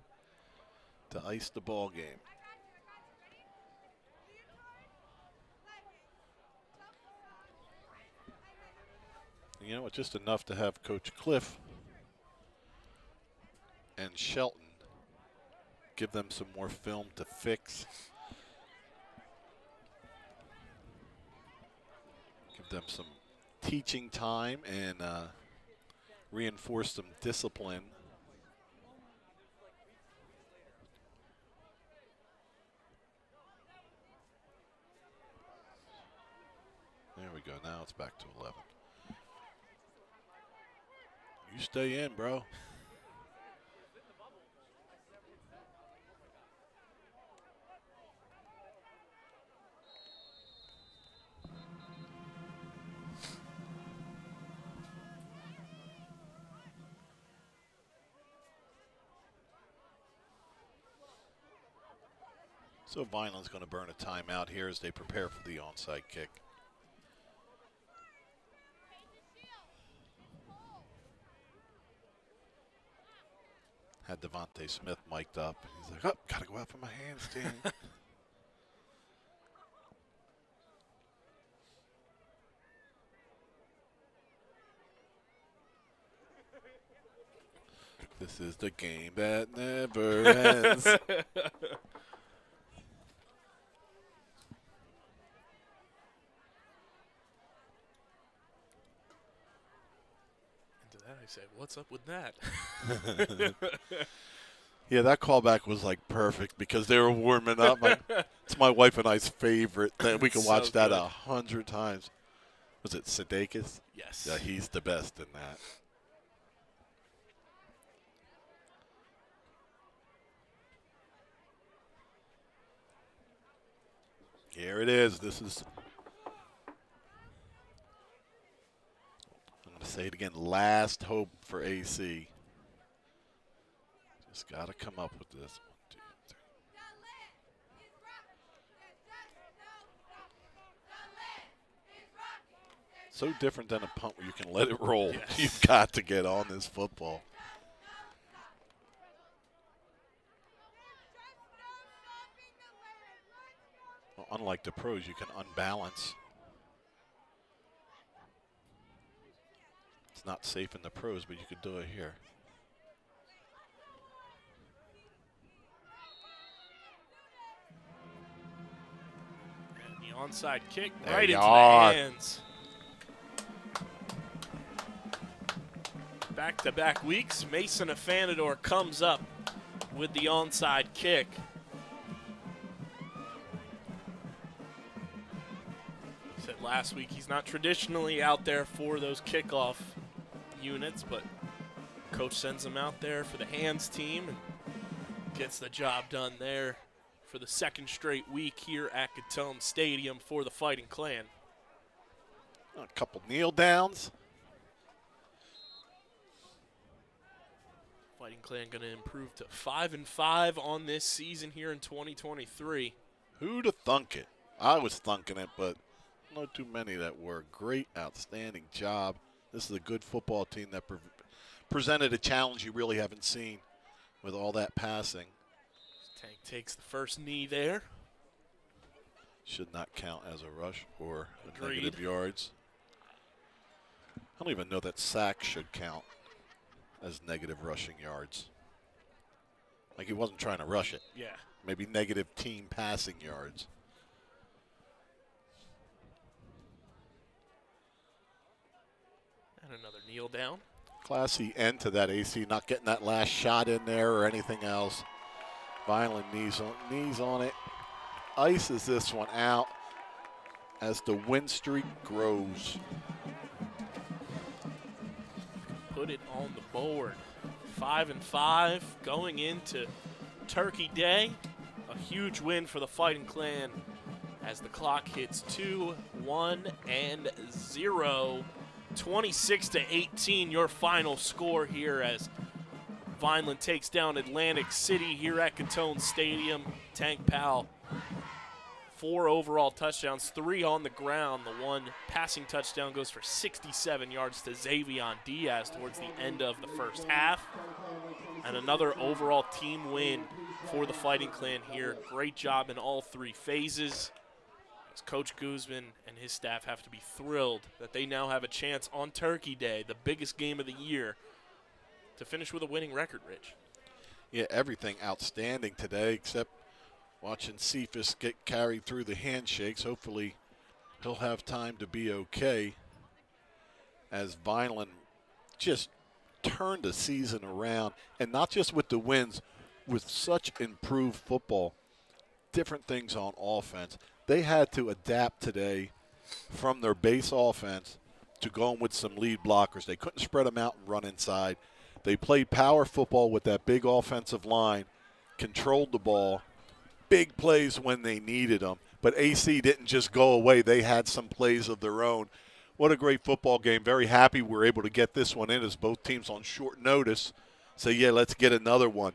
to ice the ball game. You know, it's just enough to have Coach Cliff and Shelton give them some more film to fix. Give them some teaching time and reinforce some discipline. There we go. Now it's back to 11. You stay in, bro. So Vineland's going to burn a timeout here as they prepare for the onside kick. Had Devontae Smith mic'd up. He's like, oh, got to go out for my hands, team. This is the game that never ends. I said, what's up with that? Yeah, that callback was like perfect because they were warming up. It's my wife and I's favorite thing. We can watch So that good. 100 times. Was it Sudeikis? Yes. Yeah, he's the best in that. Here it is. This is, I'm going to say it again, last hope for AC. Just got to come up with this. 1, 2, 3. So different than a punt where you can let it roll. Yes. You've got to get on this football. Well, unlike the pros, you can unbalance. It's not safe in the pros, but you could do it here. And the onside kick There right you into are. the hands. Back-to-back weeks, Mason Afanador comes up with the onside kick. Said last week he's not traditionally out there for those kickoff units, but coach sends him out there for the hands team and gets the job done there for the second straight week here at Gittone Stadium for the Fighting Clan. A couple kneel downs. Fighting Clan going to improve to 5-5 on this season here in 2023. Who'd have thunk it? I was thunking it, but not too many that were. Great, outstanding job. This is a good football team that presented a challenge you really haven't seen with all that passing. Tank takes the first knee there. Should not count as a rush or a Agreed. negative yards. I don't even know that sack should count as negative rushing yards. Like he wasn't trying to rush it. Yeah. Maybe negative team passing yards. And another kneel down. Classy end to that AC, not getting that last shot in there or anything else. Vineland knees on it. Ices this one out as the win streak grows. put it on the board. 5-5 going into Turkey Day. A huge win for the Fighting Clan as the clock hits 2, 1, and 0. 26-18 your final score here as Vineland takes down Atlantic City here at Gittone Stadium. Tank Powell, 4 overall touchdowns, 3 on the ground. The one passing touchdown goes for 67 yards to Xavier Diaz towards the end of the first half. And another overall team win for the Fighting Clan here. Great job in all 3 phases. As Coach Guzman and his staff have to be thrilled that they now have a chance on Turkey Day, the biggest game of the year, to finish with a winning record, Rich. Yeah, everything outstanding today except watching Cephas get carried through the handshakes. Hopefully he'll have time to be okay as Vineland just turned the season around, and not just with the wins, with such improved football, different things on offense. They had to adapt today from their base offense to going with some lead blockers. They couldn't spread them out and run inside. They played power football with that big offensive line, controlled the ball, big plays when they needed them. But AC didn't just go away. They had some plays of their own. What a great football game. Very happy we're able to get this one in as both teams on short notice. So, yeah, let's get another one.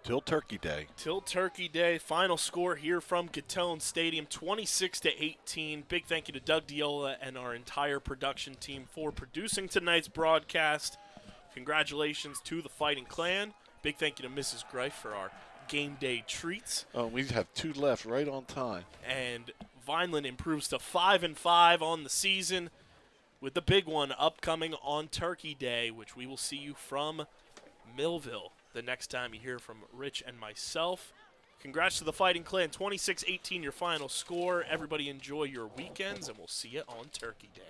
Till Turkey Day. Till Turkey Day. Final score here from Gittone Stadium, 26-18. Big thank you to Doug Diola and our entire production team for producing tonight's broadcast. Congratulations to the Fighting Clan. Big thank you to Mrs. Greif for our game day treats. Oh, we have 2 left right on time. And Vineland improves to 5-5 on the season with the big one upcoming on Turkey Day, which we will see you from Millville the next time you hear from Rich and myself. Congrats to the Fighting Clan. 26-18 your final score. Everybody enjoy your weekends, and we'll see you on Turkey Day.